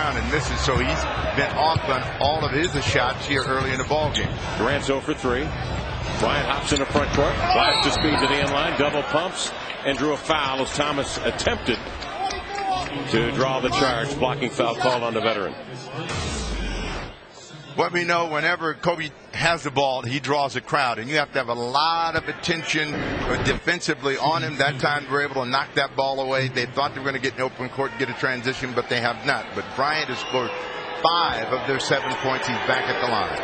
around and misses, so he's been off on all of his shots here early in the ball game. Durant's 0 for 3. Bryant hops in the front court, flies to speed to the end line, double pumps, and drew a foul as Thomas attempted to draw the charge. Blocking foul called on the veteran. What we know, whenever Kobe has the ball, he draws a crowd, and you have to have a lot of attention defensively on him. That time they were able to knock that ball away. They thought they were going to get an open court and get a transition, but they have not. But Bryant has scored 5 of their 7 points. He's back at the line.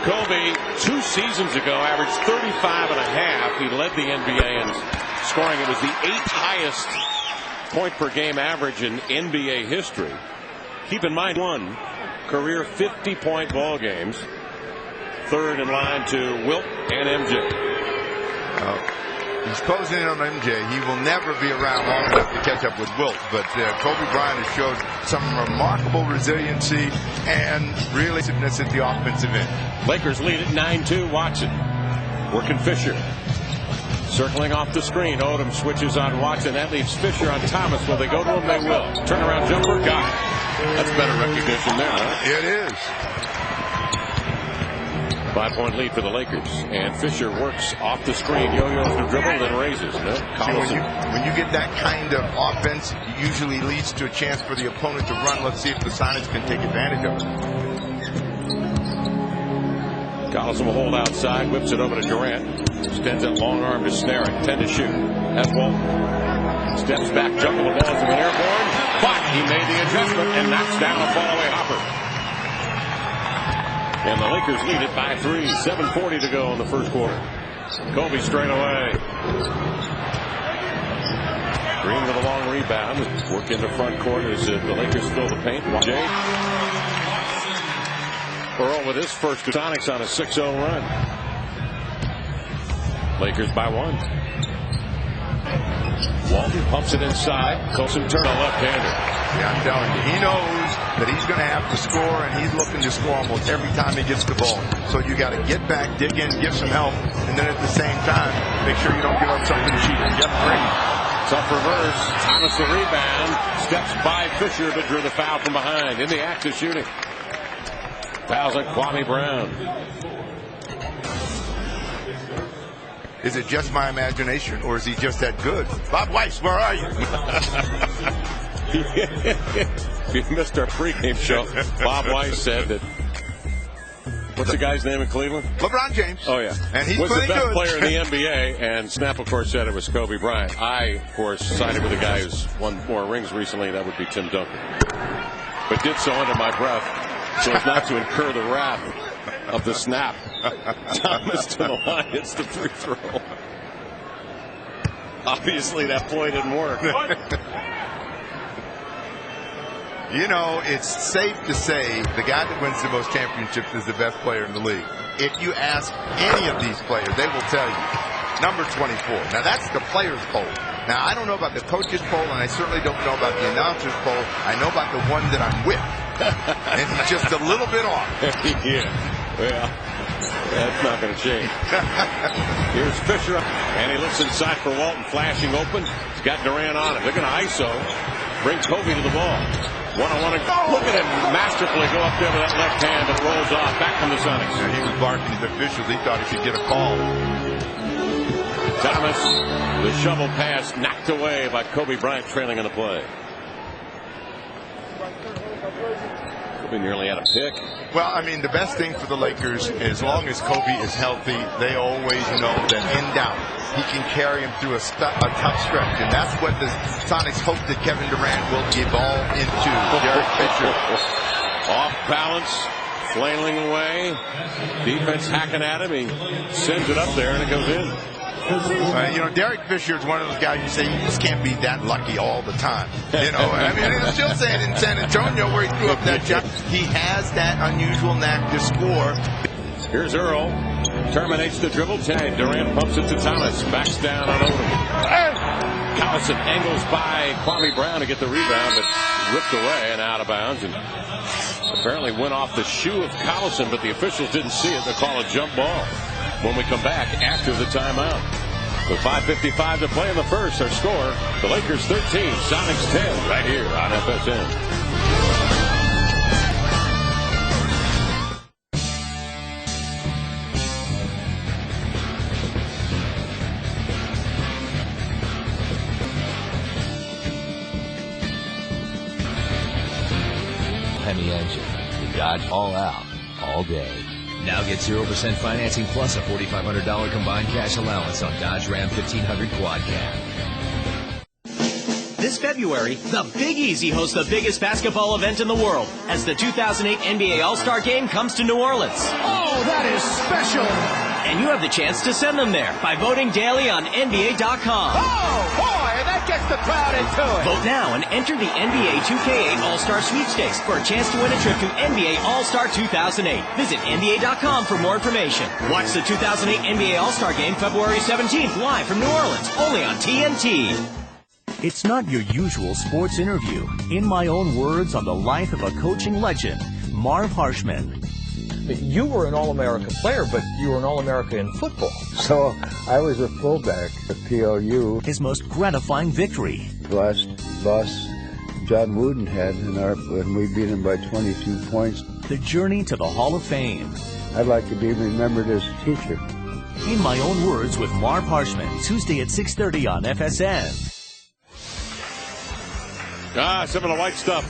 Kobe, 2 seasons ago, averaged 35.5. He led the NBA in scoring. It was the 8th highest point per game average in NBA history. Keep in mind, one career 50-point ball games. Third in line to Wilt and MJ. He's closing in on MJ. He will never be around long enough to catch up with Wilt, but Kobe Bryant has showed some remarkable resiliency and really aggressiveness at the offensive end. Lakers lead at 9-2. Watson working Fisher. Circling off the screen. Odom switches on Watson. That leaves Fisher on Thomas. Will they go to him? They will. Turnaround jumper. Got it. That's better recognition there, huh? It is. 5-point lead for the Lakers. And Fisher works off the screen. Yo-yos the dribble, then raises. When you get that kind of offense, it usually leads to a chance for the opponent to run. Let's see if the Sonics can take advantage of it. Collison will hold outside, whips it over to Durant. Extends that long arm to Snarick. 10 to shoot. That's Walton. Steps back, jumble the ball from an airborne. But he made the adjustment and knocks down a fallaway hopper. And the Lakers lead it by 3. 7:40 to go in the first quarter. Kobe straight away. Green with a long rebound. Work in the front court as the Lakers fill the paint. Jay Earl with his first Sonics on a 6-0 run. Lakers by 1. Walton pumps it inside. Colson turn a left-hander. Yeah, I'm telling you, he knows that he's going to have to score, and he's looking to score almost every time he gets the ball. So you got to get back, dig in, give some help, and then at the same time, make sure you don't give up something cheap. Get free. Tough reverse. Thomas the rebound. Steps by Fisher, but drew the foul from behind. In the act of shooting. Fouls on Kwame Brown. Is it just my imagination, or is he just that good? Bob Weiss, where are you? You missed our pregame show. Bob Weiss said that. What's the guy's name in Cleveland? LeBron James. Oh, yeah. And he's was the best good player in the NBA, and Snap, of course, said it was Kobe Bryant. I, of course, sided with a guy who's won more rings recently. That would be Tim Duncan. But did so under my breath, so as not to incur the wrath of the Snap. Thomas to the line. It's the free throw. Obviously, that play didn't work. You know, it's safe to say the guy that wins the most championships is the best player in the league. If you ask any of these players, they will tell you. Number 24. Now, that's the players' poll. Now, I don't know about the coaches' poll, and I certainly don't know about the announcers' poll. I know about the one that I'm with. And he's just a little bit off. Yeah. Well, that's not going to change. Here's Fisher, and he looks inside for Walton, flashing open. He's got Durant on him. They're going to ISO. Bring Kobe to the ball. One-on-one. Look at him masterfully go up there with that left hand that rolls off. Back from the Sonics. Yeah, he was barking at the officials. He thought he could get a call. Thomas, the shovel pass knocked away by Kobe Bryant, trailing on the play. Kobe nearly had a pick. Well, I mean, the best thing for the Lakers, as long as Kobe is healthy, they always know that in doubt, he can carry him through a tough stretch. And that's what the Sonics hope that Kevin Durant will evolve into. Derek Fisher. Off balance, flailing away. Defense hacking at him. He sends it up there and it goes in. You know, Derek Fisher is one of those guys you say you just can't be that lucky all the time. You know, I mean, I'm still saying in San Antonio where he threw up that jump, he has that unusual knack to score. Here's Earl. Terminates the dribble. Durant pumps it to Thomas. Backs down on Odom. Collison angles by Kwame Brown to get the rebound, but ripped away and out of bounds. And apparently went off the shoe of Collison, but the officials didn't see it. They call a jump ball when we come back after the timeout. With 5:55 to play in the first, our score, the Lakers 13, Sonics 10, right here on FSN. Hemi engine. The Dodge All Out, all day. Now get 0% financing plus a $4,500 combined cash allowance on Dodge Ram 1500 Quad Cab. This February, the Big Easy hosts the biggest basketball event in the world as the 2008 NBA All-Star Game comes to New Orleans. Oh, that is special! And you have the chance to send them there by voting daily on NBA.com. Oh, boy, that gets the crowd into it. Vote now and enter the NBA 2K8 All-Star Sweepstakes for a chance to win a trip to NBA All-Star 2008. Visit NBA.com for more information. Watch the 2008 NBA All-Star Game February 17th live from New Orleans, only on TNT. It's not your usual sports interview. In my own words, on the life of a coaching legend, Marv Harshman. You were an All-America player, but you were an All-America in football. So I was a fullback at PLU. His most gratifying victory. Last loss John Wooden had when we beat him by 22 points. The journey to the Hall of Fame. I'd like to be remembered as a teacher. In my own words with Marv Harshman, Tuesday at 6:30 on FSN. Some of the white stuff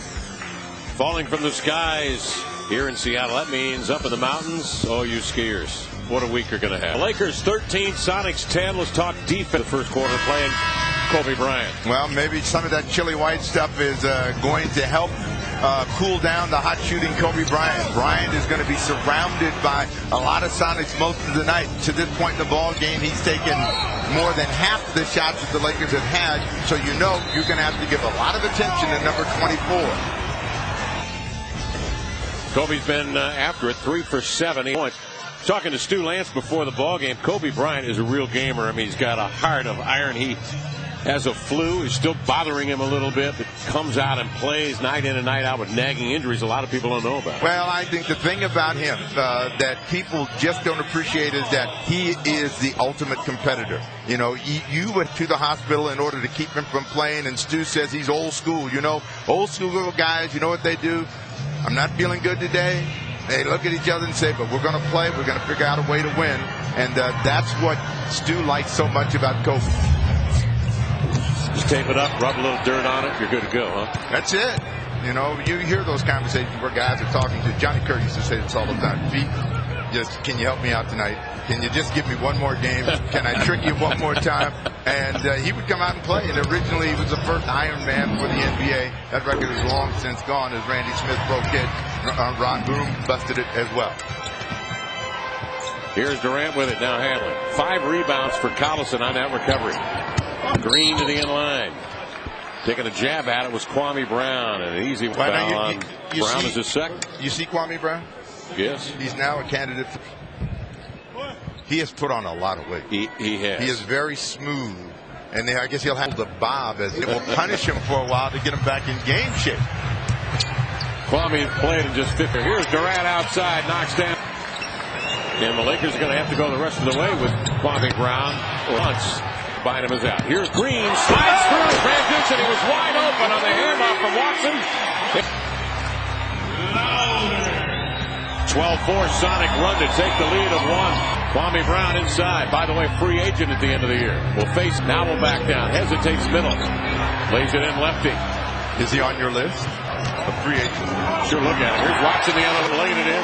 falling from the skies here in Seattle. That means up in the mountains, oh, you skiers. What a week you're going to have. Lakers 13, Sonics 10. Let's talk defense. The first quarter playing Kobe Bryant. Well, maybe some of that chilly white stuff is going to help cool down the hot shooting Kobe Bryant. Bryant is going to be surrounded by a lot of Sonics most of the night. To this point in the ball game, he's taken more than half the shots that the Lakers have had. So you know you're going to have to give a lot of attention to number 24. Kobe's been after it, 3 for 7 points. Talking to Stu Lance before the ball game, Kobe Bryant is a real gamer. I mean, he's got a heart of iron. He has a flu. It's still bothering him a little bit, but comes out and plays night in and night out with nagging injuries a lot of people don't know about. Well, I think the thing about him that people just don't appreciate is that he is the ultimate competitor. You know, you went to the hospital in order to keep him from playing, and Stu says he's old school. You know, old school guys, you know what they do? I'm not feeling good today. They look at each other and say, but we're going to play. We're going to figure out a way to win. And that's what Stu likes so much about Kobe. Just tape it up, rub a little dirt on it, you're good to go, huh? That's it. You know, you hear those conversations where guys are talking to. Johnny Kerr used to say this all the time. Pete, just can you help me out tonight? Can you just give me one more game? Can I trick you one more time? And he would come out and play. And originally he was the first Iron Man for the NBA. That record is long since gone as Randy Smith broke it. Ron Boone busted it as well. Here's Durant with it, now handling. 5 rebounds for Collison on that recovery. Green to the end line. Taking a jab at it was Kwame Brown. And an easy foul on Brown is his second. You see Kwame Brown? Yes. He's now a candidate. He has put on a lot of weight. He has. He is very smooth. And I guess he'll have the bob as it will punish him for a while to get him back in game shape. Kwame played in just 50. Here's Durant outside, knocks down. And the Lakers are going to have to go the rest of the way with Kwame Brown. Once Bynum is out. Here's Green, slides through transition. He was wide open on the handoff from Watson. 12-4 Sonic run to take the lead of 1. Kwame Brown inside. By the way, free agent at the end of the year. Will face, now will back down. Hesitates middle. Lays it in lefty. Is he on your list? A free agent. Sure, look at it. Here's Watson, the other one, laying it in.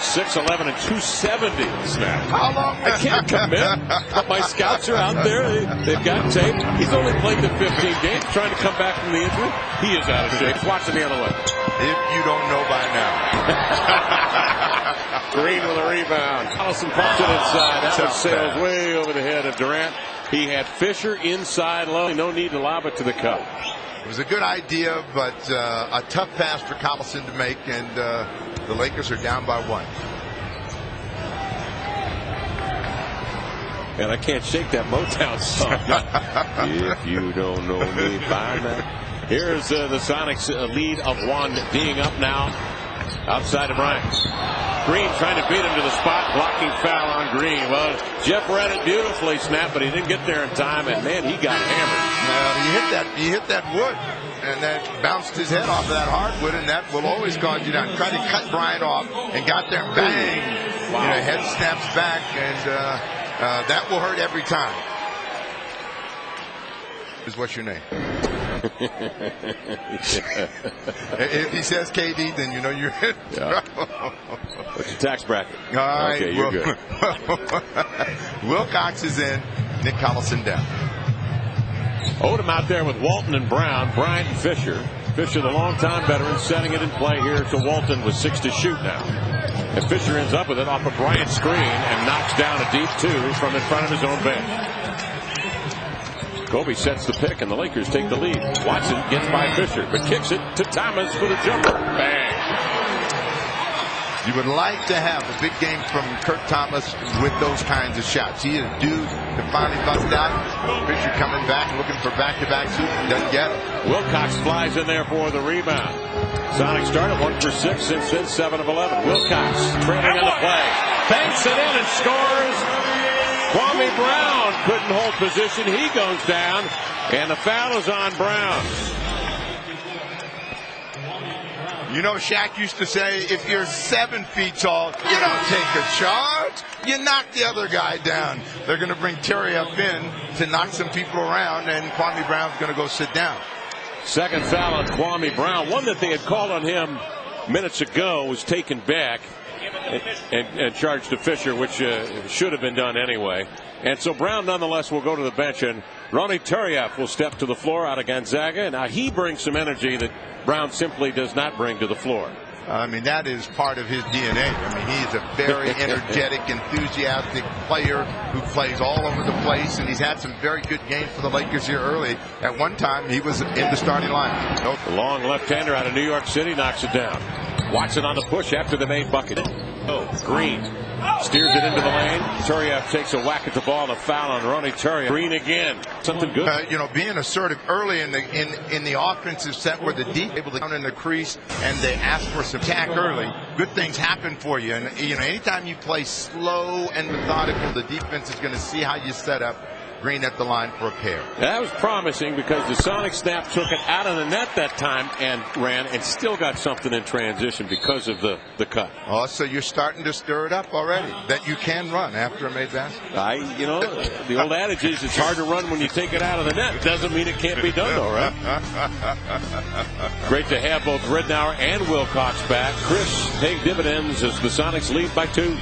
6'11" and 270 snap. How long? I can't commit, but my scouts are out there. They've got tape. He's only played the 15 games, trying to come back from the injury. He is out of shape. Watson, the other way. If you don't know by now. Green with a rebound. Collison pumps it inside. That one sails way over the head of Durant. He had Fisher inside low. No need to lob it to the cup. It was a good idea, but a tough pass for Collison to make, and the Lakers are down by 1. And I can't shake that Motown song. If you don't know me by now. Here's the Sonics lead of 1, being up now outside of Bryant. Green trying to beat him to the spot, blocking foul on Green. Well, Jeff read it beautifully, snap, but he didn't get there in time, and man, he got hammered. He hit that wood, and that bounced his head off of that hardwood, and that will always cause you down. Tried to cut Bryant off and got there, bang! Wow. You know, head snaps back, and that will hurt every time. What's your name? If he says KD, then you know you're in trouble. What's your tax bracket? All right, okay, you're good. Wilcox is in. Nick Collison down. Odom out there with Walton and Brown. Bryant and Fisher. Fisher, the longtime veteran, setting it in play here to Walton with 6 to shoot now. And Fisher ends up with it off a Bryant screen and knocks down a deep 2 from in front of his own bench. Kobe sets the pick and the Lakers take the lead. Watson gets by Fisher but kicks it to Thomas for the jumper. Bang! You would like to have a big game from Kurt Thomas with those kinds of shots. He is due to finally bust out. Fisher coming back, looking for back-to-back shoot. Doesn't get it. Wilcox flies in there for the rebound. Sonics started 1 for 6, since then 7 of 11. Wilcox trailing on the play. Banks it in and scores. Kwame Brown couldn't hold position. He goes down, and the foul is on Brown. You know, Shaq used to say, if you're 7 feet tall, you don't take a charge. You knock the other guy down. They're going to bring Terry up in to knock some people around, and Kwame Brown's going to go sit down. Second foul on Kwame Brown. One that they had called on him minutes ago was taken back and charged to Fisher, which should have been done anyway. And so Brown nonetheless will go to the bench, and Ronny Turiaf will step to the floor out of Gonzaga. Now he brings some energy that Brown simply does not bring to the floor. I mean, that is part of his DNA. I mean, he's a very energetic, enthusiastic player who plays all over the place, and he's had some very good games for the Lakers here early. At one time, he was in the starting line. The long left-hander out of New York City knocks it down. Watson on the push after the main bucket. Green steers it into the lane. Turiaf takes a whack at the ball. A foul on Ronny Turiaf. Green again. Something good. You know, being assertive early in the offensive set where the deep able to down in the crease and they ask for some attack early. Good things happen for you. And you know, anytime you play slow and methodical, the defense is going to see how you set up. Green at the line for a pair. That was promising because the Sonic snap took it out of the net that time and ran and still got something in transition because of the cut. Oh, so you're starting to stir it up already that you can run after a made basket. You know, the old adage is it's hard to run when you take it out of the net. It doesn't mean it can't be done though, right? Great to have both Ridnour and Wilcox back. Chris, paying dividends as the Sonics lead by 2.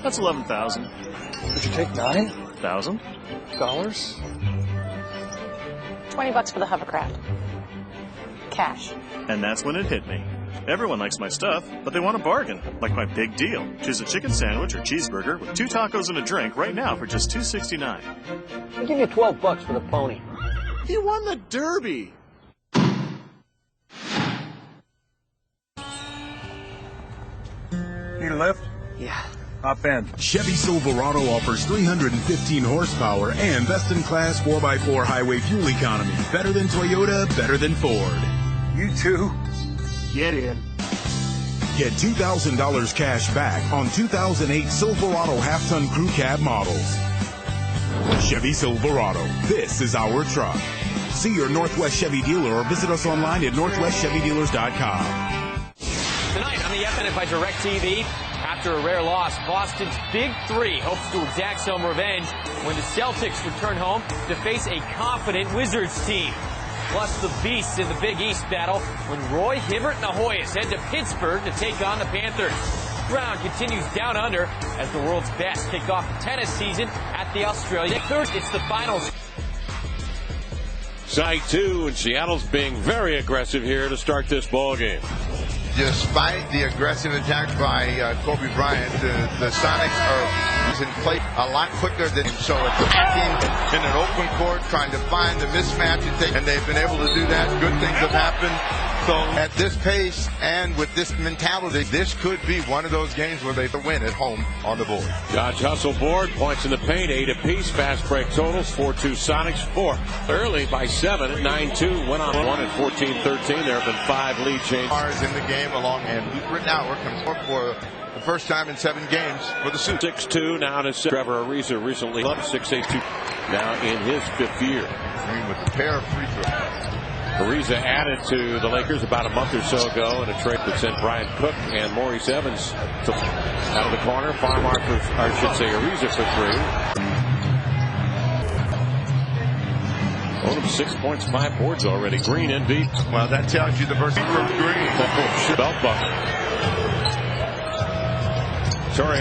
That's $11,000. Would you take $9,000? $20 for the hovercraft. Cash. And that's when it hit me. Everyone likes my stuff, but they want a bargain, like my big deal. Choose a chicken sandwich or cheeseburger with 2 tacos and a drink right now for just $2.69. I'll give you $12 for the pony. He won the Derby. Need a lift? Yeah. Hop in. Chevy Silverado offers 315 horsepower and best-in-class 4x4 highway fuel economy. Better than Toyota, better than Ford. You too. Get in. Get $2,000 cash back on 2008 Silverado half-ton crew cab models. Chevy Silverado. This is our truck. See your Northwest Chevy dealer or visit us online at northwestchevydealers.com. Tonight on the FNF by DirecTV, after a rare loss, Boston's Big Three hopes to exact some revenge when the Celtics return home to face a confident Wizards team. Plus the Beasts in the Big East battle when Roy Hibbert and the Hoyas head to Pittsburgh to take on the Panthers. Brown continues down under as the world's best kick off the tennis season at the Australia. Third, it's the finals. Side 2, and Seattle's being very aggressive here to start this ball game. Despite the aggressive attack by Kobe Bryant, the Sonics are in play a lot quicker than him. So attacking in an open court, trying to find the mismatch, and they've been able to do that. Good things have happened. So at this pace and with this mentality, this could be one of those games where they win at home on the board. Dodge hustle board, points in the paint, 8 apiece. Fast break totals, 4-2 Sonics, 4. Early by 7 at 9-2. Went on 1 at 14-13. There have been 5 lead changes. Stars in the game along, and Luke Ridnour comes up for the first time in 7 games for the suit. 6-2 now to Trevor Ariza recently up 6-8-2. Now in his 5th year. Green with a pair of free throws. Ariza added to the Lakers about a month or so ago in a trade that sent Brian Cook and Maurice Evans out of the corner. Farmar, I should say Ariza for 3. Odom 6 points, 5 boards already. Green in deep. Well, that tells you the version from Green. Belt buckle. Torrey.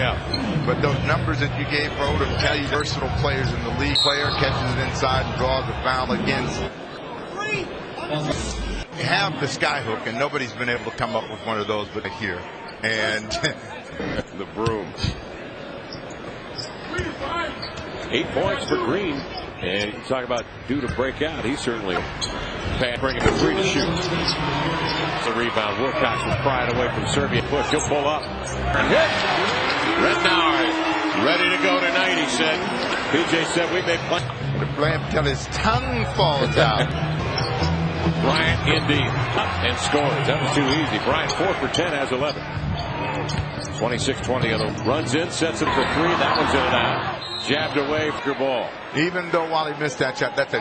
But those numbers that you gave for Odom tell you versatile players in the league. Player catches it inside and draws a foul against. You have the skyhook, and nobody's been able to come up with one of those but here. And the broom. 8 points for Green. And you talk about due to break out. He's certainly bringing the 3 to shoot. The rebound. Wilcox will pry it away from Serbia. Push. He'll pull up. And hit. Rednauer ready to go tonight, he said. PJ said we may play. Play him till his tongue falls out. Bryant in deep and scores. That was too easy. Bryant 4 for 10 has 11. 26-20 other runs in, sets him for 3. That one's in and out. Jabbed away for ball. Even though while he missed that shot, that's a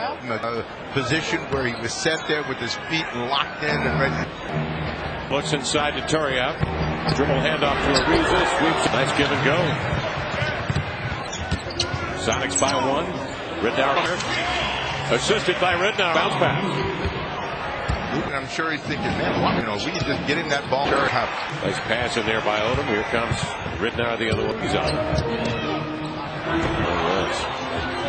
position where he was set there with his feet locked in and ready. Looks inside to Torrey. Dribble handoff to Ariza. Sweeps. Nice give and go. Sonics by 1. Rednauer. Assisted by Rednauer. Bounce pass. And I'm sure he's thinking, man, we can just get him that ball. Nice pass in there by Odom. Here comes Rednauer, the other one. He's on.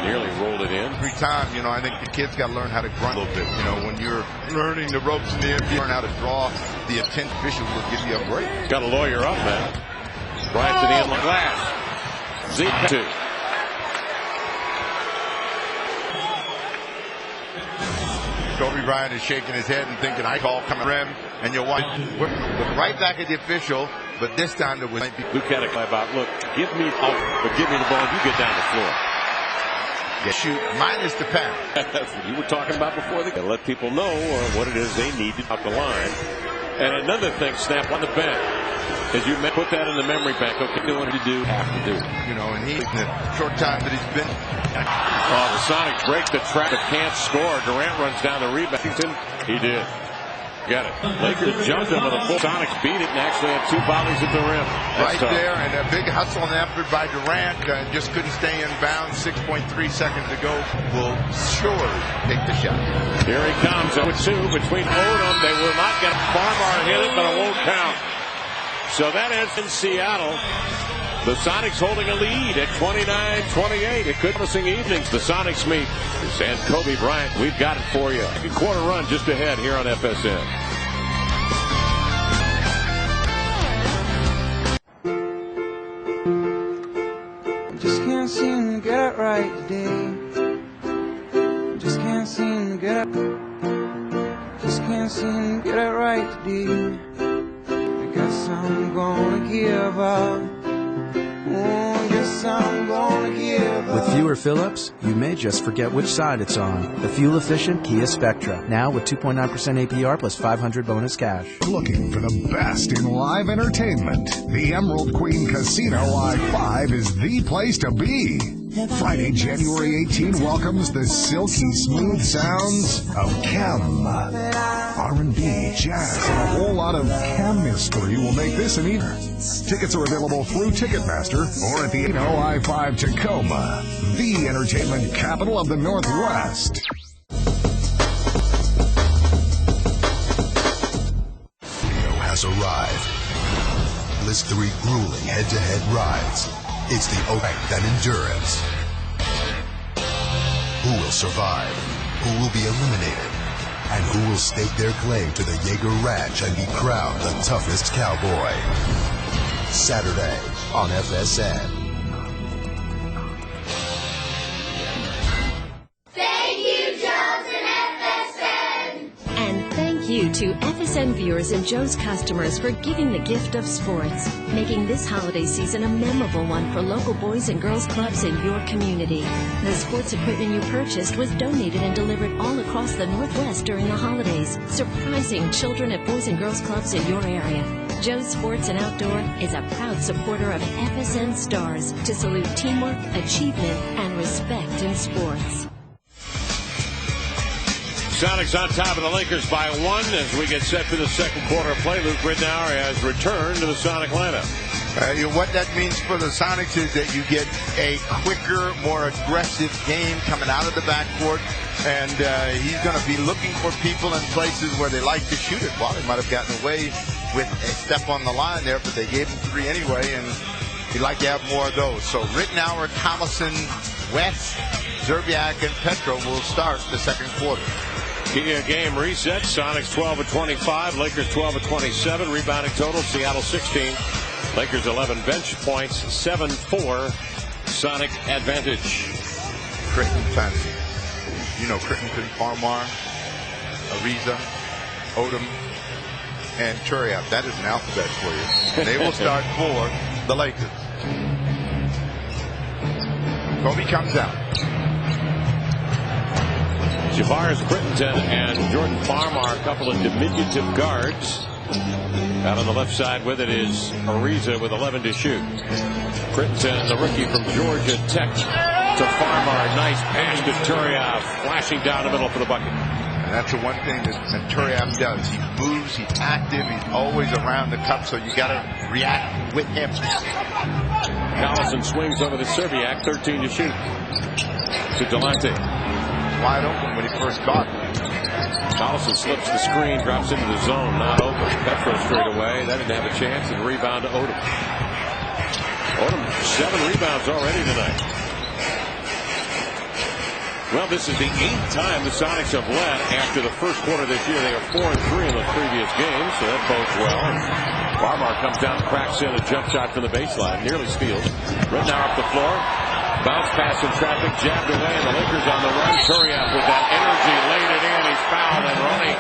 Nearly rolled it in. Every time, I think the kids got to learn how to grunt a little bit. When you're learning the ropes in the NBA, learn how to draw, the attention officials will give you a break. Got a lawyer up, man. Bryant to the inline glass. Z2. Kobe Bryant is shaking his head and thinking, I call coming rim, and you'll watch. Look right back at the official, but this time there was. Luke had a about, look, give me the ball, you get down the floor. Yeah, shoot, minus the pass. That's what you were talking about before. They let people know what it is they need to out the line. And another thing, Snap, on the bench, as you put that in the memory bank. Okay, doing what you do, have to do. And he, in the short time that he's been. Oh, the Sonics break the trap, but can't score. Durant runs down the rebound. He did. Got it. Lakers jumped him with a full. Sonics beat it and actually had 2 volleys at the rim. That's right tough. There, and a big hustle and effort by Durant. Just couldn't stay in bounds. 6.3 seconds to go. Will surely take the shot. Here he comes. 0-2 between Odom. They will not get Farmar hit it, but it won't count. So that ends in Seattle. The Sonics holding a lead at 29-28. A good promising evenings. The Sonics meet. And Kobe Bryant, we've got it for you. A quarter run just ahead here on FSN. Just can't seem to get it right today. Just can't seem to get it. Just can't seem to get it right today. I guess I'm gonna give up. With fewer fill-ups, you may just forget which side it's on. The fuel-efficient Kia Spectra, now with 2.9% APR plus 500 bonus cash. Looking for the best in live entertainment? The Emerald Queen Casino I-5 is the place to be. Friday, January 18 welcomes the silky smooth sounds of Chem. R&B, jazz, and a whole lot of chemistry will make this an evening. Tickets are available through Ticketmaster or at the I-5 Tacoma, the entertainment capital of the Northwest. Has arrived. List 3 grueling head-to-head rides. It's the strength and endurance. Who will survive? Who will be eliminated? And who will stake their claim to the Jaeger Ranch and be crowned the toughest cowboy? Saturday on FSN. Thank you, Joe's and FSN. And thank you to FSN viewers and Joe's customers for giving the gift of sports, making this holiday season a memorable one for local boys and girls clubs in your community. The sports equipment you purchased was donated and delivered all across the Northwest during the holidays, surprising children at boys and girls clubs in your area. Joe's Sports and Outdoor is a proud supporter of FSN Stars to salute teamwork, achievement, and respect in sports. Sonics on top of the Lakers by 1 as we get set for the second quarter of play. Luke Ridnour has returned to the Sonic lineup. What that means for the Sonics is that you get a quicker, more aggressive game coming out of the backcourt. And he's going to be looking for people in places where they like to shoot it. Well, they might have gotten away with a step on the line there, but they gave him 3 anyway, and he'd like to have more of those. So Ridnour, Collison, West, Zerbiak, and Petro will start the second quarter. Game reset. Sonics 12 of 25. Lakers 12 of 27. Rebounding total. Seattle 16. Lakers 11 bench points. 7-4. Sonic advantage. Crittenton fancy. You know Crittenton, Farmar, Ariza, Odom, and Turiaf. That is an alphabet for you. They will start for the Lakers. Kobe comes out. Javaris Crittenton and Jordan Farmar, a couple of diminutive guards. Out on the left side with it is Ariza with 11 to shoot. Crittenton, the rookie from Georgia Tech, to Farmar. Nice pass to Turiaf, flashing down the middle for the bucket. And that's the one thing that Turiaf does. He moves, he's active, he's always around the cup, so you got to react with him. Collison swings over to Zerbiak, 13 to shoot. To Delonte. Wide open when he first caught him. Collison slips the screen, drops into the zone, not open. Petro straight away. That didn't have a chance, and rebound to Odom. Odom, 7 rebounds already tonight. Well, this is the 8th time the Sonics have led after the first quarter this year. They are 4-3 in the previous games, so that bodes well. Farmar comes down, cracks in a jump shot from the baseline, nearly steals. Ridnour up the floor. Bounce pass in traffic, jabbed away, and the Lakers on the run. Turiaf with that energy, laid it in. He's fouled, and Ronnie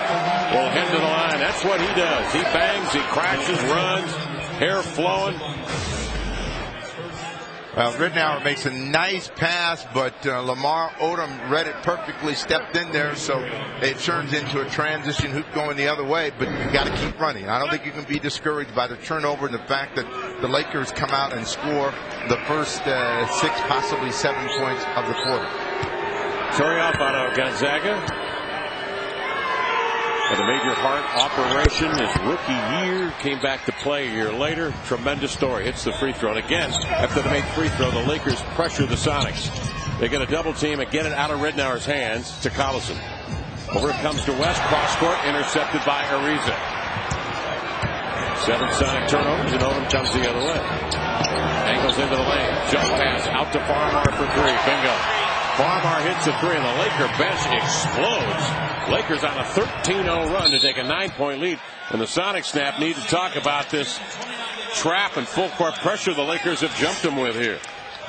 will head to the line. That's what he does. He bangs, he crashes, runs, hair flowing. Well, Ridnour makes a nice pass, but Lamar Odom read it perfectly, stepped in there, so it turns into a transition hoop going the other way, but you got to keep running. I don't think you can be discouraged by the turnover and the fact that the Lakers come out and score the first 6, possibly 7 points of the quarter. Turiaf out of Gonzaga. And a major heart operation, his rookie year, came back to play a year later. Tremendous story. Hits the free throw. And again, after the make free throw, the Lakers pressure the Sonics. They get a double team and get it out of Ridnour's hands to Collison. Over it comes to West. Cross court, intercepted by Ariza. 7 Sonic turnovers, and Odom comes the other way. Angles into the lane. Jump pass out to Farmar for 3. Bingo. Farmar hits a 3, and the Laker bench explodes. Lakers on a 13-0 run to take a 9-point lead. And the Sonic snap need to talk about this trap and full court pressure the Lakers have jumped them with here.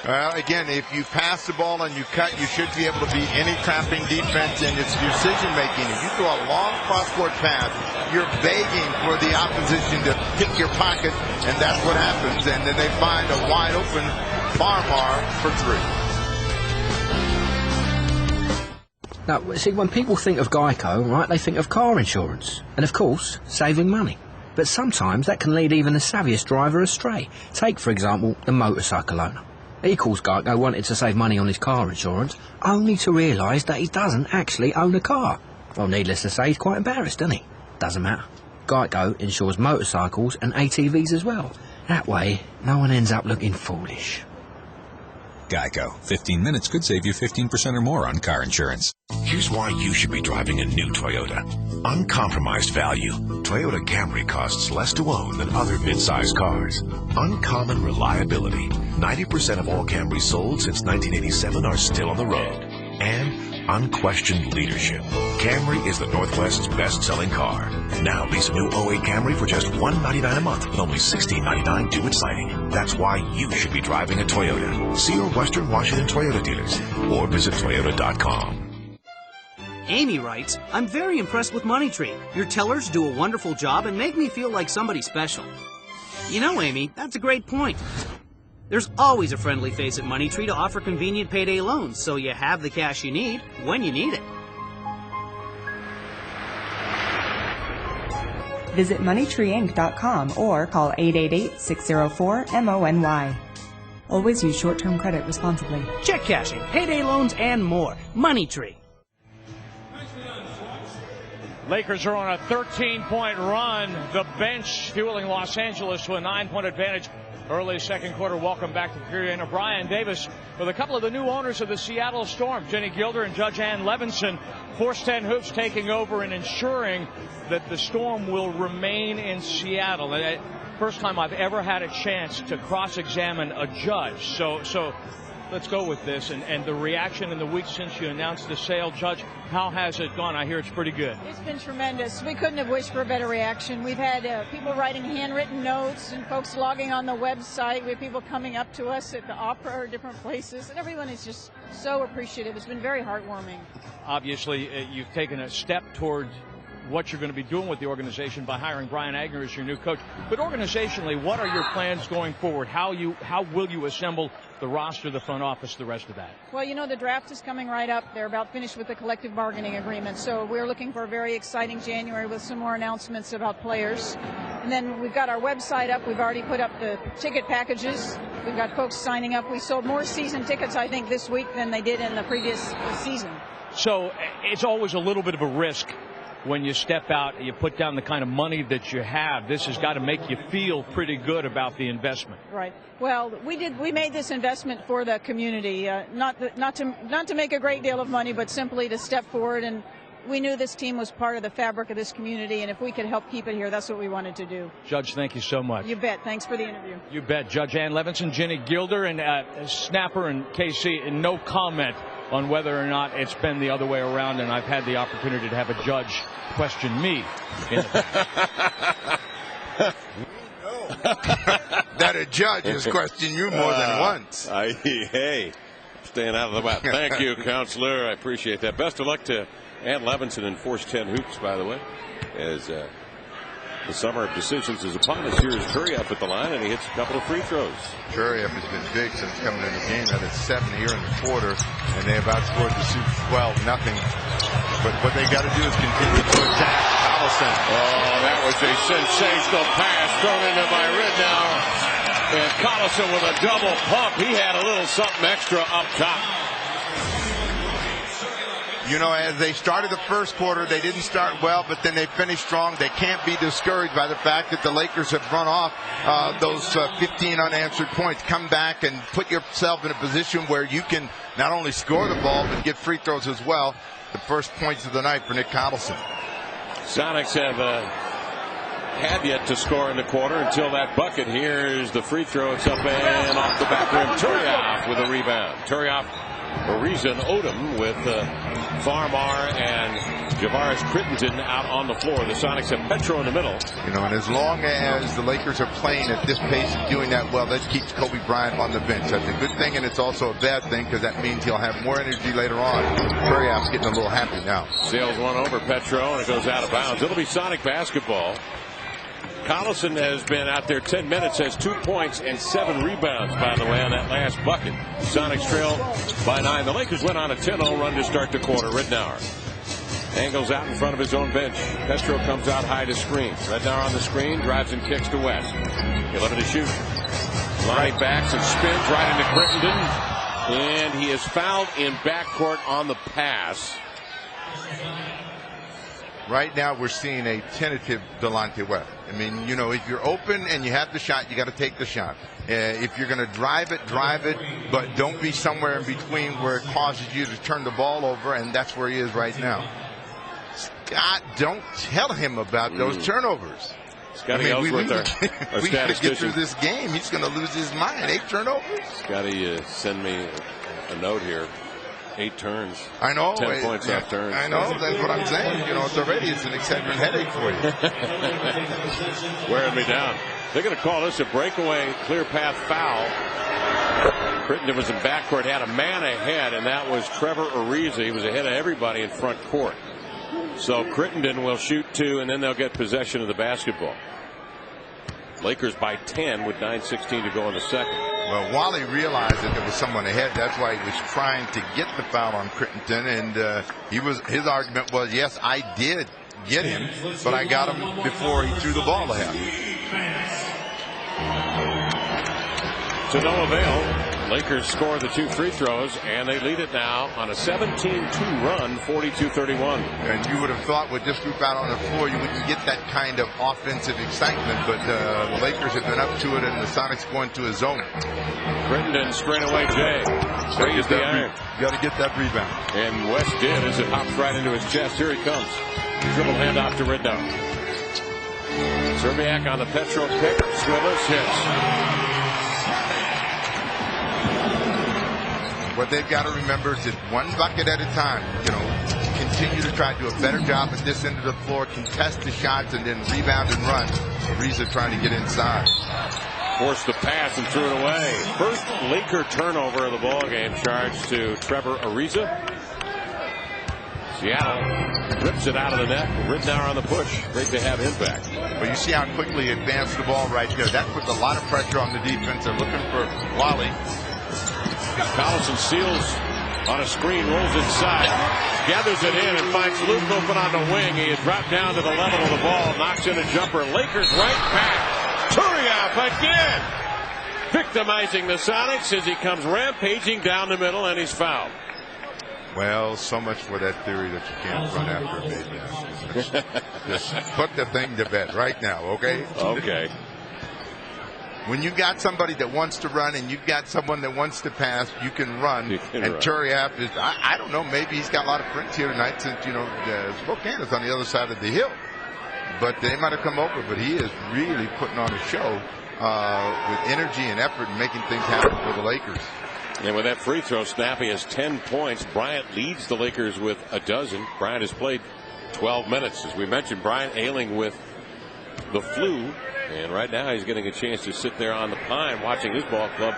Well, again, if you pass the ball and you cut, you should be able to beat any trapping defense, and it's decision making. If you throw a long cross-court pass, you're begging for the opposition to pick your pocket, and that's what happens. And then they find a wide open Farmar for 3. Now, see, when people think of Geico, right, they think of car insurance. And, of course, saving money. But sometimes that can lead even the savviest driver astray. Take, for example, the motorcycle owner. He calls Geico wanted to save money on his car insurance, only to realise that he doesn't actually own a car. Well, needless to say, he's quite embarrassed, doesn't he? Doesn't matter. Geico insures motorcycles and ATVs as well. That way, no one ends up looking foolish. Geico. 15 minutes could save you 15% or more on car insurance. Here's why you should be driving a new Toyota. Uncompromised value. Toyota Camry costs less to own than other mid-size cars. Uncommon reliability. 90% of all Camrys sold since 1987 are still on the road. And unquestioned leadership. Camry is the Northwest's best-selling car. Now lease a new 08 Camry for just $199 a month with only $16.99 due at signing. That's why you should be driving a Toyota. See your Western Washington Toyota dealers or visit Toyota.com. Amy writes, I'm very impressed with Money Tree. Your tellers do a wonderful job and make me feel like somebody special. You know, Amy, that's a great point. There's always a friendly face at Money Tree to offer convenient payday loans, so you have the cash you need when you need it. Visit MoneyTreeInc.com or call 888-604-MONY. Always use short-term credit responsibly. Check cashing, payday loans, and more. Money Tree. Lakers are on a 13-point run. The bench fueling Los Angeles to a 9-point advantage. Early second quarter. Welcome back to Fury and Brian Davis with a couple of the new owners of the Seattle Storm, Jenny Gilder and Judge Ann Levinson. Force 10 Hoops taking over and ensuring that the Storm will remain in Seattle. First time I've ever had a chance to cross-examine a judge. So let's go with this. And the reaction in the week since you announced the sale, Judge, how has it gone? I hear it's pretty good. It's been tremendous. We couldn't have wished for a better reaction. We've had people writing handwritten notes and folks logging on the website. We have people coming up to us at the opera or different places. And everyone is just so appreciative. It's been very heartwarming. Obviously, you've taken a step towards what you're going to be doing with the organization by hiring Brian Agner as your new coach. But organizationally, what are your plans going forward? How will you assemble the roster, the front office, the rest of that? Well, you know, the draft is coming right up. They're about finished with the collective bargaining agreement. So we're looking for a very exciting January with some more announcements about players. And then we've got our website up. We've already put up the ticket packages. We've got folks signing up. We sold more season tickets, I think, this week than they did in the previous season. So it's always a little bit of a risk when you step out, you put down the kind of money that you have. This has got to make you feel pretty good about the investment. Right. Well, we made this investment for the community, not to make a great deal of money, but simply to step forward. And we knew this team was part of the fabric of this community, and if we could help keep it here, that's what we wanted to do. Judge, thank you so much. You bet. Thanks for the interview. You bet. Judge Ann Levinson, Jenny Gilder, and Snapper and KC, and no comment on whether or not it's been the other way around, and I've had the opportunity to have a judge question me. That a judge has questioned you more than once. Hey, staying out of the map. Thank you, Counselor. I appreciate that. Best of luck to Ann Levinson and Force 10 Hoops, by the way, as the summer of decisions is upon us. Here's Turiaf at the line, and he hits a couple of free throws. Turiaf has been big since coming in the game. That is 7 here in the quarter, and they have outscored the Sioux 12-0. But what they got to do is continue to attack Collison. Oh, that was a sensational pass thrown into by Ridnour. And Collison with a double pump. He had a little something extra up top. You know, as they started the first quarter, they didn't start well, but then they finished strong. They can't be discouraged by the fact that the Lakers have run off those 15 unanswered points. Come back and put yourself in a position where you can not only score the ball, but get free throws as well. The first points of the night for Nick Collison. Sonics have had yet to score in the quarter until that bucket. Here's the free throw. It's up and off the back rim. Turiaf with a rebound. Turiaf, Ariza, and Odom with Farmar and Javaris Crittenden out on the floor. The Sonics have Petro in the middle. You know, and as long as the Lakers are playing at this pace and doing that well, that keeps Kobe Bryant on the bench. That's a good thing, and it's also a bad thing because that means he'll have more energy later on. Turiaf's getting a little happy now. Sails one over Petro, and it goes out of bounds. It'll be Sonic basketball. Collison has been out there 10 minutes, has 2 points and 7 rebounds, by the way, on that last bucket. Sonics trail by 9. The Lakers went on a 10-0 run to start the quarter. Ridnour angles out in front of his own bench. Petro comes out high to screen. Ridnour on the screen, drives and kicks to West. 11 to shoot. Lonnie backs and spins right into Crittenden. And he is fouled in backcourt on the pass. Right now, we're seeing a tentative Delonte West. I mean, you know, if you're open and you have the shot, you got to take the shot. If you're going to drive it, but don't be somewhere in between where it causes you to turn the ball over, and that's where he is right now. Scott, don't tell him about those turnovers. Scotty Ellsworth, our we got to get through statistician. this game. He's going to lose his mind. 8 turnovers. Scotty, send me a note here. 8 turns. I know. 10 points off turns. I know. That's what I'm saying. You know, it's an Excedrin headache for you. Wearing me down. They're going to call this a breakaway clear path foul. Crittenden was in backcourt, had a man ahead, and that was Trevor Ariza. He was ahead of everybody in front court. So Crittenden will shoot 2, and then they'll get possession of the basketball. Lakers by 10 with 9:16 to go in the second. Well, Wally realized that there was someone ahead. That's why he was trying to get the foul on Crittenden, and his argument was, yes, I did get him, but I got him before he threw the ball ahead. To no avail. Lakers score the 2 free throws, and they lead it now on a 17-2 run, 42-31. And you would have thought with this group out on the floor, you wouldn't get that kind of offensive excitement, but the Lakers have been up to it, and the Sonics going to a zone. Crittenden straight away, Jay. Sprays the iron. You got to get that rebound. And West did as it hops right into his chest. Here he comes. Dribble handoff to Ridnow. Serbiak on the Petro pick. Swivels hits. What they've got to remember is that one bucket at a time. Continue to try to do a better job at this end of the floor, contest the shots, and then rebound and run. Ariza trying to get inside. Forced the pass and threw it away. First Laker turnover of the ball game charged to Trevor Ariza. Seattle rips it out of the net. Ridnour on the push. Great to have him back. Well, you see how quickly he advanced the ball right there. That puts a lot of pressure on the defense. They're looking for Wally. Collison seals on a screen, rolls inside, gathers it in, and finds Luke open on the wing. He has dropped down to the level of the ball, knocks in a jumper. Lakers right back. Turiaf again, victimizing the Sonics as he comes rampaging down the middle, and he's fouled. Well, so much for that theory that you can't run after a baby. Just put the thing to bed right now, okay? Okay. When you got somebody that wants to run and you've got someone that wants to pass, you can run. And Turiaf is, I don't know, maybe he's got a lot of friends here tonight since, Spokane is on the other side of the hill. But they might have come over, but he is really putting on a show with energy and effort and making things happen for the Lakers. And with that free throw snap, he has 10 points. Bryant leads the Lakers with a dozen. Bryant has played 12 minutes. As we mentioned, Bryant ailing with the flu. And right now he's getting a chance to sit there on the pine watching his ball club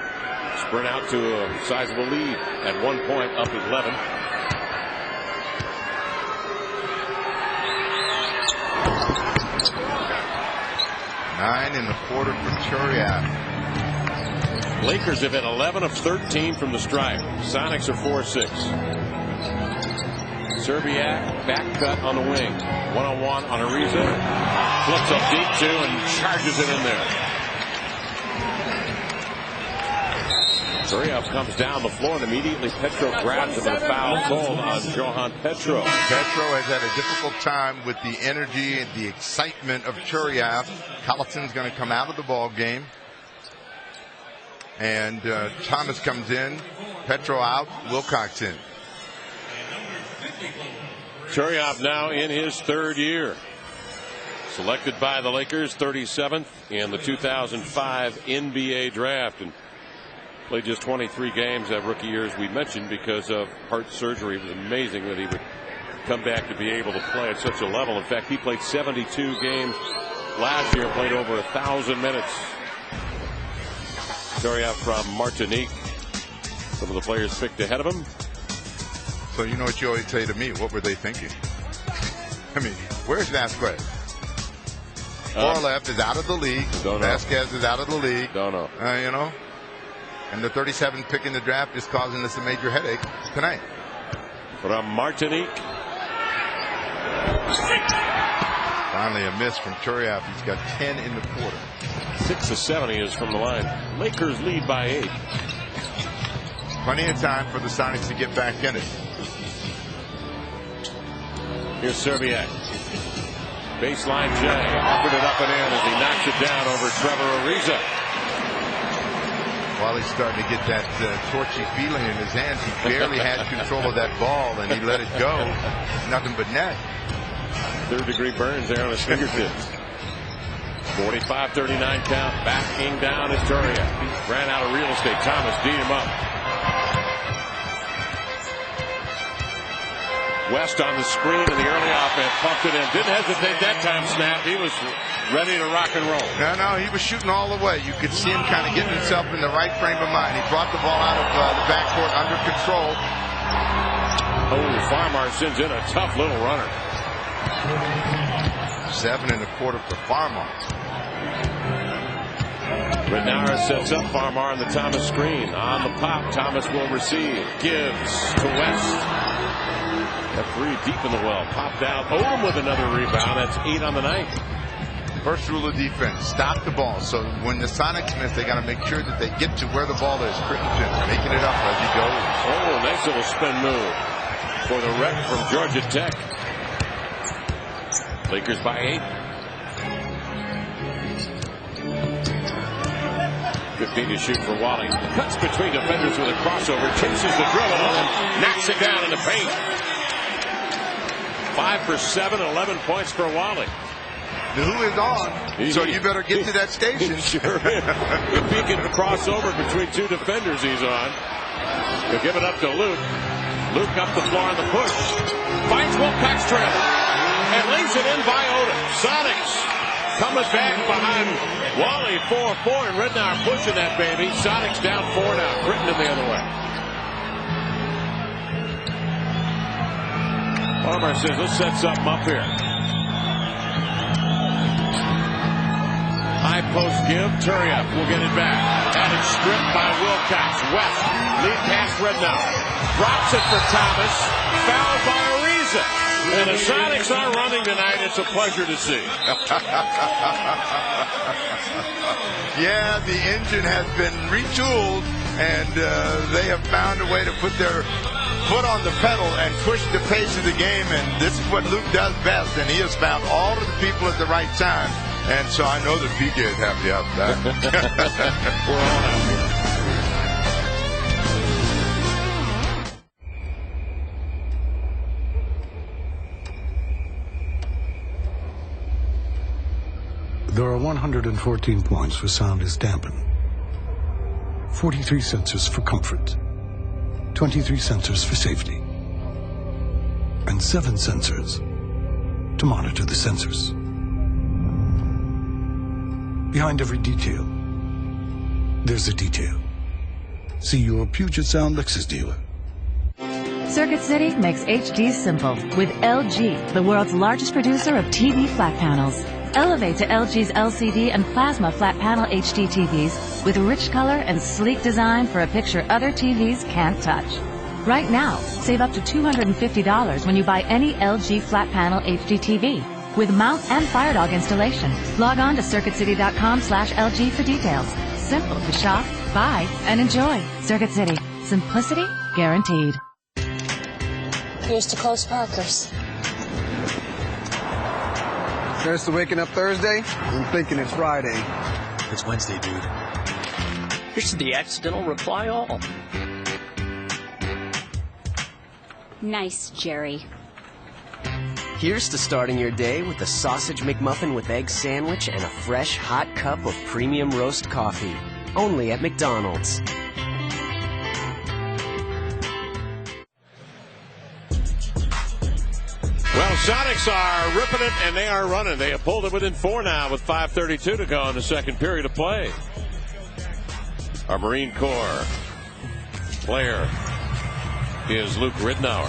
sprint out to a sizable lead. At one point, up 11. Nine in the quarter for Turiaf. Lakers have hit 11 of 13 from the stripe. Sonics are 4-6. Serbiak back cut on the wing. One-on-one on Ariza. Flips up deep too and charges it in there. Turiaf comes down the floor and immediately Petro grabs him and a foul called on Johan Petro. Petro has had a difficult time with the energy and the excitement of Turiaf. Collison's going to come out of the ball game. And Thomas comes in. Petro out. Wilcox in. Turiaf now in his third year. Selected by the Lakers, 37th in the 2005 NBA draft, and played just 23 games that rookie year, as we mentioned, because of heart surgery. It was amazing that he would come back to be able to play at such a level. In fact, he played 72 games last year, played over 1,000 minutes. Turiaf from Martinique. Some of the players picked ahead of him. So you know what you always say to me, what were they thinking? I mean, where's Vasquez? Orlev is out of the league. Vasquez is out of the league. Don't know. And the 37th pick in the draft is causing us a major headache tonight. From Martinique. Finally a miss from Turiaf. He's got 10 in the quarter. 6 of 7 he is from the line. Lakers lead by 8. Plenty of time for the Sonics to get back in it. Here's Serbiak. Baseline J. Offered it up and in as he knocks it down over Trevor Ariza. While he's starting to get that torchy feeling in his hands, he barely had control of that ball and he let it go. Nothing but net. Third-degree burns there on his fingertips. 45-39 count. Backing down is Turiaf. Ran out of real estate. Thomas beat him up. West on the screen in the early offense. Pumped it in. Didn't hesitate that time, Snap. He was ready to rock and roll. No, he was shooting all the way. You could see him kind of getting himself in the right frame of mind. He brought the ball out of the backcourt under control. Oh, Farmar sends in a tough little runner. 7 in the quarter for Farmar. Ridnour sets up Farmar on the Thomas screen. On the pop, Thomas will receive. Gives to West. That three deep in the well. Popped out. Odom with another rebound. That's 8 on the night. First rule of defense, stop the ball. So when the Sonics miss, they got to make sure that they get to where the ball is. Crittenton making it up as he goes. Oh, nice little spin move for the rep from Georgia Tech. Lakers by 8. 15 to shoot for Wally. Cuts between defenders with a crossover, chases the dribble, and knocks it down in the paint. 5 for 7, 11 points for Wally. The Who is on, so you better get to that station. Sure. If he can cross over between two defenders, he's on. He'll give it up to Luke. Luke up the floor on the push. Finds Wilcox trail. And lays it in by Odom. Sonics coming back behind Wally 4-4. And Ridnour pushing that baby. Sonics down 4 now. Crittenton the other way. Palmer says, let's set something up here. High post give. Turiaf will get it back. And it's stripped by Wilcox. West lead past Ridnour. Drops it for Thomas. Fouled by Ariza. And the Sonics are running tonight. It's a pleasure to see. Yeah, the engine has been retooled, and they have found a way to put their foot on the pedal and push the pace of the game. And this is what Luke does best, and he has found all of the people at the right time. And so I know that PJ is happy about that. We're all happy. There are 114 points where sound is dampened, 43 sensors for comfort, 23 sensors for safety, and 7 sensors to monitor the sensors. Behind every detail, there's a detail. See your Puget Sound Lexus dealer. Circuit City makes HD simple with LG, the world's largest producer of TV flat panels. Elevate to LG's LCD and plasma flat panel HD TVs with rich color and sleek design for a picture other TVs can't touch. Right now, save up to $250 when you buy any LG flat panel HD TV with mount and FireDog installation. Log on to CircuitCity.com/LG for details. Simple to shop, buy, and enjoy. Circuit City. Simplicity guaranteed. Here's to Close Parkers. There's to waking up Thursday and thinking it's Friday. It's Wednesday, dude. Here's to the accidental reply all. Nice, Jerry. Here's to starting your day with a sausage McMuffin with egg sandwich and a fresh, hot cup of premium roast coffee. Only at McDonald's. Well, Sonics are ripping it, and they are running. They have pulled it within 4 now with 5:32 to go in the second period of play. Our Marine Corps player is Luke Ridnour.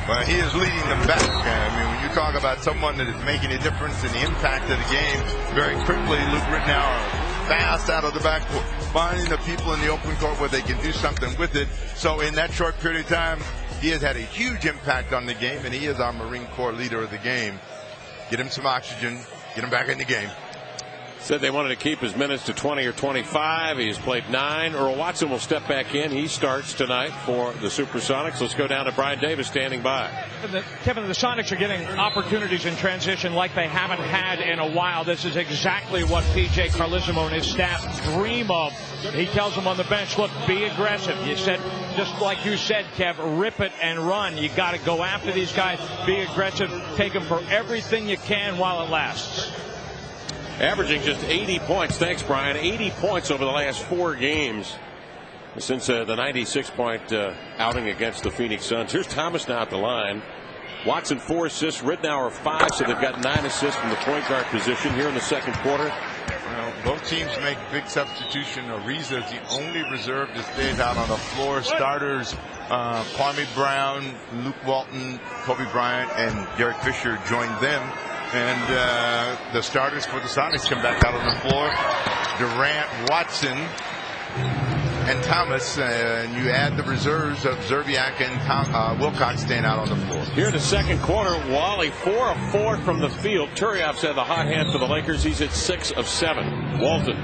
Well, he is leading them back. I mean, when you talk about someone that is making a difference in the impact of the game, very quickly, Luke Ridnour fast out of the backcourt, finding the people in the open court where they can do something with it. So in that short period of time, he has had a huge impact on the game, and he is our Marine Corps leader of the game. Get him some oxygen, get him back in the game. Said they wanted to keep his minutes to 20 or 25. He's played 9. Earl Watson will step back in. He starts tonight for the Supersonics. Let's go down to Brian Davis standing by. Kevin, the Sonics are getting opportunities in transition like they haven't had in a while. This is exactly what P.J. Carlesimo and his staff dream of. He tells them on the bench, look, be aggressive. You said, just like you said, Kev, rip it and run. You got to go after these guys, be aggressive, take them for everything you can while it lasts. Averaging just 80 points. Thanks, Brian. 80 points over the last 4 games since the 96-point outing against the Phoenix Suns. Here's Thomas now at the line. Watson 4 assists, Ridnour 5, so they've got 9 assists from the point guard position here in the second quarter. Well, both teams make big substitution. Ariza is the only reserve that stays out on the floor. Starters, Kwame Brown, Luke Walton, Kobe Bryant, and Derek Fisher join them. And the starters for the Sonics come back out on the floor. Durant, Watson, and Thomas, and you add the reserves of Zerbiak and Wilcox staying out on the floor. Here in the second quarter, Wally 4 of 4 from the field. Turiaf's had the hot hand for the Lakers. He's at 6 of 7. Walton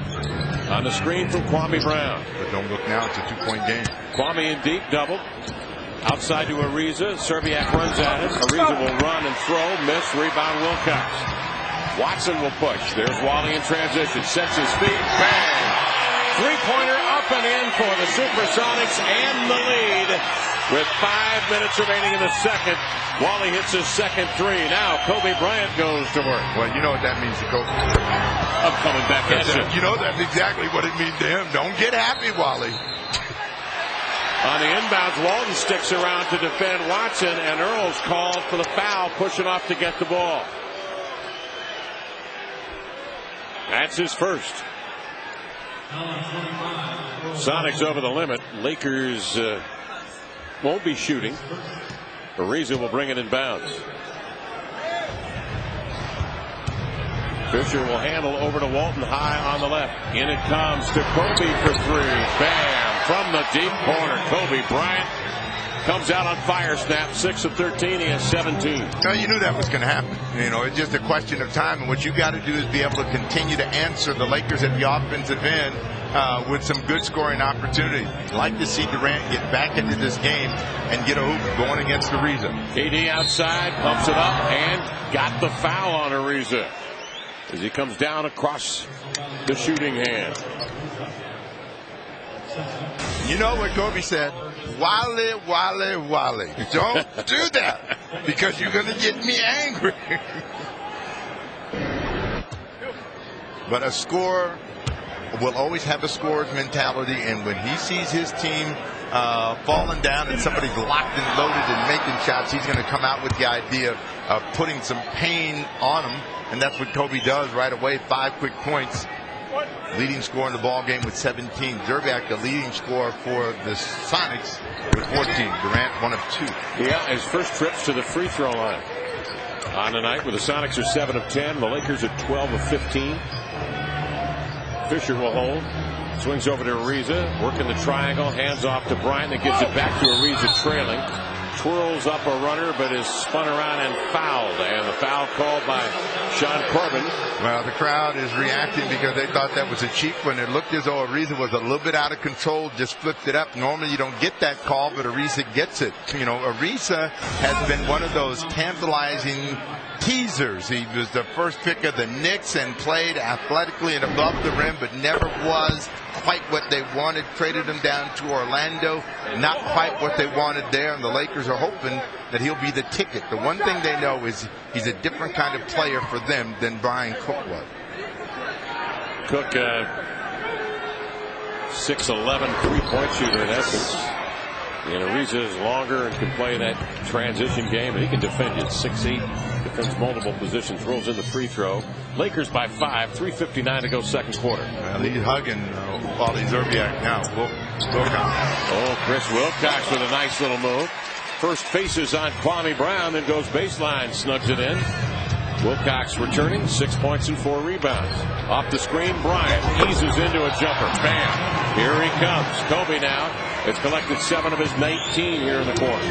on the screen from Kwame Brown. But don't look now, it's a 2-point game. Kwame in deep, double. Outside to Ariza. Zerbiak runs at him. Ariza will run and throw. Miss. Rebound Wilcox. Watson will push. There's Wally in transition. Sets his feet. Bang! Three-pointer up and in for the Supersonics and the lead. With 5 minutes remaining in the second, Wally hits his second three. Now Kobe Bryant goes to work. Well, you know what that means to Kobe. I'm coming back at you. You know that's exactly what it means to him. Don't get happy, Wally. On the inbounds, Walton sticks around to defend Watson, and Earl's called for the foul, pushing off to get the ball. That's his first. Sonics over the limit. Lakers won't be shooting. Ariza will bring it in bounds. Fisher will handle over to Walton high on the left. In it comes to Kobe for three. Bam! From the deep corner, Kobe Bryant comes out on fire snap. 6 of 13. He has 17. No, you knew that was going to happen. You know, it's just a question of time. And what you got to do is be able to continue to answer the Lakers at the offensive end with some good scoring opportunity. I'd like to see Durant get back into this game and get a hoop going against Ariza. KD outside, pumps it up, and got the foul on Ariza as he comes down across the shooting hand. You know what Kobe said? Wally, Wally, Wally. Don't do that because you're going to get me angry. But a scorer will always have a scorer's mentality, and when he sees his team falling down and somebody's locked and loaded and making shots, he's going to come out with the idea of putting some pain on them, and that's what Kobe does right away. 5 quick points. Leading scorer in the ball game with 17. Zerbiak, the leading scorer for the Sonics with 14. Durant, 1 of 2. Yeah, his first trips to the free throw line on the night, where the Sonics are 7 of 10. The Lakers are 12 of 15. Fisher will hold. Swings over to Ariza, working the triangle, hands off to Bryant, that gives it back to Ariza trailing. Twirls up a runner, but is spun around and fouled. And the foul called by Sean Corbin. Well, the crowd is reacting because they thought that was a cheap one. It looked as though Ariza was a little bit out of control, just flipped it up. Normally you don't get that call, but Ariza gets it. You know, Ariza has been one of those tantalizing teasers. He was the first pick of the Knicks and played athletically and above the rim, but never was quite what they wanted. Traded him down to Orlando. Not quite what they wanted there, and the Lakers are hoping that he'll be the ticket. The one thing they know is he's a different kind of player for them than Brian Cook was. Cook, 6'11" three-point shooter in essence. And Ariza is longer and can play that transition game, and he can defend you at 6'8", defends multiple positions, rolls in the free throw. Lakers by 5, 3:59 to go second quarter. Well, he's hugging Wally Zerbiak now. Wilcox. Oh, Chris Wilcox with a nice little move. First faces on Kwame Brown, then goes baseline, snugs it in. Wilcox returning, 6 points and 4 rebounds. Off the screen, Bryant eases into a jumper. Bam! Here he comes. Kobe now has collected 7 of his 19 here in the quarter.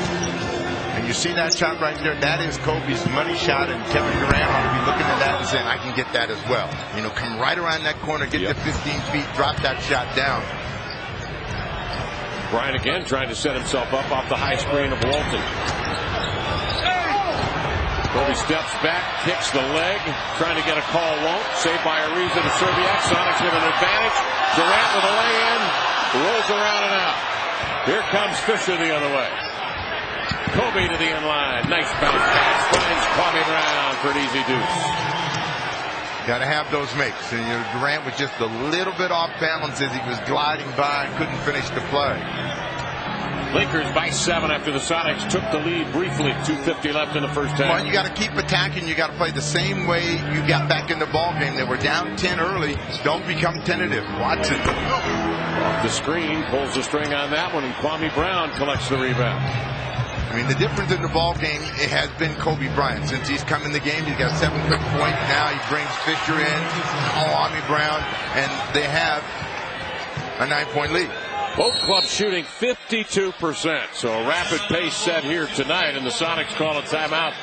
And you see that shot right there? That is Kobe's money shot, and Kevin Durant ought to be looking at that and saying, I can get that as well. You know, come right around that corner, get to 15 feet, drop that shot down. Bryant again trying to set himself up off the high screen of Walton. Kobe steps back, kicks the leg, trying to get a call, won't. Saved by Ariza to Zerbiak. Sonics with an advantage. Durant with a lay-in, rolls around and out. Here comes Fisher the other way. Kobe to the end line. Nice bounce pass. Finds Kwame Brown for an easy deuce. Got to have those makes. And Durant was just a little bit off balance as he was gliding by and couldn't finish the play. Lakers by 7 after the Sonics took the lead briefly. 2:50 left in the first half. Well, you got to keep attacking. You got to play the same way you got back in the ball game. They were down 10 early. Don't become tentative. Watson. Off the screen, pulls the string on that one, and Kwame Brown collects the rebound. I mean, the difference in the ball game, it has been Kobe Bryant. Since he's come in the game, he's got 7 quick points. Now he brings Fisher in, Kwame Brown, and they have a 9-point lead. Both clubs shooting 52%. So a rapid pace set here tonight, and the Sonics call a timeout.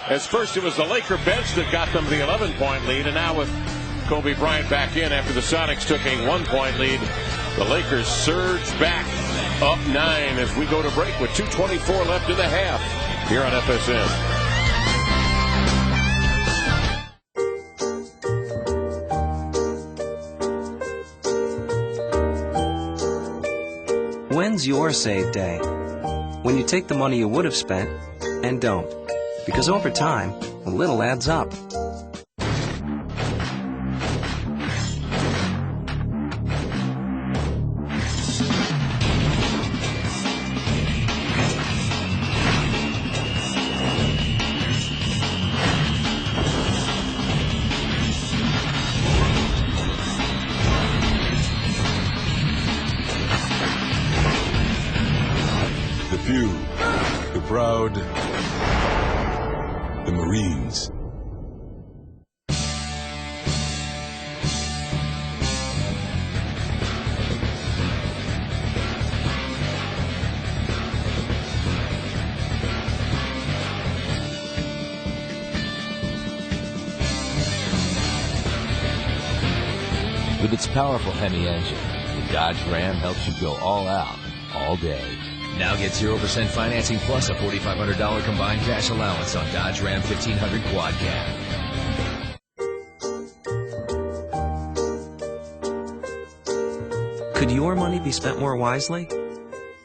As first it was the Laker bench that got them the 11-point lead, and now with Kobe Bryant back in after the Sonics took a 1-point lead, the Lakers surge back up 9 as we go to break with 2:24 left in the half here on FSN. When's your save day? When you take the money you would have spent and don't. Because over time, a little adds up. The few, the proud, the Marines. With its powerful Hemi engine, the Dodge Ram helps you go all out, all day. Now get 0% financing plus a $4,500 combined cash allowance on Dodge Ram 1500 Quad Cab. Could your money be spent more wisely?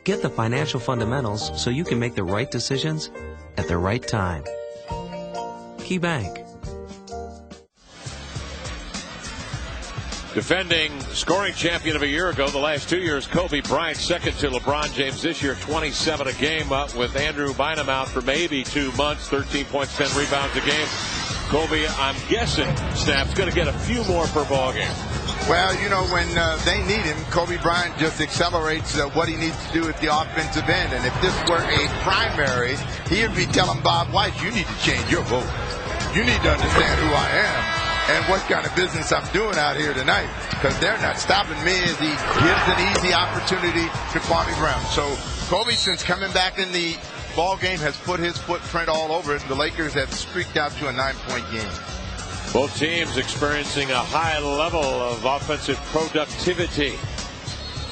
Get the financial fundamentals so you can make the right decisions at the right time. Key Bank. Defending scoring champion of a year ago, the last 2 years, Kobe Bryant, second to LeBron James this year, 27 a game, up with Andrew Bynum out for maybe 2 months, 13 points, 10 rebounds a game. Kobe, I'm guessing, Snap's going to get a few more per ball game. Well, you know, when they need him, Kobe Bryant just accelerates what he needs to do at the offensive end. And if this were a primary, he would be telling Bob Weiss, you need to change your vote. You need to understand who I am and what kind of business I'm doing out here tonight, because they're not stopping me as he gives an easy opportunity to Kwame Brown. So Kobe, since coming back in the ball game, has put his footprint all over it, and the Lakers have streaked out to a 9-point game. Both teams experiencing a high level of offensive productivity.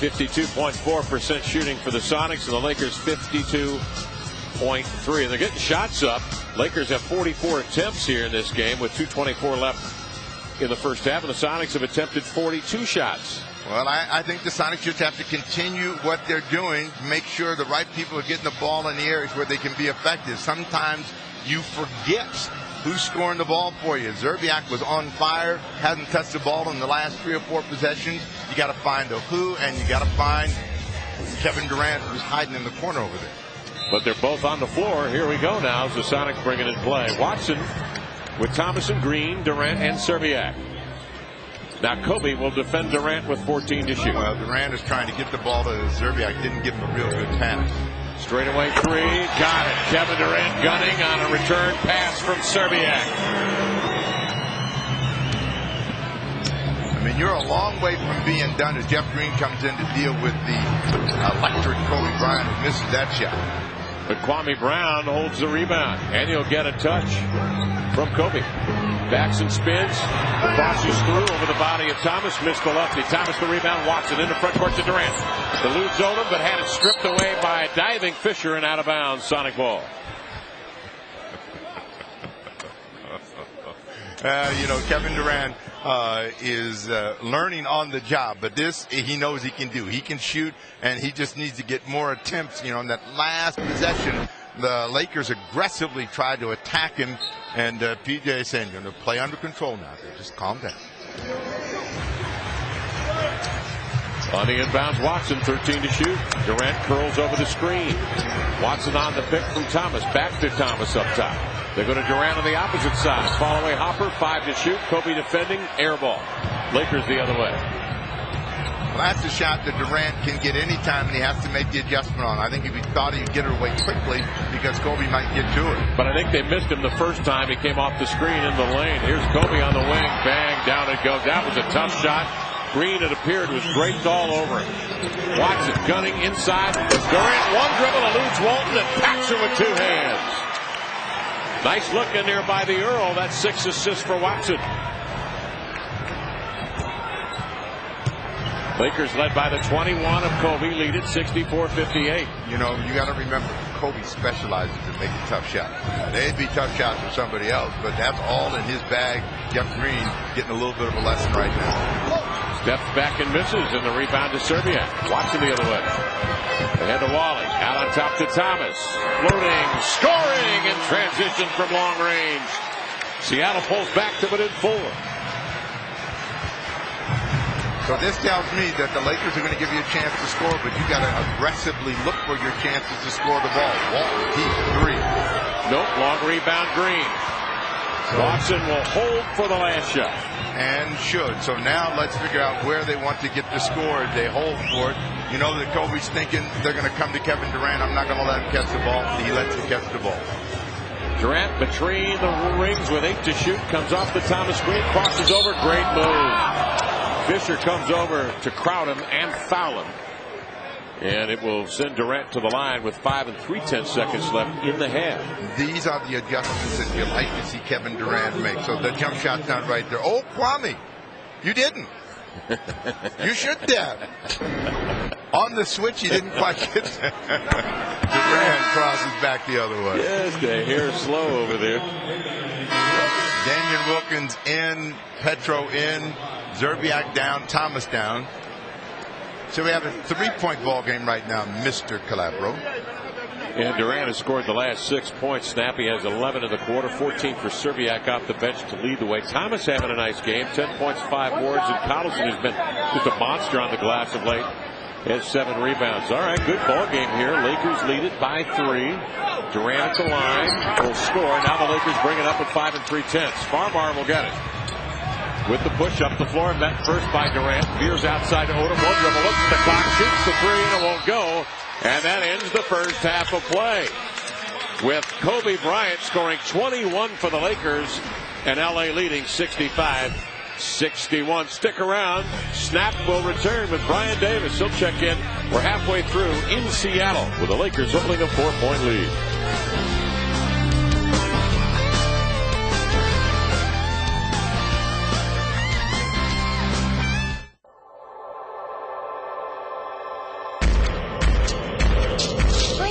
52.4% shooting for the Sonics, and the Lakers 52.3%. They're getting shots up. Lakers have 44 attempts here in this game with 2:24 left in the first half, and the Sonics have attempted 42 shots. Well, I think the Sonics just have to continue what they're doing, make sure the right people are getting the ball in the areas where they can be effective. Sometimes you forget who's scoring the ball for you. Zerbiak was on fire, hasn't touched the ball in the last 3 or 4 possessions. You got to find a who, and you got to find Kevin Durant, who's hiding in the corner over there. But they're both on the floor. Here we go now as the Sonics bring it in play. Watson with Thomas and Green, Durant, and Zerbiak. Now Kobe will defend Durant with 14 to shoot. Well, Durant is trying to get the ball to Zerbiak. Didn't give him a real good pass. Straightaway three. Got it. Kevin Durant gunning on a return pass from Zerbiak. I mean, you're a long way from being done as Jeff Green comes in to deal with the electric Kobe Bryant, who misses that shot. But Kwame Brown holds the rebound, and he'll get a touch from Kobe. Backs and spins, crosses through over the body of Thomas, missed the lefty. Thomas the rebound, Watson into front court to Durant. Eludes Odom, but had it stripped away by a diving Fisher and out of bounds. Sonic ball. You know, Kevin Durant is learning on the job, but this he knows he can do. He can shoot, and he just needs to get more attempts. You know, in that last possession, the Lakers aggressively tried to attack him, and PJ is saying, you're going to play under control now. Just calm down. On the inbounds, Watson, 13 to shoot. Durant curls over the screen. Watson on the pick from Thomas. Back to Thomas up top. They go to Durant on the opposite side. Fall away Hopper, 5 to shoot. Kobe defending, air ball. Lakers the other way. Well, that's a shot that Durant can get any time, and he has to make the adjustment on. I think if he thought he'd get it away quickly, because Kobe might get to it. But I think they missed him the first time he came off the screen in the lane. Here's Kobe on the wing. Bang, down it goes. That was a tough shot. Green, it appeared, was draped all over him. Watson gunning inside. Durant, one dribble, eludes Walton and packs him with two hands. Nice look in there by the Earl. That's 6 assists for Watson. Lakers led by the 21 of Kobe, lead it 64-58. You know, you got to remember, Kobe specializes in making tough shots. They'd be tough shots for somebody else, but that's all in his bag. Jeff Green getting a little bit of a lesson right now. Steps back and misses, and the rebound to Serbia. Watson the other way. Ahead to Wally. Out on top to Thomas. Floating, scoring in transition from long range. Seattle pulls back to within 4. So this tells me that the Lakers are going to give you a chance to score, but you got to aggressively look for your chances to score the ball. Walton deep 3. Nope, long rebound Green. Watson will hold for the last shot. And should. So now let's figure out where they want to get the score. They hold for it. You know that Kobe's thinking they're going to come to Kevin Durant. I'm not going to let him catch the ball. He lets him catch the ball. Durant between the rings with 8 to shoot. Comes off the Thomas screen. Crosses over. Great move. Fisher comes over to crowd him and foul him. And it will send Durant to the line with 5 3/10 seconds left in the half. These are the adjustments that you like to see Kevin Durant make. So the jump shot's not right there. Oh, Kwame, you didn't. You should have. On the switch, he didn't quite get there. Durant crosses back the other way. Yes, the hair slow over there. Damian Wilkins in, Petro in, Zerbiak down, Thomas down. So we have a 3-point ball game right now, Mr. Calabro. And Durant has scored the last 6 points. Snappy has 11 in the quarter, 14 for Zerbiak off the bench to lead the way. Thomas having a nice game, 10 points, 5 boards, and Collison has been just a monster on the glass of late. Has 7 rebounds. All right, good ball game here. Lakers lead it by 3. Durant at the line will score. Now the Lakers bring it up at 5 3/10. Farmar will get it. With the push up the floor, met first by Durant. Veers outside to Odom. One dribble, looks at the clock, shoots the 3, and it won't go. And that ends the first half of play. With Kobe Bryant scoring 21 for the Lakers and LA leading 65-61. Stick around. Snap will return with Brian Davis. He'll check in. We're halfway through in Seattle with the Lakers holding a 4-point lead.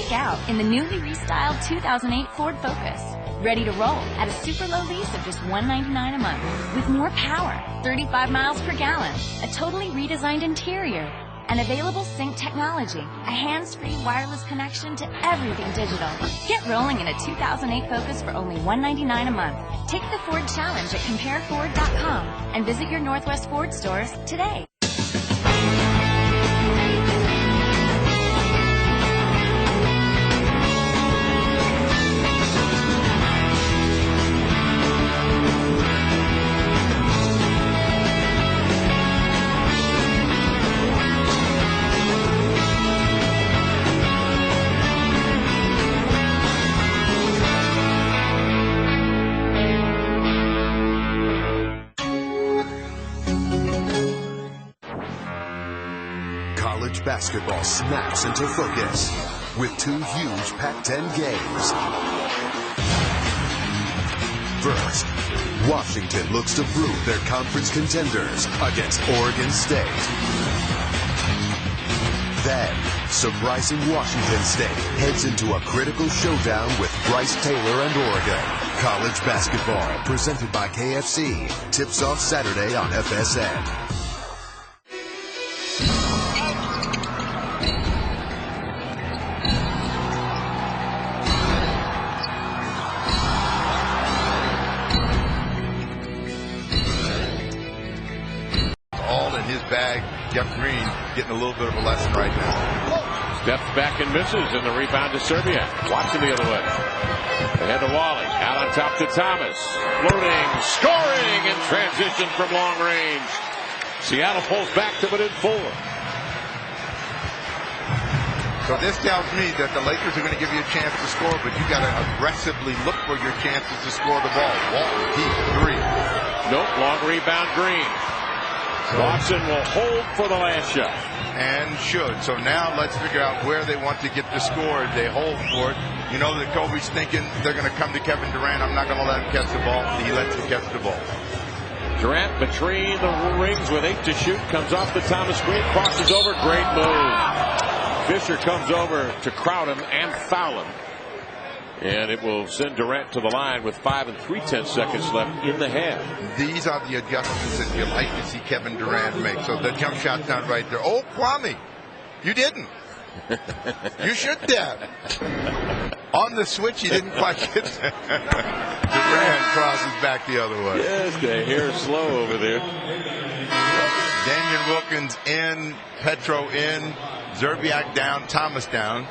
Out in the newly restyled 2008 Ford Focus. Ready to roll at a super low lease of just $199 a month. With more power, 35 miles per gallon, a totally redesigned interior, and available sync technology, a hands-free wireless connection to everything digital. Get rolling in a 2008 Focus for only $199 a month. Take the Ford Challenge at CompareFord.com and visit your Northwest Ford stores today. Basketball snaps into focus with 2 huge Pac-10 games. First, Washington looks to prove their conference contenders against Oregon State. Then, surprising Washington State heads into a critical showdown with Bryce Taylor and Oregon. College basketball presented by KFC. Tips off Saturday on FSN. Jeff Green getting a little bit of a lesson right now. Steps back and misses, and the rebound to Serbia. Watson the other way. Ahead to Wally. Out on top to Thomas. Floating, scoring in transition from long range. Seattle pulls back to within 4. So this tells me that the Lakers are going to give you a chance to score, but you got to aggressively look for your chances to score the ball. Walton deep 3. Nope, long rebound Green. Watson will hold for the last shot. And should. So now let's figure out where they want to get the score. They hold for it. You know that Kobe's thinking they're going to come to Kevin Durant. I'm not going to let him catch the ball. He lets him catch the ball. Durant between the rings with 8 to shoot. Comes off the Thomas screen. Crosses over. Great move. Fisher comes over to crowd him and foul him. And it will send Durant to the line with 5 3/10 seconds left in the half. These are the adjustments that you like to see Kevin Durant make. So the jump shot's not right there. Oh, Kwame, you didn't. You should have. On the switch, he didn't quite get there. Durant crosses back the other way. Yes, the hair slow over there. Damian Wilkins in, Petro in, Zerbiak down, Thomas down.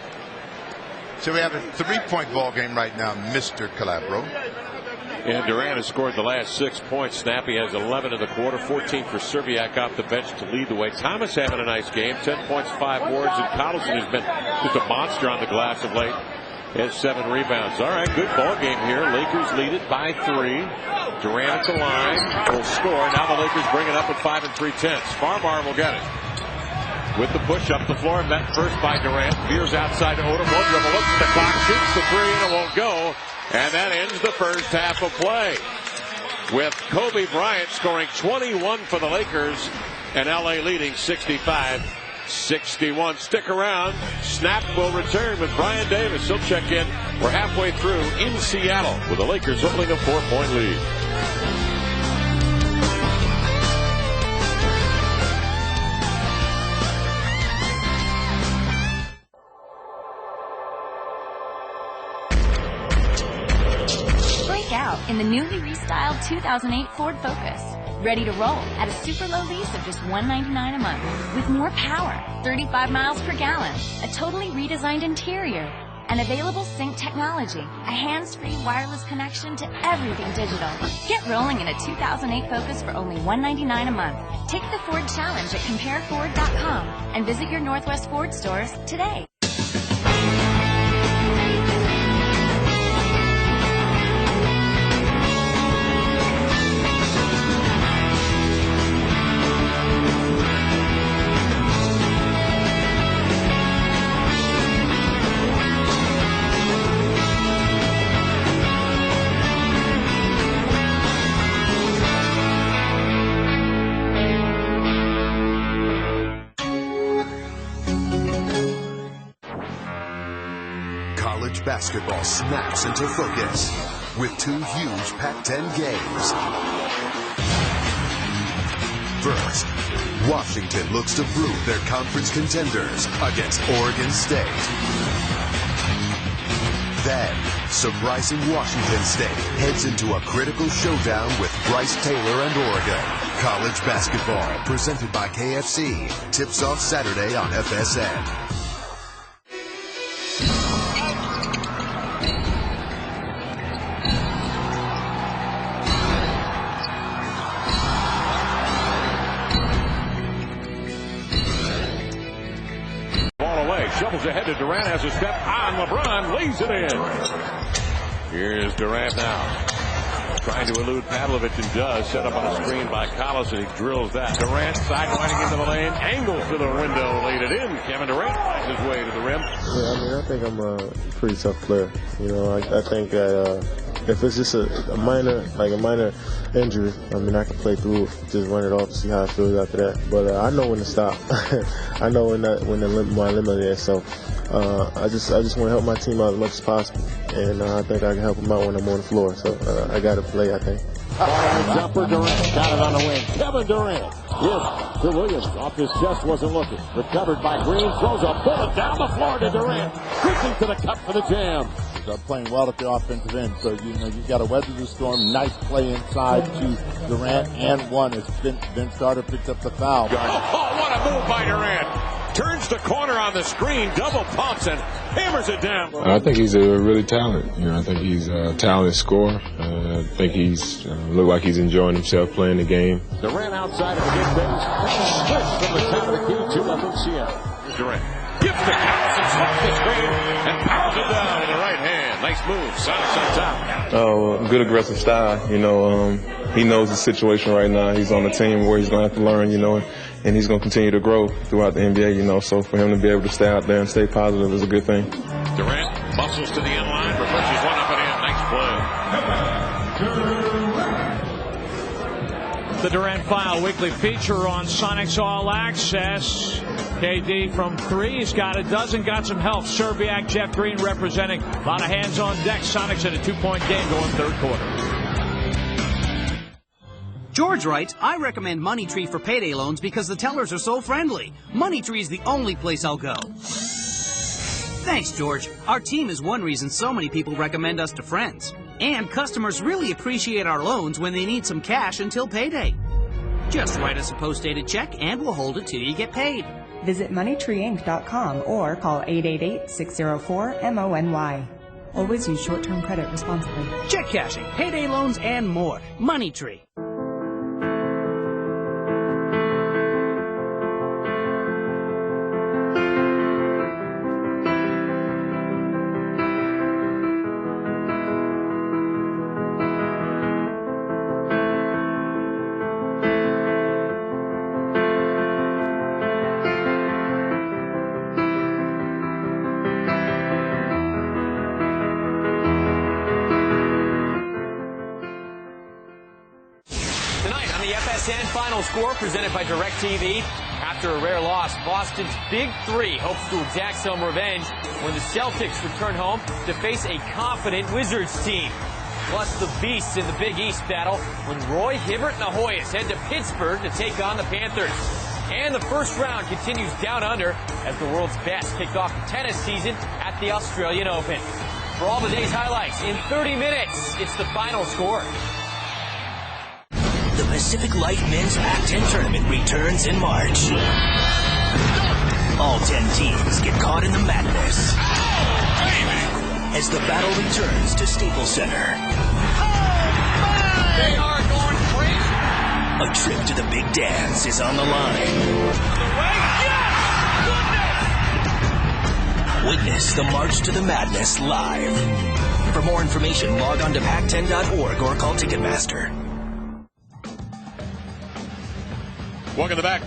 So we have a 3-point ball game right now, Mr. Calabro. And Durant has scored the last 6 points. Snappy has 11 in the quarter, 14 for Zerbiak off the bench to lead the way. Thomas having a nice game, 10 points, 5 boards, and Collison has been just a monster on the glass of late. He has 7 rebounds. All right, good ball game here. Lakers lead it by 3. Durant at the line will score. Now the Lakers bring it up at 5 3/10. Farmar will get it. With the push up the floor, met first by Durant. Veers outside to Odom. One dribble, looks at the clock, shoots the 3, and it won't go. And that ends the first half of play. With Kobe Bryant scoring 21 for the Lakers and LA leading 65-61. Stick around. Snap will return with Brian Davis. He'll check in. We're halfway through in Seattle with the Lakers holding a 4-point lead. Out in the newly restyled 2008 Ford Focus. Ready to roll at a super low lease of just $199 a month. With more power, 35 miles per gallon, a totally redesigned interior, and available sync technology, a hands-free wireless connection to everything digital. Get rolling in a 2008 Focus for only $199 a month. Take the Ford Challenge at CompareFord.com and visit your Northwest Ford stores today. Basketball snaps into focus with 2 huge Pac-10 games. First, Washington looks to prove their conference contenders against Oregon State. Then, surprising Washington State heads into a critical showdown with Bryce Taylor and Oregon. College basketball presented by KFC. Tips off Saturday on FSN. Shovels ahead to Durant, has a step on LeBron, lays it in. Here's Durant now. Trying to elude Pavlovich and does. Set up on a screen by Collison. He drills that. Durant sidewinding into the lane. Angles to the window. Laid it in. Kevin Durant finds his way to the rim. Yeah, I mean, I think I'm a pretty tough player. You know, I think that if it's just a minor injury, I mean, I can play through it, just run it off, see how it feels after that. But I know when to stop. I know when my limit is. So I just want to help my team out as much as possible, and I think I can help them out when I'm on the floor. So I got to play, I think. Jumper Durant got it on the wing. Kevin Durant. Yes, to Williams. Off his chest, wasn't looking. Recovered by Green. Throws a bullet down the floor to Durant. Quickly to the cup for the jam. Playing well at the offensive end. So, you know, you got to weather the storm. Nice play inside to Durant and one as Vince Carter picked up the foul. Oh, what a move by Durant. Turns the corner on the screen, double pumps and hammers it down. I think he's a really talented. You know, I think he's a talented scorer. I think he's look like he's enjoying himself playing the game. Durant outside of the big bench. Switch from the top of the key to Valencia. Durant gives the Collison, slips the screen, and powers it down in the right hand. Nice move. Sonics on top. Oh, good aggressive style. You know, he knows the situation right now. He's on a team where he's going to have to learn, and he's going to continue to grow throughout the NBA, So for him to be able to stay out there and stay positive is a good thing. Durant muscles to the end line, refreshes one up and in. Nice play. The Durant File weekly feature on Sonics All Access. KD from 3. He's got a dozen, got some help. Serbiak, Jeff Green representing. A lot of hands on deck. Sonics in a 2-point game going third quarter. George writes, I recommend Money Tree for payday loans because the tellers are so friendly. Money Tree is the only place I'll go. Thanks, George. Our team is one reason so many people recommend us to friends. And customers really appreciate our loans when they need some cash until payday. Just write us a post-dated check and we'll hold it till you get paid. Visit MoneyTreeInc.com or call 888-604-MONY. Always use short-term credit responsibly. Check cashing, payday loans, and more. Money Tree. Final score presented by DirecTV. After a rare loss, Boston's Big Three hopes to exact some revenge when the Celtics return home to face a confident Wizards team. Plus the Beasts in the Big East battle when Roy Hibbert and the Hoyas head to Pittsburgh to take on the Panthers. And the first round continues down under as the world's best kicked off the tennis season at the Australian Open. For all the day's highlights in 30 minutes, it's the final score. The Pacific Light Men's Pac-10 Tournament returns in March. All 10 teams get caught in the madness as the battle returns to Staples Center. They are going crazy. A trip to the big dance is on the line. Witness the March to the Madness live. For more information, log on to pac10.org or call Ticketmaster. Welcome back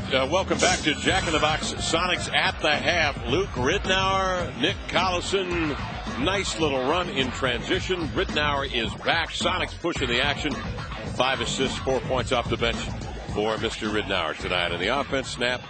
to Jack in the Box Sonics at the half. Luke Ridnour, Nick Collison. Nice little run in transition. Ridnour is back. Sonics pushing the action. 5 assists, 4 points off the bench for Mr. Ridnour tonight. And the offense snap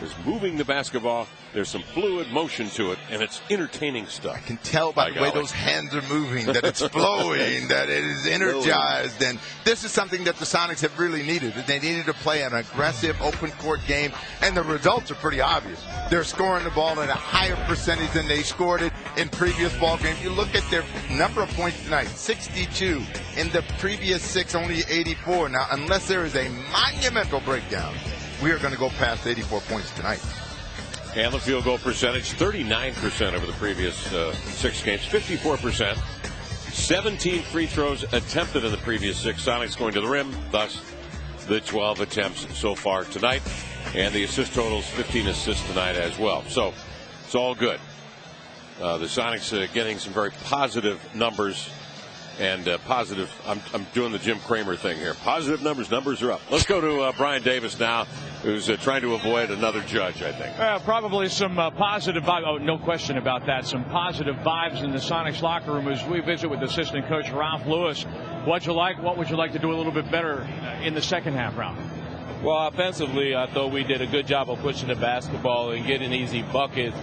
is moving the basketball. There's some fluid motion to it, and it's entertaining stuff. I can tell by the way those hands are moving that it's flowing, that it is energized. And this is something that the Sonics have really needed. They needed to play an aggressive, open-court game, and the results are pretty obvious. They're scoring the ball at a higher percentage than they scored it in previous ball games. You look at their number of points tonight, 62. In the previous 6, only 84. Now, unless there is a monumental breakdown, we are going to go past 84 points tonight. And the field goal percentage, 39% over the previous 6 games, 54%. 17 free throws attempted in the previous 6. Sonics going to the rim, thus the 12 attempts so far tonight. And the assist totals, 15 assists tonight as well. So it's all good. The Sonics getting some very positive numbers. And positive, I'm doing the Jim Cramer thing here. Positive numbers are up. Let's go to Brian Davis now, who's trying to avoid another judge, I think. Probably some positive vibes. Oh, no question about that. Some positive vibes in the Sonics locker room as we visit with assistant coach Ralph Lewis. What would you like to do a little bit better in the second half, Ralph? Well, offensively, I thought we did a good job of pushing the basketball and getting easy buckets.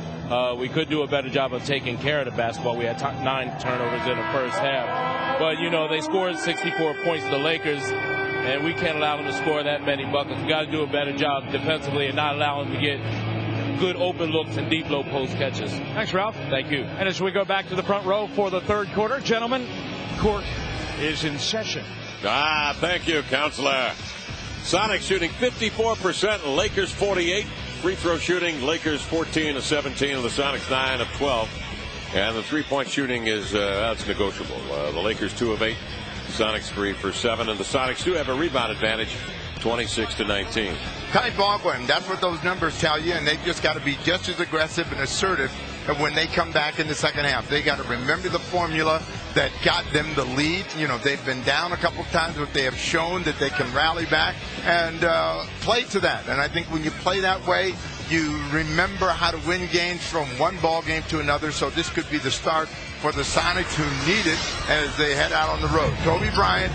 We could do a better job of taking care of the basketball. We had 9 turnovers in the first half. But, they scored 64 points to the Lakers, and we can't allow them to score that many buckets. We got to do a better job defensively and not allow them to get good open looks and deep low post catches. Thanks, Ralph. Thank you. And as we go back to the front row for the third quarter, gentlemen, court is in session. Thank you, Counselor. Sonics shooting 54%, Lakers 48%. Free throw shooting, Lakers 14 of 17, and the Sonics 9 of 12. And the three-point shooting is that's negotiable. The Lakers 2 of 8, Sonics 3 for 7, and the Sonics do have a rebound advantage, 26-19. Kai Baldwin, that's what those numbers tell you, and they've just got to be just as aggressive and assertive when they come back in the second half. They got to remember the formula that got them the lead. You know, they've been down a couple times, but they have shown that they can rally back and play to that. And I think when you play that way, you remember how to win games from one ball game to another. So this could be the start for the Sonics, who need it as they head out on the road. Kobe Bryant,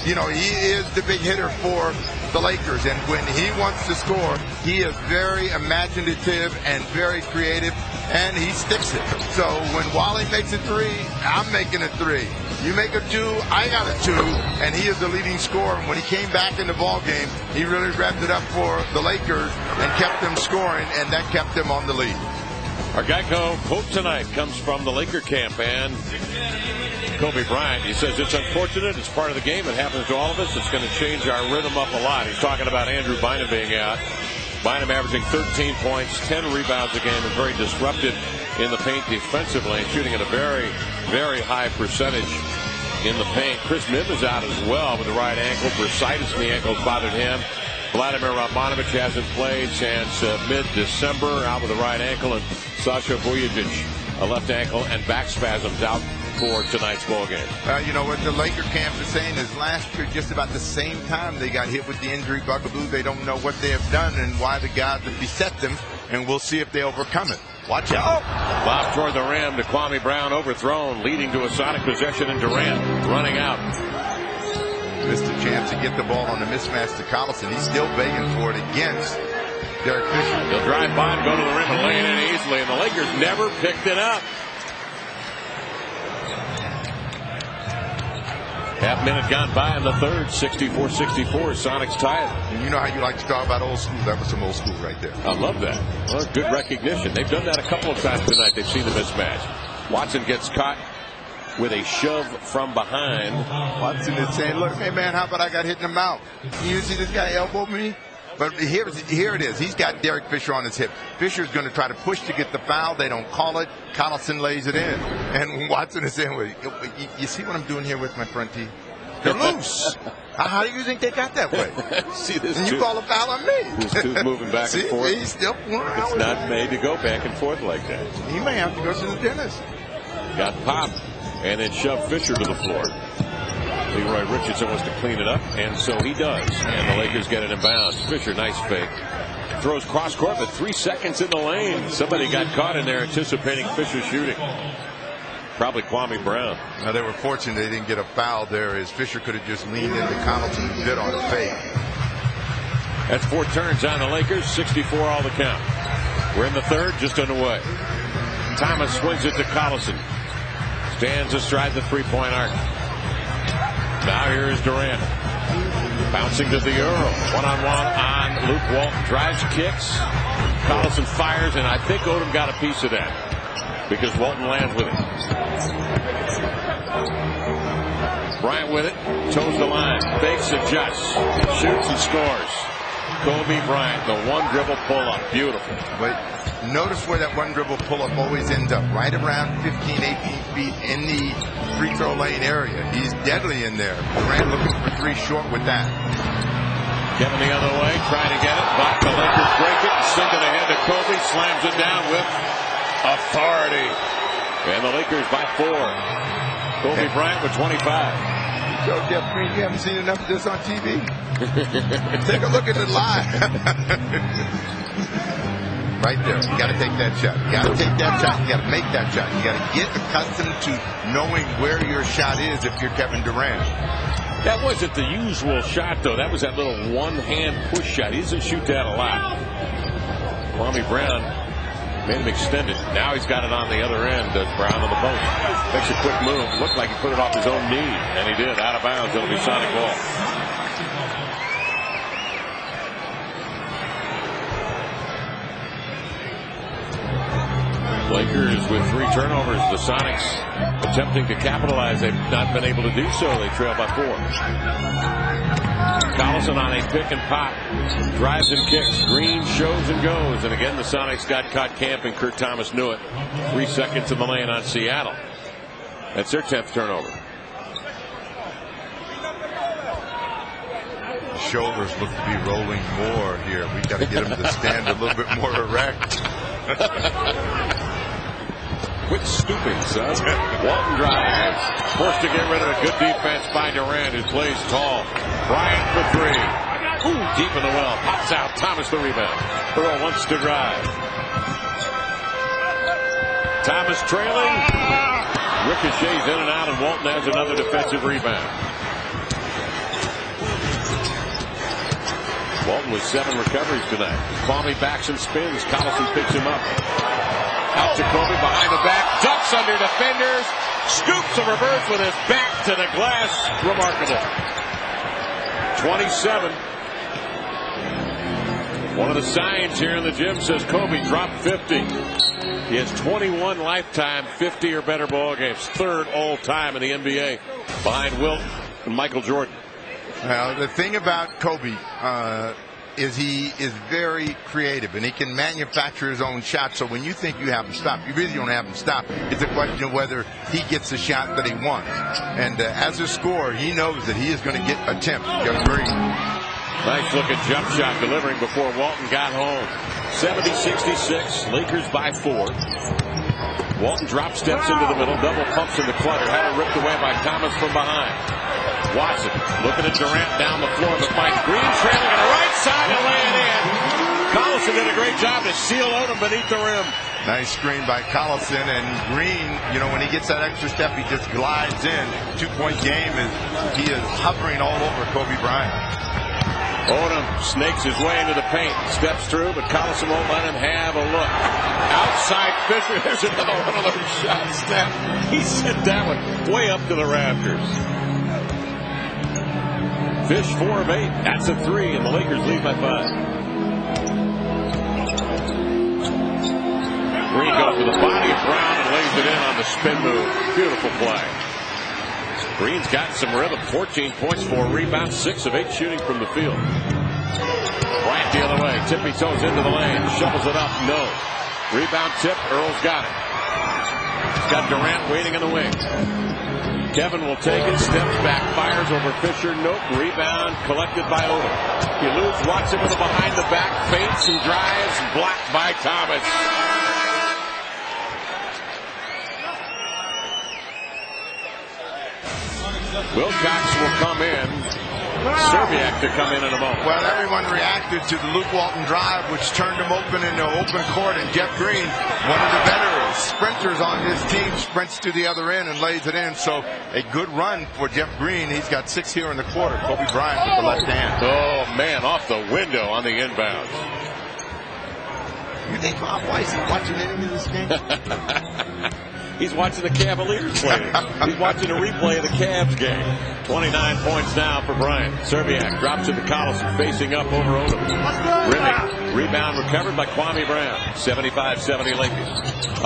you know, he is the big hitter for the Lakers, and when he wants to score, he is very imaginative and very creative, and he sticks it. So when Wally makes a three, I'm making a three. You make a two, I got a two, and he is the leading scorer. And when he came back in the ball game, he really revved it up for the Lakers and kept them scoring, and that kept them on the lead. Our Geico quote tonight comes from the Laker camp, and Kobe Bryant, he says, it's unfortunate, it's part of the game, it happens to all of us, it's going to change our rhythm up a lot. He's talking about Andrew Bynum being out. Bynum averaging 13 points, 10 rebounds a game, and very disruptive in the paint defensively, and shooting at a very, very high percentage in the paint. Chris Mihm is out as well with the right ankle. Bursitis in the ankles bothered him. Vladimir Radmanovic hasn't played since mid-December, out with the right ankle, and Sasha Vujacic, a left ankle and back spasms, out for tonight's ball game. You know what the Laker camp is saying is last year, just about the same time, they got hit with the injury bugaboo. They don't know what they have done and why the God that beset them, and we'll see if they overcome it. Watch out. Lob toward the rim to Kwame Brown, overthrown, leading to a Sonic possession, and Durant running out. Missed a chance to get the ball on the mismatch to Collison. He's still begging for it against Derek Fisher. He'll drive by and go to the rim and lay it in easily, and the Lakers never picked it up. Half minute gone by in the third, 64-64. Sonics tie it. And you know how you like to talk about old school? That was some old school right there. I love that. Well, good recognition. They've done that a couple of times tonight. They've seen the mismatch. Watson gets caught with a shove from behind. Watson is saying, look, hey, man, how about I got hit in the mouth? You see this guy elbow me? But here it is. He's got Derek Fisher on his hip. Fisher's going to try to push to get the foul. They don't call it. Collison lays it in. And Watson is saying, well, you see what I'm doing here with my front teeth? They're loose. How do you think they got that way? See this? And you call a foul on me. This tooth moving back and forth. He's still It's not made to go back and forth like that. He may have to go to the dentist. Got popped and then shoved Fisher to the floor. Leroy Richardson wants to clean it up, and so he does. And the Lakers get it in bounds. Fisher, nice fake. Throws cross court, but 3 seconds in the lane. Somebody got caught in there anticipating Fisher shooting. Probably Kwame Brown. Now, they were fortunate they didn't get a foul there, as Fisher could have just leaned into Collison a bit on a fake. That's 4 turns on the Lakers, 64 all the count. We're in the third, just underway. Thomas swings it to Collison. Stands astride the three-point arc. Now here's Durant. Bouncing to the Earl. One-on-one on Luke Walton. Drives, kicks. Collison fires, and I think Odom got a piece of that because Walton lands with it. Bryant with it. Toes the line. Fakes, adjusts. Shoots and scores. Kobe Bryant, the one dribble pull-up. Beautiful. But notice where that one dribble pull-up always ends up. Right around 15, 18 feet in the free throw lane area. He's deadly in there. Durant looking for 3 short with that. Kevin the other way, trying to get it. But the Lakers break it and send it ahead to Kobe. Slams it down with authority. And the Lakers by 4. Kobe Bryant with 25. So, Jeff Green, you haven't seen enough of this on TV? Take a look at it live. Right there. You got to take that shot. You got to take that shot. You got to make that shot. You got to get accustomed to knowing where your shot is if you're Kevin Durant. That wasn't the usual shot, though. That was that little one-hand push shot. He doesn't shoot that a lot. Kwame Brown made him extend it. Now he's got it on the other end. Brown on the post. Makes a quick move. Looked like he put it off his own knee, and he did. Out of bounds. It'll be Sonic ball. Lakers with 3 turnovers. The Sonics attempting to capitalize. They've not been able to do so. They trail by 4. Collison on a pick and pop. Drives and kicks. Green shows and goes. And again, the Sonics got caught camping. Kurt Thomas knew it. 3 seconds in the lane on Seattle. That's their 10th turnover. The shoulders look to be rolling more here. We've got to get him to stand a little bit more erect. Quit stooping, son. Walton drives. Forced to get rid of a good defense by Durant, who plays tall. Bryant for three. Ooh, deep in the well. Pops out. Thomas the rebound. Earl wants to drive. Thomas trailing. Ricochets in and out, and Walton has another defensive rebound. Walton with 7 recoveries tonight. Kwame backs and spins. Collison picks him up. Out to Kobe behind the back. Ducks under defenders. Scoops a reverse with his back to the glass. Remarkable. 27. One of the signs here in the gym says Kobe dropped 50. He has 21 lifetime 50 or better ball games. 3rd all time in the NBA behind Wilt and Michael Jordan. Well, the thing about Kobe is he is very creative, and he can manufacture his own shot. So when you think you have him stopped, you really don't have him stopped. It's a question of whether he gets the shot that he wants. And as a scorer, he knows that he is going to get attempts. Jeff Green. Nice looking jump shot delivering before Walton got home. 70-66, Lakers by 4. Walton drop steps into the middle, double pumps into Clutter. Had it ripped away by Thomas from behind. Watson looking at Durant down the floor, but finds Green trailing on the right side and lay it in. Collison did a great job to seal Odom beneath the rim. Nice screen by Collison, and Green, you know, when he gets that extra step, he just glides in. 2-point game, he is hovering all over Kobe Bryant. Odom snakes his way into the paint, steps through, but Collison won't let him have a look. Outside Fisher, there's another one of those shots. He sent that one way up to the rafters. Fish 4 of 8. That's a 3, and the Lakers lead by 5. Green goes to the body of Brown and lays it in on the spin move. Beautiful play. Green's got some rhythm. 14 points, 4 rebounds, 6 of 8 shooting from the field. Bryant the other way. Tippy toes into the lane. Shovels it up. No. Rebound tip. Earl's got it. He's got Durant waiting in the wing. Kevin will take it. Steps back. Fires over Fisher. Nope. Rebound collected by Odom. He eludes Watson with a behind the back. Feints and drives. Blocked by Thomas. Wilcox will come in. Serbiak to come in a moment. Well, everyone reacted to the Luke Walton drive, which turned him open into open court, and Jeff Green, one of the better sprinters on his team, sprints to the other end and lays it in. So a good run for Jeff Green. He's got 6 here in the quarter. Kobe Bryant with the left hand. Oh, man, off the window on the inbounds. You think Bob Weiss is watching any of this game? He's watching the Cavaliers play. He's watching a replay of the Cavs game. 29 points now for Bryant. Serbiak drops it to Collison, facing up over Odom. Rimmy, rebound recovered by Kwame Brown. 75-70 Lakers.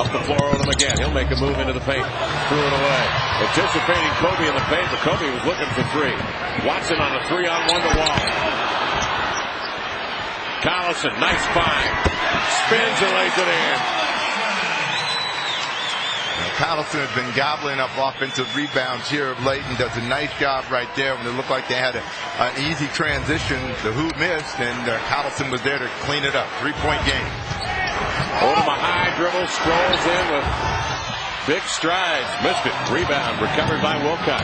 Up the floor, Odom again. He'll make a move into the paint. Threw it away. Anticipating Kobe in the paint, but Kobe was looking for 3. Watson on a 3-on-1 to Wall. Collison, nice find. Spins and lays it in. Collison has been gobbling up offensive rebounds here of late and does a nice job right there when it looked like they had an easy transition. The hoop missed, and Collison was there to clean it up. 3-point game. Odom a high dribble, strolls in with big strides. Missed it. Rebound recovered by Wilcox.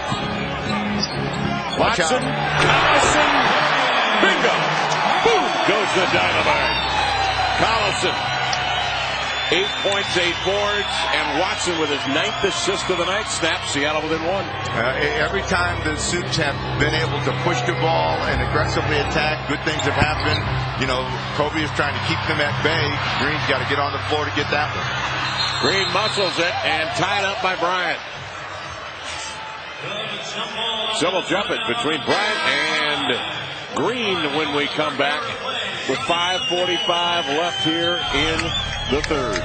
Watson, Collison, bingo! Boom! Goes the dynamite. Collison. 8 points, 8 boards, and Watson with his 9th assist of the night. Snap, Seattle within 1. Every time the Supes have been able to push the ball and aggressively attack, good things have happened. You know, Kobe is trying to keep them at bay. Green's got to get on the floor to get that one. Green muscles it and tied up by Bryant. So we'll jump it between Bryant and Green when we come back with 5:45 left here in the third.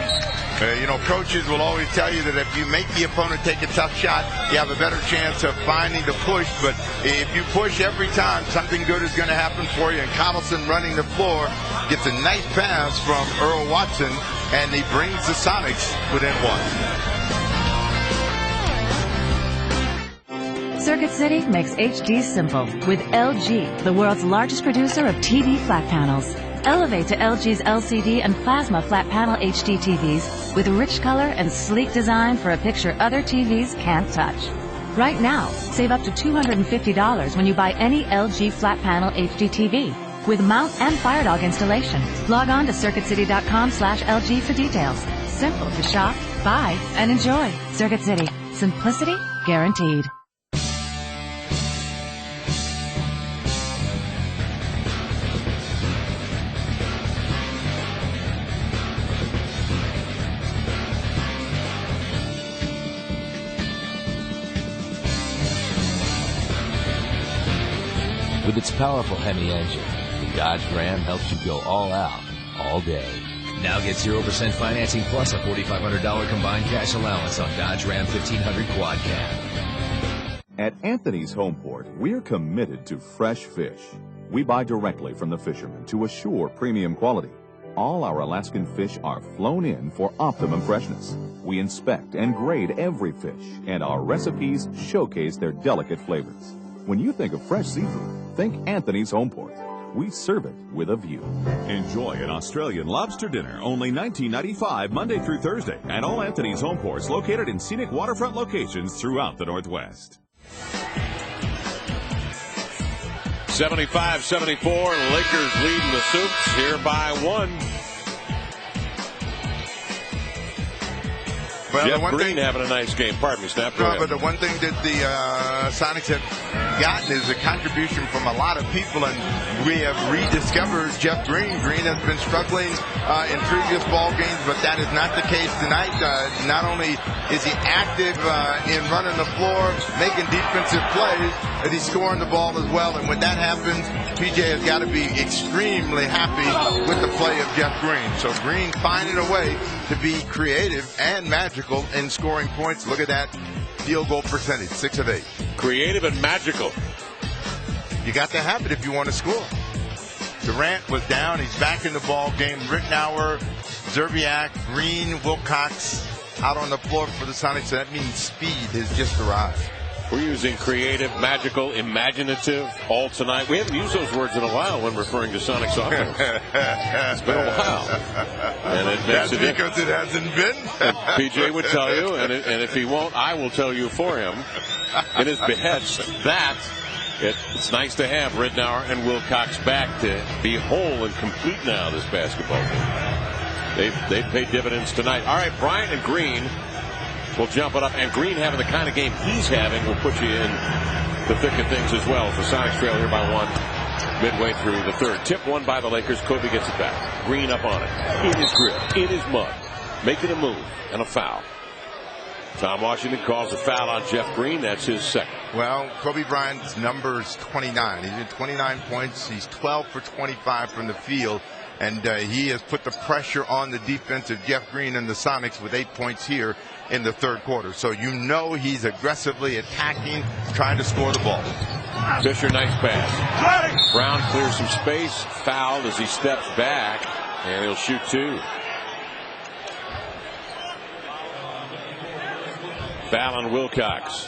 You know, coaches will always tell you that if you make the opponent take a tough shot, you have a better chance of finding the push. But if you push every time, something good is going to happen for you. And Collison running the floor gets a nice pass from Earl Watson, and he brings the Sonics within 1. Circuit City makes HD simple with LG, the world's largest producer of TV flat panels. Elevate to LG's LCD and plasma flat panel HD TVs with rich color and sleek design for a picture other TVs can't touch. Right now, save up to $250 when you buy any LG flat panel HD TV with mount and FireDog installation. Log on to CircuitCity.com/LG for details. Simple to shop, buy, and enjoy. Circuit City. Simplicity guaranteed. With its powerful Hemi engine, the Dodge Ram helps you go all out, all day. Now get 0% financing plus a $4,500 combined cash allowance on Dodge Ram 1500 Quad Cab. At Anthony's Homeport, we're committed to fresh fish. We buy directly from the fishermen to assure premium quality. All our Alaskan fish are flown in for optimum freshness. We inspect and grade every fish, and our recipes showcase their delicate flavors. When you think of fresh seafood, think Anthony's Homeport. We serve it with a view. Enjoy an Australian lobster dinner, only $19.95 Monday through Thursday at all Anthony's Homeports located in scenic waterfront locations throughout the Northwest. 75-74, Lakers leading the Soups here by 1. Well, Jeff Green having a nice game. Pardon me, Snap. No, but the one thing that the Sonics have gotten is a contribution from a lot of people, and we have rediscovered Jeff Green. Green has been struggling in previous ball games, but that is not the case tonight. Not only is he active in running the floor, making defensive plays, but he's scoring the ball as well. And when that happens, PJ has got to be extremely happy with the play of Jeff Green. So Green finding a way to be creative and magical in scoring points. Look at that field goal percentage, 6 of 8. Creative and magical. You got to have it if you want to score. Durant was down. He's back in the ball game. Rittenauer, Zerbiak, Green, Wilcox out on the floor for the Sonics. So that means speed has just arrived. We're using creative, magical, imaginative all tonight. We haven't used those words in a while when referring to Sonics offense. It's been a while. And it makes That's because it hasn't been. PJ would tell you, and if he won't, I will tell you for him. In his behest, that it's nice to have Rittenauer and Wilcox back to be whole and complete now this basketball game. They've paid dividends tonight. All right, Bryant and Green will jump it up, and Green having the kind of game he's having will put you in the thick of things as well. The Sonics trail here by 1 midway through the third. Tip won by the Lakers. Kobe gets it back. Green up on it. In his grip. In his mud. Making a move. And a foul. Tom Washington calls a foul on Jeff Green. That's his second. Well, Kobe Bryant's number is 29. He's at 29 points. He's 12 for 25 from the field. And he has put the pressure on the defense of Jeff Green and the Sonics with 8 points here in the third quarter. So you know he's aggressively attacking, trying to score the ball. Fisher, nice pass. Brown clears some space. Fouled as he steps back. And he'll shoot 2. Foul on Wilcox.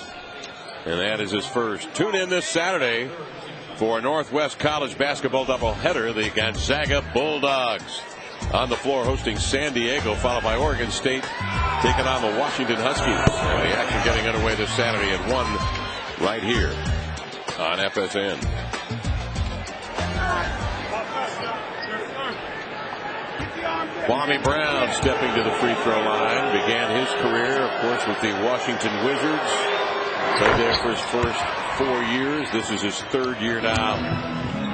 And that is his first. Tune in this Saturday for a Northwest College basketball doubleheader. The Gonzaga Bulldogs on the floor hosting San Diego, followed by Oregon State taking on the Washington Huskies. The action getting underway this Saturday at 1 right here on FSN. Kwame Brown stepping to the free throw line. Began his career, of course, with the Washington Wizards. Played there for his first 4 years. This is his third year now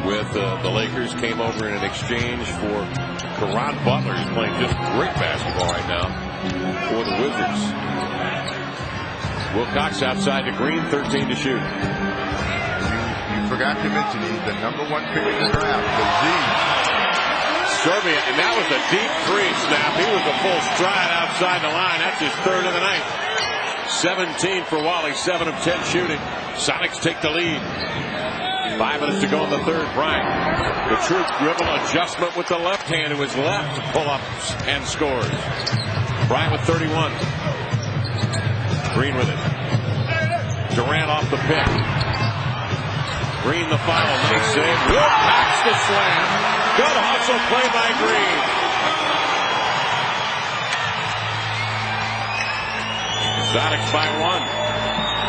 with the Lakers. Came over in an exchange for Caron Butler. He's playing just great basketball right now for the Wizards. Wilcox outside to Green, 13 to shoot. You forgot to mention he's the #1 pick in the draft. The Z. Serbia, and that was a deep 3, Snap. He was a full stride outside the line. That's his third of the night. 17 for Wally, 7 of 10 shooting. Sonics take the lead. 5 minutes to go in the third. Bryant, the true dribble adjustment with the left hand to his left. Pull-ups and scores. Bryant with 31. Green with it. Durant off the pick. Green the foul. Nice save. Wilcox the slam. Good hustle play by Green. Sonics by 1.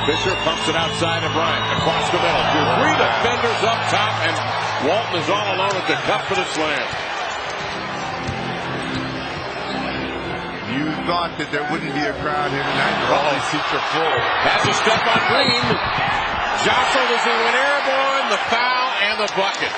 Fisher pumps it outside of Bryant. Across the middle. 3 defenders up top, and Walton is all alone at the cup for the slam. You thought that there wouldn't be a crowd here tonight. All these seats are full. Has a step on Green. Jostled as he went airborne. The foul and the bucket.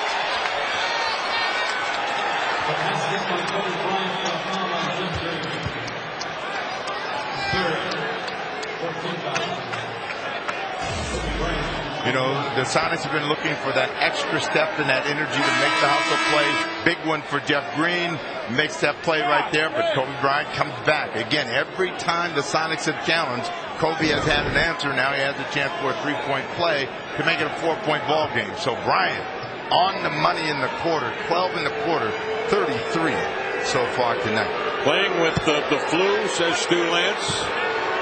You know, the Sonics have been looking for that extra step and that energy to make the hustle play. Big one for Jeff Green. Makes that play right there, but Kobe Bryant comes back. Again, every time the Sonics have challenged, Kobe has had an answer. Now he has a chance for a 3-point play to make it a 4-point ball game. So Bryant on the money in the quarter, 12 in the quarter, 33 so far tonight. Playing with the flu, says Stu Lance,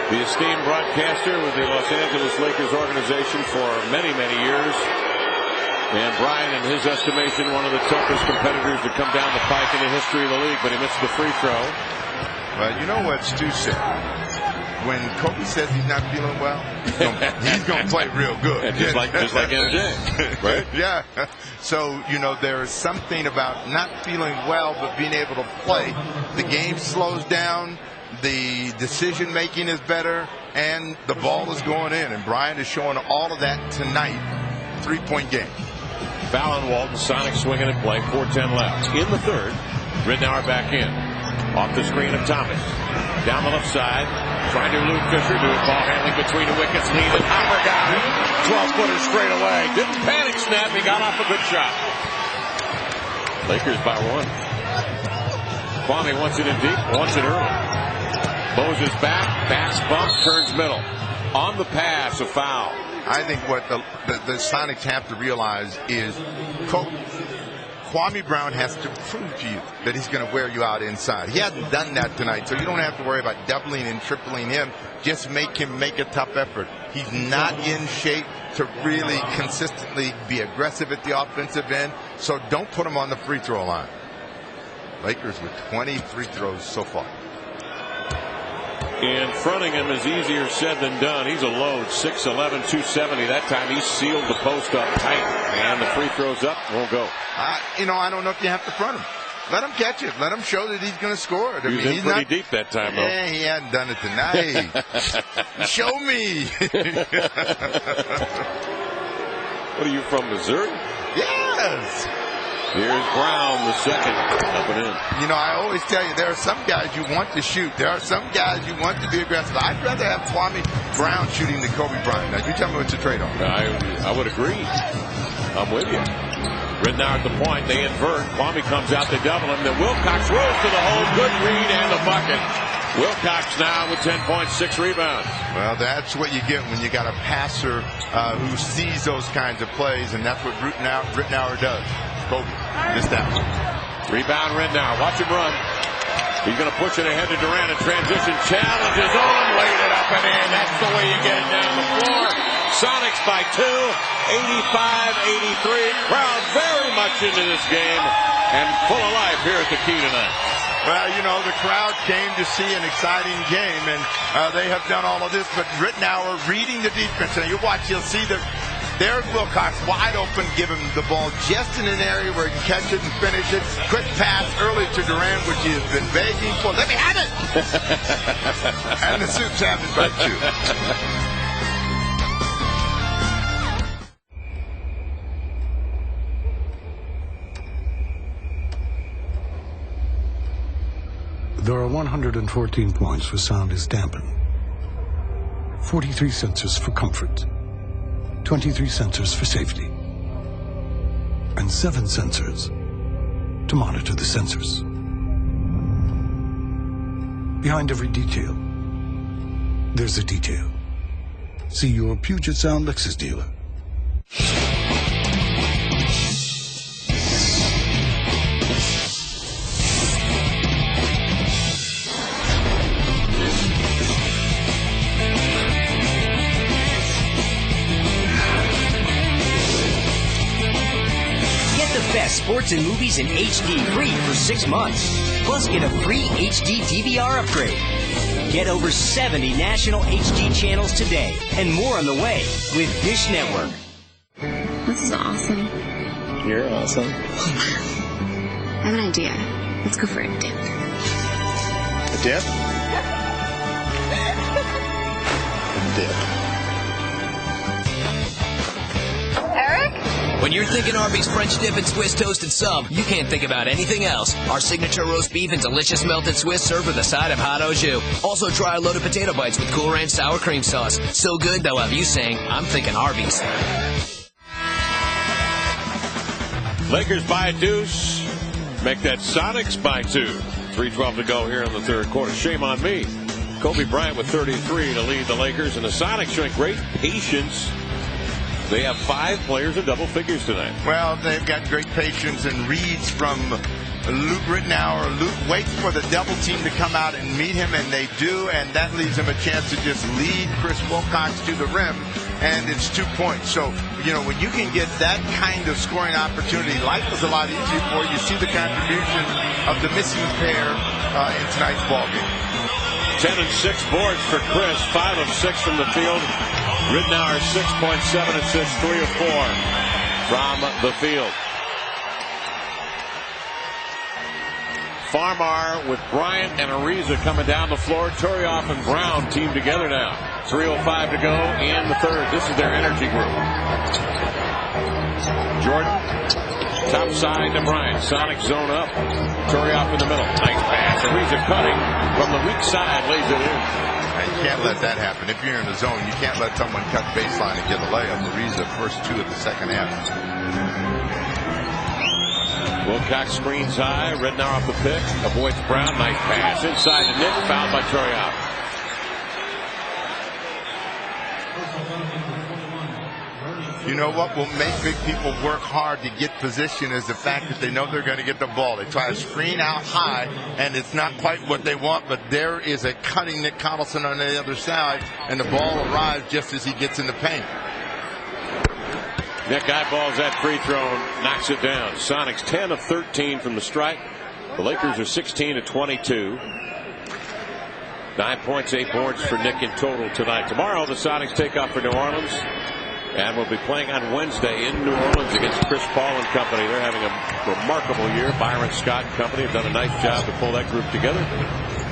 the esteemed broadcaster with the Los Angeles Lakers organization for many, many years. And Bryant, in his estimation, one of the toughest competitors to come down the pike in the history of the league, but he missed the free throw. Well, you know what Stu said? When Kobe says he's not feeling well, he's going to play real good. Just like MJ, right? Yeah. So, you know, there is something about not feeling well but being able to play. The game slows down. The decision-making is better, and the ball is going in. And Bryant is showing all of that tonight. 3-point game. Foul on Walton. Sonics swinging at play. 4:10 left. In the third, Ridnour back in. Off the screen of Thomas. Down the left side. Trying to elude Fisher. Doing ball handling between the wickets. Needed. Hopper got it. 12-footer straight away. Didn't panic snap. He got off a good shot. Lakers by 1. Kwame wants it in deep. Wants it early. Moses back. Backs bump. Turns middle. On the pass. A foul. I think what the Sonics have to realize is Kwame Brown has to prove to you that he's going to wear you out inside. He hasn't done that tonight, so you don't have to worry about doubling and tripling him. Just make him make a tough effort. He's not in shape to really consistently be aggressive at the offensive end, so don't put him on the free throw line. Lakers with 20 free throws so far. And fronting him is easier said than done. He's a load, 6'11", 270. That time he sealed the post up tight. And the free throws up, won't go. You know, I don't know if you have to front him. Let him catch it. Let him show that he's going to score it. He's in pretty deep that time, though. Yeah, he hadn't done it tonight. Show me. What are you from, Missouri? Yes. Here's Brown, the second, up and in. You know, I always tell you, there are some guys you want to shoot. There are some guys you want to be aggressive. I'd rather have Kwame Brown shooting than Kobe Bryant. Now, you tell me what's the trade-off. I would agree. I'm with you. Ridnour at the point. They invert. Kwame comes out. They double him. Then Wilcox rolls to the hole. Good read and the bucket. Wilcox now with 10 points, 6 rebounds. Well, that's what you get when you got a passer who sees those kinds of plays, and that's what Ridnour does. Kobe, missed that one. Rebound Ridnour. Watch him run. He's going to push it ahead to Durant. A transition challenge is on. Laid it up and in. That's the way you get it down the floor. Sonics by 2. 85-83. Crowd very much into this game and full of life here at the Key tonight. Well, you know, the crowd came to see an exciting game, and they have done all of this. But Ridnour reading the defense. Now, you watch, you'll see that there's Wilcox wide open, give him the ball just in an area where he can catch it and finish it. Quick pass early to Durant, which he has been begging for. Let me have it! And the Soups have it by 2. There are 114 points where sound is dampened, 43 sensors for comfort, 23 sensors for safety, and 7 sensors to monitor the sensors. Behind every detail, there's a detail. See your Puget Sound Lexus dealer. best sports and movies in HD free for 6 months. Plus, get a free HD DVR upgrade. Get over 70 national HD channels today and more on the way with Dish Network. This is awesome. You're awesome. I have an idea. Let's go for a dip. A dip? Dip. Eric? When you're thinking Arby's French dip and Swiss toasted sub, you can't think about anything else. Our signature roast beef and delicious melted Swiss served with a side of hot au jus. Also try our loaded potato bites with Cool Ranch sour cream sauce. So good they'll have you saying, I'm thinking Arby's. Lakers by a deuce. Make that Sonics by 2. 3:12 to go here in the third quarter. Shame on me. Kobe Bryant with 33 to lead the Lakers, and the Sonics showing great patience. They have 5 players in double figures tonight. Well, they've got great patience and reads from Luke Rittenauer. Luke waits for the double team to come out and meet him, and they do, and that leaves him a chance to just lead Chris Wilcox to the rim, and it's 2 points. So, when you can get that kind of scoring opportunity, life is a lot easier for you. You see the contribution of the missing pair in tonight's ballgame. 10 and 6 boards for Chris, 5 of 6 from the field. Rittenauer 6.7 assists, 3 of 4 from the field. Farmar with Bryant and Ariza coming down the floor. Turioff and Brown team together now. 3:05 to go in the third. This is their energy group. Jordan, top side to Bryant. Sonic zone up. Turioff in the middle. Nice pass. Ariza cutting from the weak side, lays it in. You can't let that happen. If you're in the zone, you can't let someone cut baseline and get a layup. Ariza first 2 of the second half. Wilcox screens high. Rittenauer off the pick. Avoids Brown. Nice pass. Inside the net. Fouled by Turioff. You know what will make big people work hard to get position is the fact that they know they're going to get the ball. They try to screen out high, and it's not quite what they want, but there is a cutting Nick Collison on the other side, and the ball arrives just as he gets in the paint. Nick eyeballs that free throw and knocks it down. Sonics 10 of 13 from the stripe. The Lakers are 16 of 22. 9 points, 8 boards for Nick in total tonight. Tomorrow, the Sonics take off for New Orleans. And we'll be playing on Wednesday in New Orleans against Chris Paul and company. They're having a remarkable year. Byron Scott and company have done a nice job to pull that group together.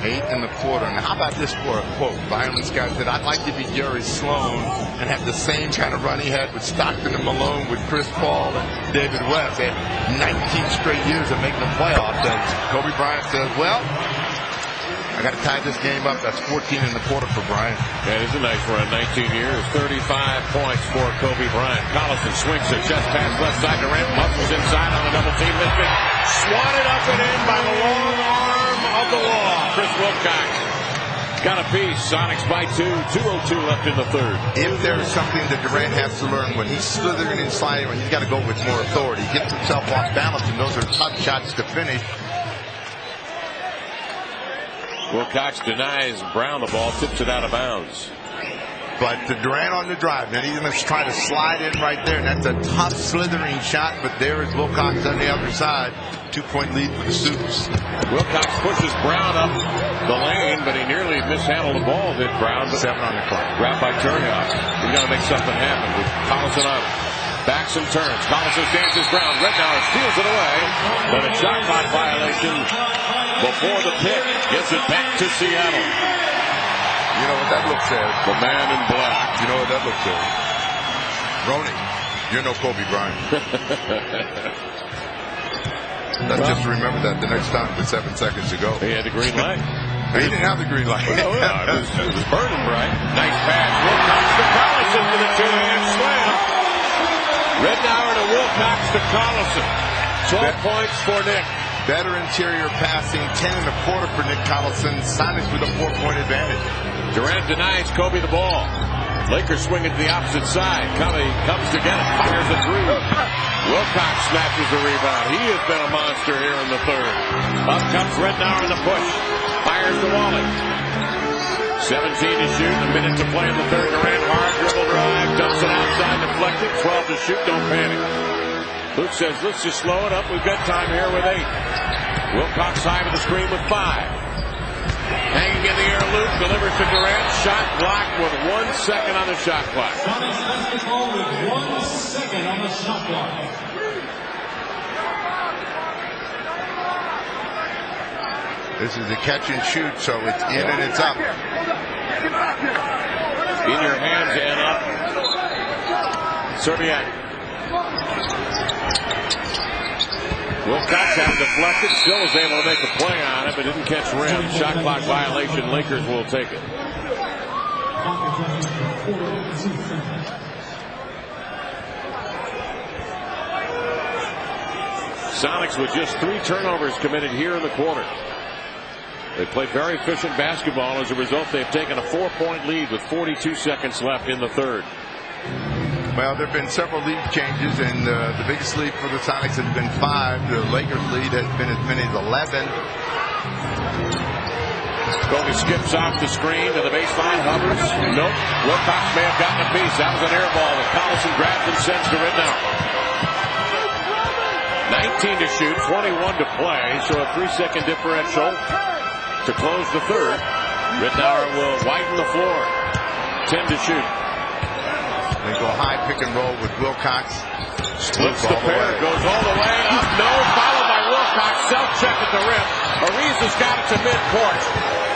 8 in the quarter. Now, how about this for a quote? Byron Scott said, I'd like to be Jerry Sloan and have the same kind of run he had with Stockton and Malone, with Chris Paul and David West. They had 19 straight years of making the playoffs. And Kobe Bryant says, well, I got to tie this game up. That's 14 in the quarter for Bryant. That is a nice run. 19 years, 35 points for Kobe Bryant. Collison swings a chest pass left side. Durant muscles inside on the double team. Missing. Swatted up and in by the long arm of the law. Chris Wilcox got a piece. Sonics by 2. 2:02 left in the third. If there's something that Durant has to learn when he's slithering and sliding, he's got to go with more authority. He gets himself off balance, and those are tough shots to finish. Wilcox denies Brown the ball, tips it out of bounds. But Durant on the drive, and he's going to try to slide in right there, and that's a tough slithering shot, but there is Wilcox on the other side. 2-point lead for the Supes. Wilcox pushes Brown up the lane, but he nearly mishandled the ball, did Brown. 7 on the clock. Grabbed by Turioff. He's got to make something happen with Collison up. Backs and turns. Collison dances Brown. Rittenauer steals it away, but a shot clock violation before the pick. Gets it back to Seattle. You know what that look says? The man in black. You know what that look says? Roney, you're no Kobe Bryant. Let's just remember that the next time with 7 seconds to go. He had the green light. He didn't have the green light. Oh, yeah, it was burning bright. Nice pass. Wilcox to Collison for the 2-hand slam. Rittenauer to Wilcox to Collison. 12 points for Nick. Better interior passing, 10 in the quarter for Nick Collison. Sonics with a 4-point advantage. Durant denies Kobe the ball. Lakers swinging to the opposite side. Kobe comes to get it, fires a 3. Wilcox snatches the rebound. He has been a monster here in the third. Up comes Rittenauer in the push. Fires to Wally. 17 to shoot, a minute to play in the third. Durant hard dribble drive, dumps it outside, deflected. 12 to shoot, don't panic. Luke says, let's just slow it up. We've got time here with 8. Wilcox high to the screen with 5. Hanging in the air, Luke delivers to Durant. Shot blocked with 1 second on the shot clock. Sonics basketball with 1 second on the shot clock. This is a catch and shoot, so it's in and it's up. In your hands and up. Serbiak. Wilcox had deflected, still was able to make a play on it, but didn't catch rim. Shot clock violation. Lakers will take it. Sonics with just 3 turnovers committed here in the quarter. They played very efficient basketball. As a result, they've taken a 4-point lead with 42 seconds left in the third. Well, there have been several lead changes, and the biggest lead for the Sonics has been 5. The Lakers lead has been as many as 11. Kobe skips off the screen to the baseline, hovers. Nope. Wilcox may have gotten a piece. That was an air ball that Collison grabs and sends to Ridnour. 19 to shoot, 21 to play, so a 3-second differential to close the third. Ridnour will widen the floor. 10 to shoot. They go high pick and roll with Wilcox. Splits the pair, goes all the way up, no, followed by Wilcox, self-check at the rim. Ariza's got it to midcourt.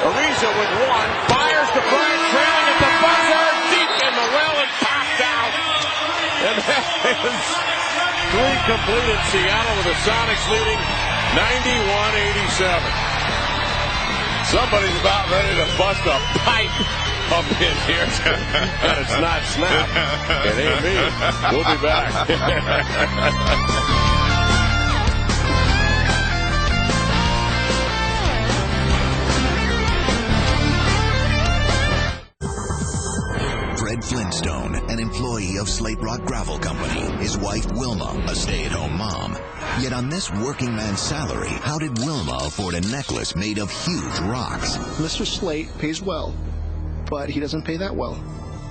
Ariza with 1, fires to Bryant, trailing at the buzzer, deep in the well and popped out. And that is 3 completed. Seattle with the Sonics leading 91-87. Somebody's about ready to bust a pipe up in here. And it's not Snap. It ain't me. We'll be back. Fred Flintstone, an employee of Slate Rock Gravel Company. His wife, Wilma, a stay-at-home mom. Yet on this working man's salary, how did Wilma afford a necklace made of huge rocks? Mr. Slate pays well, but he doesn't pay that well.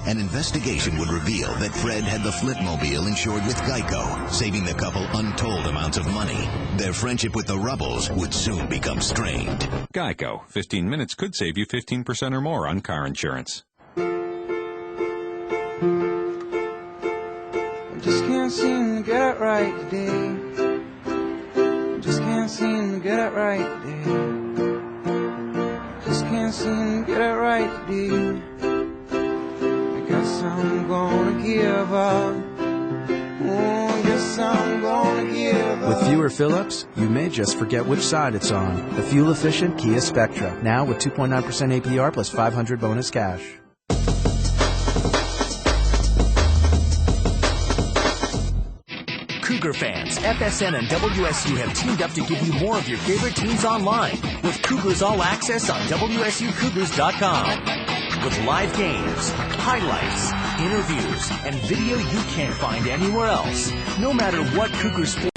An investigation would reveal that Fred had the Flintmobile insured with Geico, saving the couple untold amounts of money. Their friendship with the Rubbles would soon become strained. Geico. 15 minutes could save you 15% or more on car insurance. Just can't seem to get it right today. Just can't seem to get it right today. Just can't seem to get it right today. I guess I'm gonna give up. Oh, I guess I'm gonna give up. With fewer fill-ups, you may just forget which side it's on. The fuel-efficient Kia Spectra. Now with 2.9% APR plus $500 bonus cash. Cougar fans, FSN and WSU have teamed up to give you more of your favorite teams online with Cougars All Access on WSUCougars.com. With live games, highlights, interviews, and video you can't find anywhere else. No matter what Cougar sport.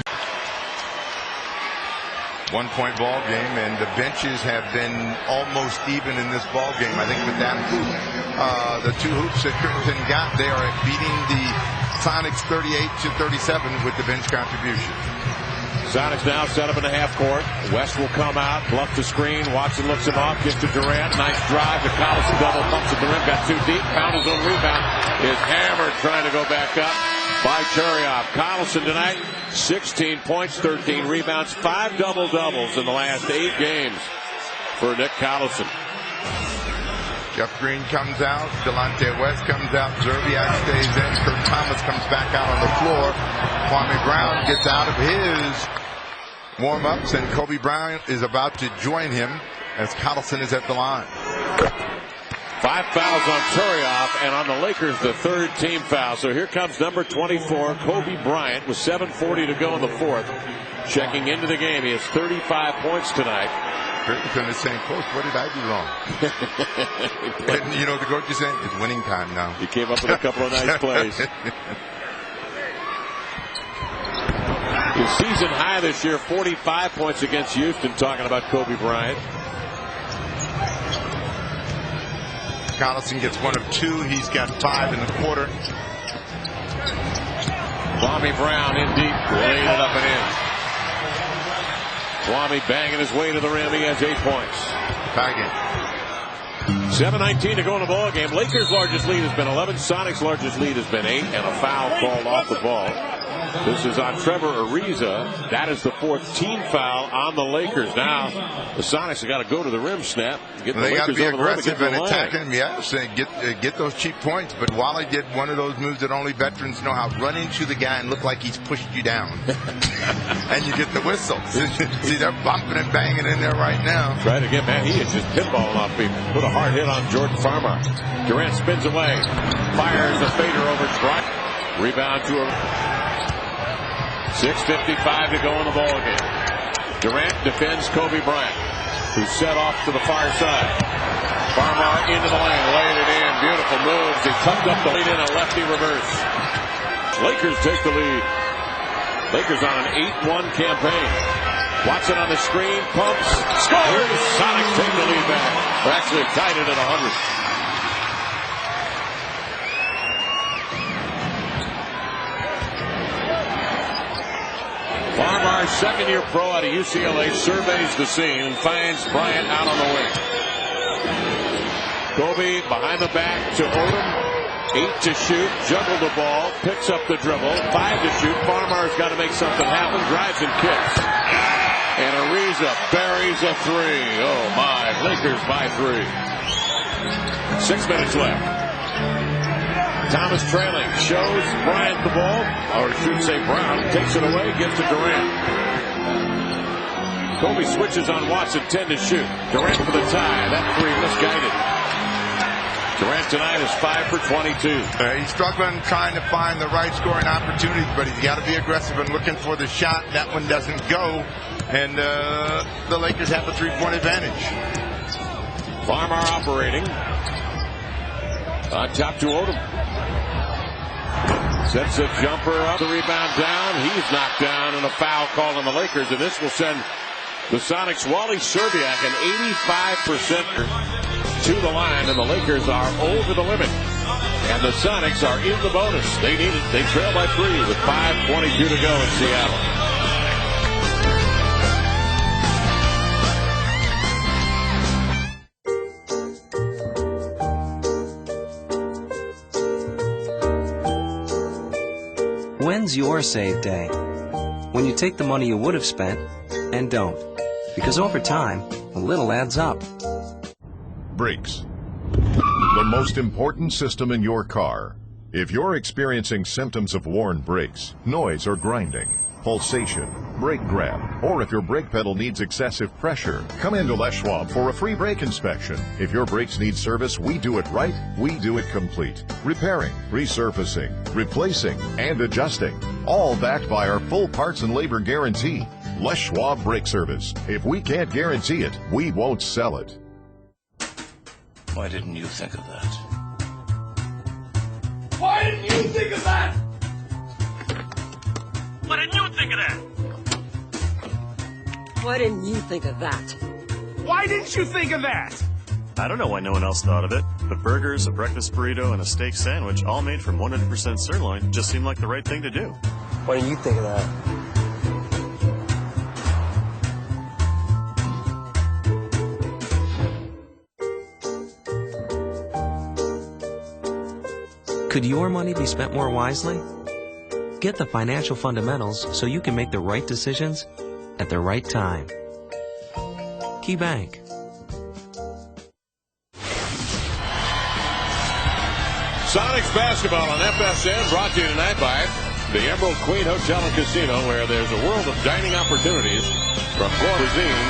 1-point ball game, and the benches have been almost even in this ball game. I think with that hoop, the 2 hoops that Crittenton got, they are beating the Sonics 38-37 with the bench contribution. Sonics now set up in the half court. West will come out, bluff the screen. Watson looks him off, gives to Durant. Nice drive to Collison, double pumps at the rim, got too deep. Found his own rebound. Is hammered trying to go back up by Cheryoff. Collison tonight, 16 points, 13 rebounds, 5 double-doubles in the last 8 games for Nick Collison. Jeff Green comes out, Delonte West comes out, Zerbiak stays in, Kurt Thomas comes back out on the floor. Kwame Brown gets out of his warm-ups, and Kobe Bryant is about to join him as Collison is at the line. 5 fouls on Cheryoff, and on the Lakers, the 3rd team foul. So here comes number 24, Kobe Bryant, with 7:40 to go in the 4th. Checking into the game. He has 35 points tonight. Crittenton is saying, Coach, what did I do wrong? And, you know, the coach is saying, it's winning time now. He came up with a couple of nice plays. His season high this year, 45 points against Houston, talking about Kobe Bryant. Collison gets 1 of 2. He's got 5 in the quarter. Kwame Brown in deep. Laid it up and in. Kwame banging his way to the rim. He has 8 points. Banging. 7:19 to go in the ball game. Lakers' largest lead has been 11. Sonics' largest lead has been 8, and a foul called off the ball. This is on Trevor Ariza. That is the 4th team foul on the Lakers. Now the Sonics have got to go to the rim, Snap. Get the they got to Lakers be over the rim aggressive and and get attacking him. Yeah, saying get those cheap points. But Wally did one of those moves that only veterans know how. Run into the guy and look like he's pushed you down, and you get the whistle. See, they're bumping and banging in there right now. Try to get, man, he is just pinballing off people. Put a hard hit on Jordan Farmer. Durant spins away. Fires a fader over Bryant. Rebound to him. 6:55 to go in the ball game. Durant defends Kobe Bryant, who's set off to the far side. Farmer into the lane, laid it in. Beautiful moves. He tucked up the lead in a lefty reverse. Lakers take the lead. Lakers on an 8-1 campaign. Watson on the screen, pumps, scores. Sonics take the lead back. They're actually tied it at 100. Farmar, second-year pro out of UCLA, surveys the scene and finds Bryant out on the wing. Kobe behind the back to Odom. 8 to shoot, juggled the ball, picks up the dribble. 5 to shoot. Farmar's got to make something happen. Drives and kicks. And Ariza buries a 3. Oh my, Lakers by 3. 6 minutes left. Thomas trailing, shows Bryant the ball, or should say Brown, takes it away, gives to Durant. Kobe switches on Watson, 10 to shoot. Durant for the tie, that 3 misguided. Durant tonight is 5 for 22. He's struggling trying to find the right scoring opportunities, but he's got to be aggressive and looking for the shot. That one doesn't go, and the Lakers have a 3-point advantage. Farmer operating. On top to Odom. Sets a jumper up, the rebound down. He's knocked down, and a foul called on the Lakers, and this will send the Sonics' Wally Szczerbiak an 85% to the line, and the Lakers are over the limit. And the Sonics are in the bonus. They need it. They trail by 3 with 5:22 to go in Seattle. When's your save day? When you take the money you would have spent and don't. Because over time, a little adds up. Brakes. The most important system in your car. If you're experiencing symptoms of worn brakes, noise or grinding, pulsation, brake grab, or if your brake pedal needs excessive pressure, come into Les Schwab for a free brake inspection. If your brakes need service, we do it right, we do it complete. Repairing, resurfacing, replacing, and adjusting. All backed by our full parts and labor guarantee. Les Schwab Brake Service. If we can't guarantee it, we won't sell it. Why didn't you think of that? Why didn't you think of that? Why didn't you think of that? Why didn't you think of that? Why didn't you think of that? I don't know why no one else thought of it, but burgers, a breakfast burrito, and a steak sandwich, all made from 100% sirloin, just seemed like the right thing to do. Why didn't you think of that? Could your money be spent more wisely? Get the financial fundamentals so you can make the right decisions at the right time. KeyBank. Sonics basketball on FSN, brought to you tonight by the Emerald Queen Hotel and Casino, where there's a world of dining opportunities from cuisine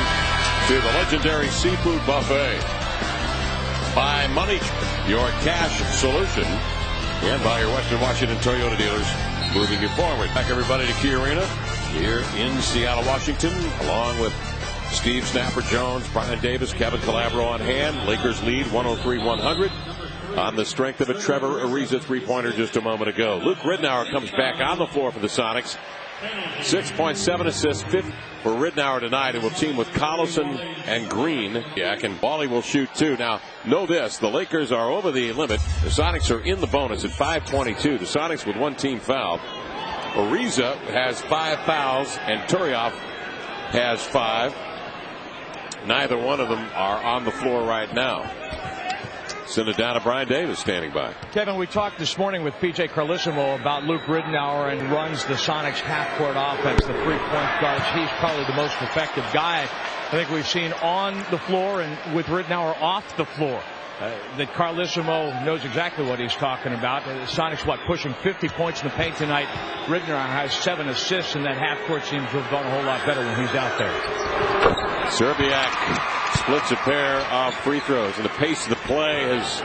to the legendary seafood buffet. By Money, your cash solution, and by your Western Washington Toyota dealers, moving you forward. Back everybody to Key Arena here in Seattle, Washington, along with Steve Snapper Jones, Brian Davis, Kevin Calabro on hand. Lakers lead 103-100 on the strength of a Trevor Ariza three-pointer just a moment ago. Luke Ridnour comes back on the floor for the Sonics. 6.7 assists, 5th for Ridnour tonight, and will team with Collison and Green. And Wally will shoot 2. Now, know this, the Lakers are over the limit. The Sonics are in the bonus at 5:22. The Sonics with one team foul. Ariza has 5 fouls, and Turioff has 5. Neither one of them are on the floor right now. Send it down to Brian Davis standing by. Kevin, we talked this morning with P.J. Carlesimo about Luke Ridnour and runs the Sonics half-court offense, the 3-point guards. He's probably the most effective guy I think we've seen on the floor and with Ridnour off the floor. That Carlesimo knows exactly what he's talking about. Sonics, pushing 50 points in the paint tonight. Ridnour has 7 assists, and that half-court seems to have gone a whole lot better when he's out there. Serbiak splits a pair of free throws, and the pace of the play has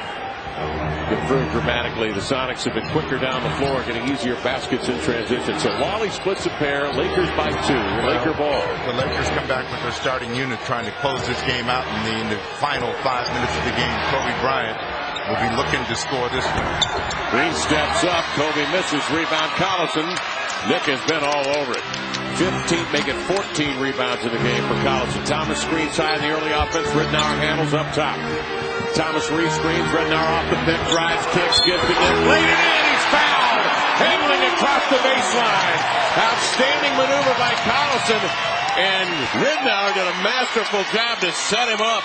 improved dramatically. The Sonics have been quicker down the floor, getting easier baskets in transition. So Wally splits a pair, Lakers by 2, Laker ball. The Lakers come back with their starting unit trying to close this game out in the final 5 minutes of the game. Kobe Bryant will be looking to score this one. Green steps up, Kobe misses, rebound Collison. Nick has been all over it. 15, making 14 rebounds in the game for Collison. Thomas screens high in the early offense. Ridnour handles up top. Thomas re-screens. Ridnour off the pick, drives, kicks, gives it in. Laid it in. He's fouled. Handling across the baseline. Outstanding maneuver by Collison. And Ridnour did a masterful job to set him up.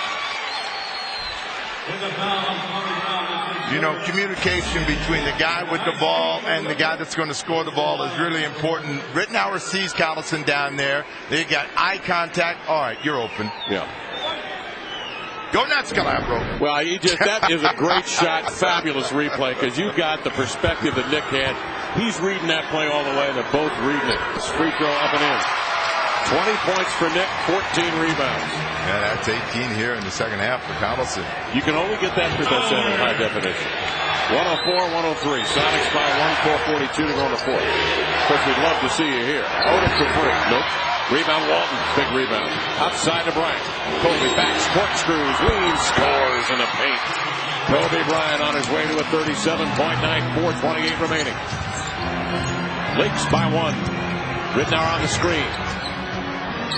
You know, communication between the guy with the ball and the guy that's going to score the ball is really important. Ridnour sees Collison down there. They got eye contact. All right, you're open. Yeah. Go nuts, Calabro. Well, that is a great shot. Fabulous replay because you got the perspective that Nick had. He's reading that play all the way. They're both reading it. Free throw up and in. 20 points for Nick, 14 rebounds. Yeah, that's 18 here in the second half for Collison. You can only get that through that in high definition. 104-103. Sonics by 1, 4:42 to go on the fourth. Of course, we'd love to see you here. Odom for 3. Nope. Rebound Walton. Big rebound. Outside to Bryant. Kobe backs, corkscrews, leans, scores in the paint. Kobe Bryant on his way to a 37-point night. 4:28 remaining. Lakes by 1. Ridnour on the screen.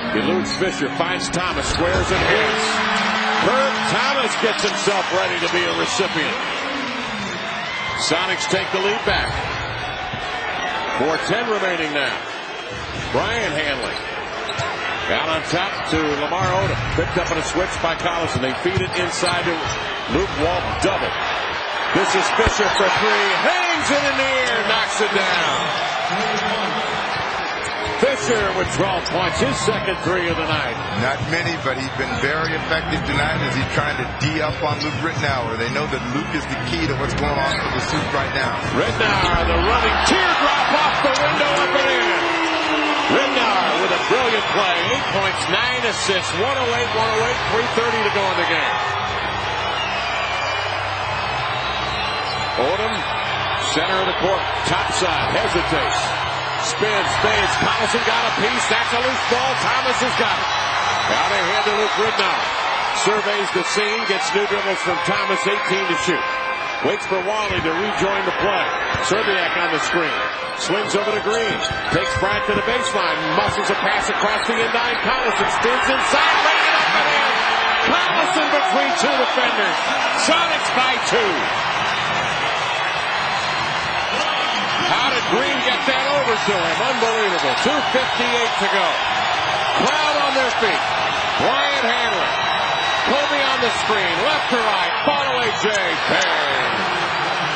Eludes Fisher, finds Thomas, squares and hits. Kurt Thomas gets himself ready to be a recipient. Sonics take the lead back. 4:10 remaining now. Bryant handling. Out on top to Lamar Odom. Picked up on a switch by Collison. They feed it inside to Luke Walton. Double. This is Fisher for 3. Hangs it in the air. Knocks it down. Fisher with 12 points, his second 3 of the night. Not many, but he's been very effective tonight as he's trying to D up on Luke Ridnour. They know that Luke is the key to what's going on for the Suit right now. Ridnour, the running teardrop off the window, up and in. Ridnour with a brilliant play. 8 points, 9 assists, 108, 3:30 to go in the game. Odom, center of the court, top side, hesitates. Spins, fades. Collison got a piece. That's a loose ball. Thomas has got it. Out ahead to Luke Ridnour. Surveys the scene. Gets new dribbles from Thomas. 18 to shoot. Waits for Wally to rejoin the play. Serbiak on the screen. Swings over to Green. Takes Bryant to the baseline. Muscles a pass across the end-line. Collison spins inside. Laid it up and in. Collison between 2 defenders. Sonics by 2. How did Green get that over to him? Unbelievable. 2:58 to go. Crowd on their feet. Bryant handling. Kobe on the screen. Left to right. Ball away, Jay. Bang.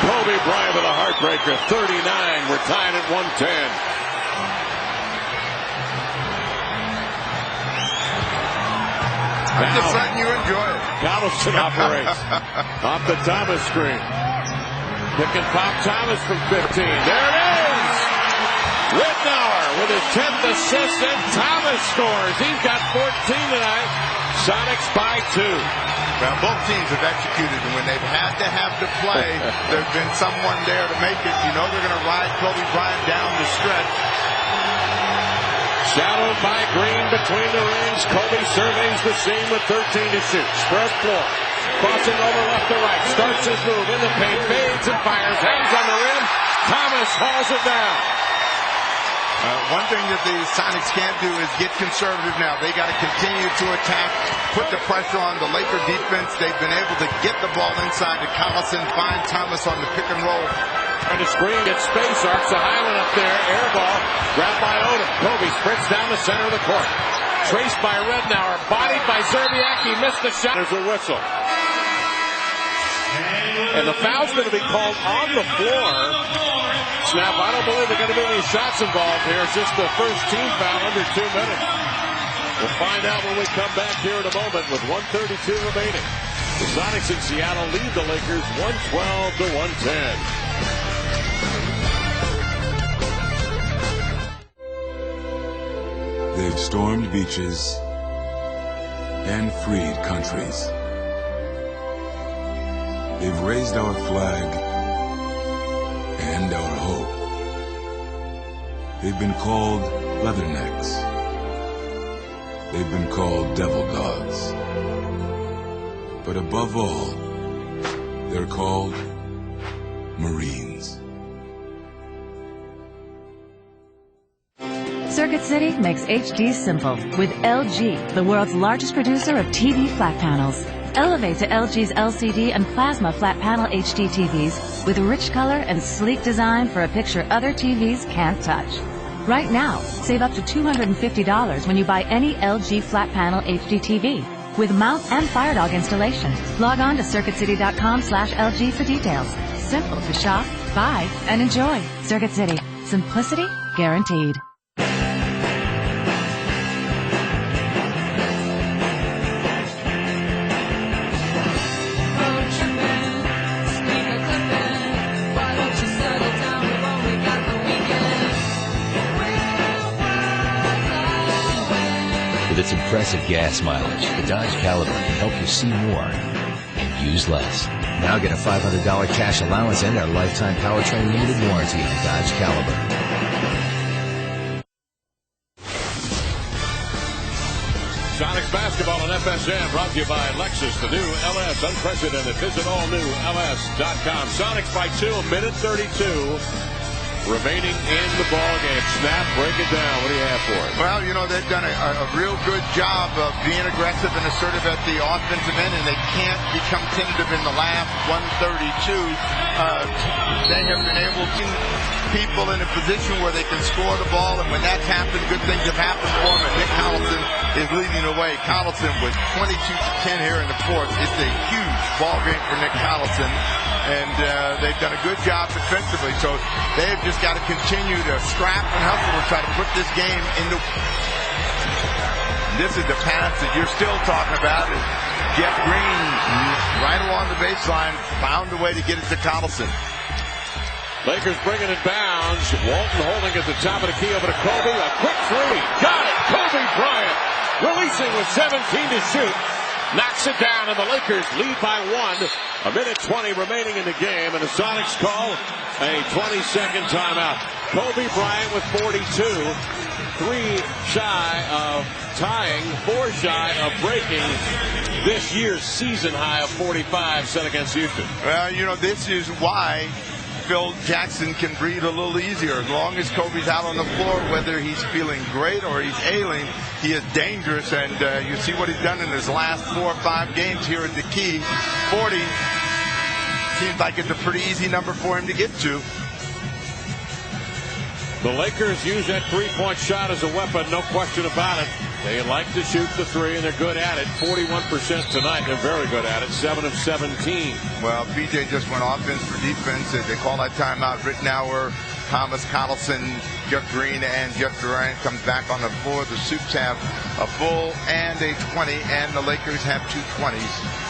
Kobe Bryant with a heartbreaker. 39. We're tied at 110. I'm just letting you enjoy it. Collison operates. Off the Thomas screen. Pick and pop Thomas from 15. There it is! Ridnour with his 10th assist, and Thomas scores. He's got 14 tonight. Sonics by 2. Well, both teams have executed, and when they've had to play, there's been someone there to make it. You know they're going to ride Kobe Bryant down the stretch. Shadowed by Green between the rings. Kobe surveys the scene with 13 to shoot. Spread floor. Crossing over left to right. Starts his move in the paint. Fades and fires. Hangs on the rim. Thomas hauls it down. One thing that the Sonics can't do is get conservative now. They got to continue to attack, put the pressure on the Laker defense. They've been able to get the ball inside to Collison, find Thomas on the pick and roll. Trying to screen, gets space, arcs a high one up there, air ball, grabbed by Odom. Kobe sprints down the center of the court. Traced by Rednauer, bodied by Zerbiak, he missed the shot. There's a whistle. And the foul's going to be called on the floor. Snap, I don't believe there are going to be any shots involved here. It's just the first team foul under 2 minutes. We'll find out when we come back here in a moment with 1:32 remaining. The Sonics in Seattle lead the Lakers 112-110. They've stormed beaches and freed countries. They've raised our flag and our hope. They've been called leathernecks. They've been called devil dogs. But above all, they're called Marines. Circuit City makes HD simple with LG, the world's largest producer of TV flat panels. Elevate to LG's LCD and plasma flat panel HD TVs with rich color and sleek design for a picture other TVs can't touch. Right now, save up to $250 when you buy any LG flat panel HD TV with mount and FireDog installation. Log on to CircuitCity.com/LG for details. Simple to shop, buy, and enjoy. Circuit City. Simplicity guaranteed. With its impressive gas mileage, the Dodge Caliber can help you see more and use less. Now get a $500 cash allowance and our lifetime powertrain limited warranty on Dodge Caliber. Sonics basketball on FSN brought to you by Lexus, the new LS, unprecedented. Visit allnewls.com. Sonics by 2, a minute 32. Remaining in the ball game. Snap, break it down. What do you have for it? Well, you know, they've done a real good job of being aggressive and assertive at the offensive end, and they can't become tentative in the last 132. They have been able to people in a position where they can score the ball, and when that's happened, good things have happened for them, and Nick Collison is leading the way. Collison with 22-10 here in the fourth. It's a huge ball game for Nick Collison. And they've done a good job defensively, so they've just got to continue to scrap and hustle and try to put this game into. This is the pass that you're still talking about. And Jeff Green, right along the baseline, found a way to get it to Collison. Lakers bringing it bounds. Walton holding at the top of the key over to Kobe. A quick three. Got it. Kobe Bryant releasing with 17 to shoot. Knocks it down, and the Lakers lead by 1. A minute 20 remaining in the game, and the Sonics call a 20-second timeout. Kobe Bryant with 42. 3 shy of tying, 4 shy of breaking this year's season high of 45 set against Houston. Well, you know, this is why Phil Jackson can breathe a little easier. As long as Kobe's out on the floor, whether he's feeling great or he's ailing, he is dangerous. And you see what he's done in his last 4 or 5 games here at the key. 40 seems like it's a pretty easy number for him to get to. The Lakers use that three-point shot as a weapon, no question about it. They like to shoot the three, and they're good at it. 41% tonight. They're very good at it. 7 of 17. Well, PJ just went offense for defense. They call that timeout. Rittenauer, Thomas, Collison, Jeff Green, and Jeff Durant comes back on the floor. The Supes have a full and a 20, and the Lakers have 2 20s.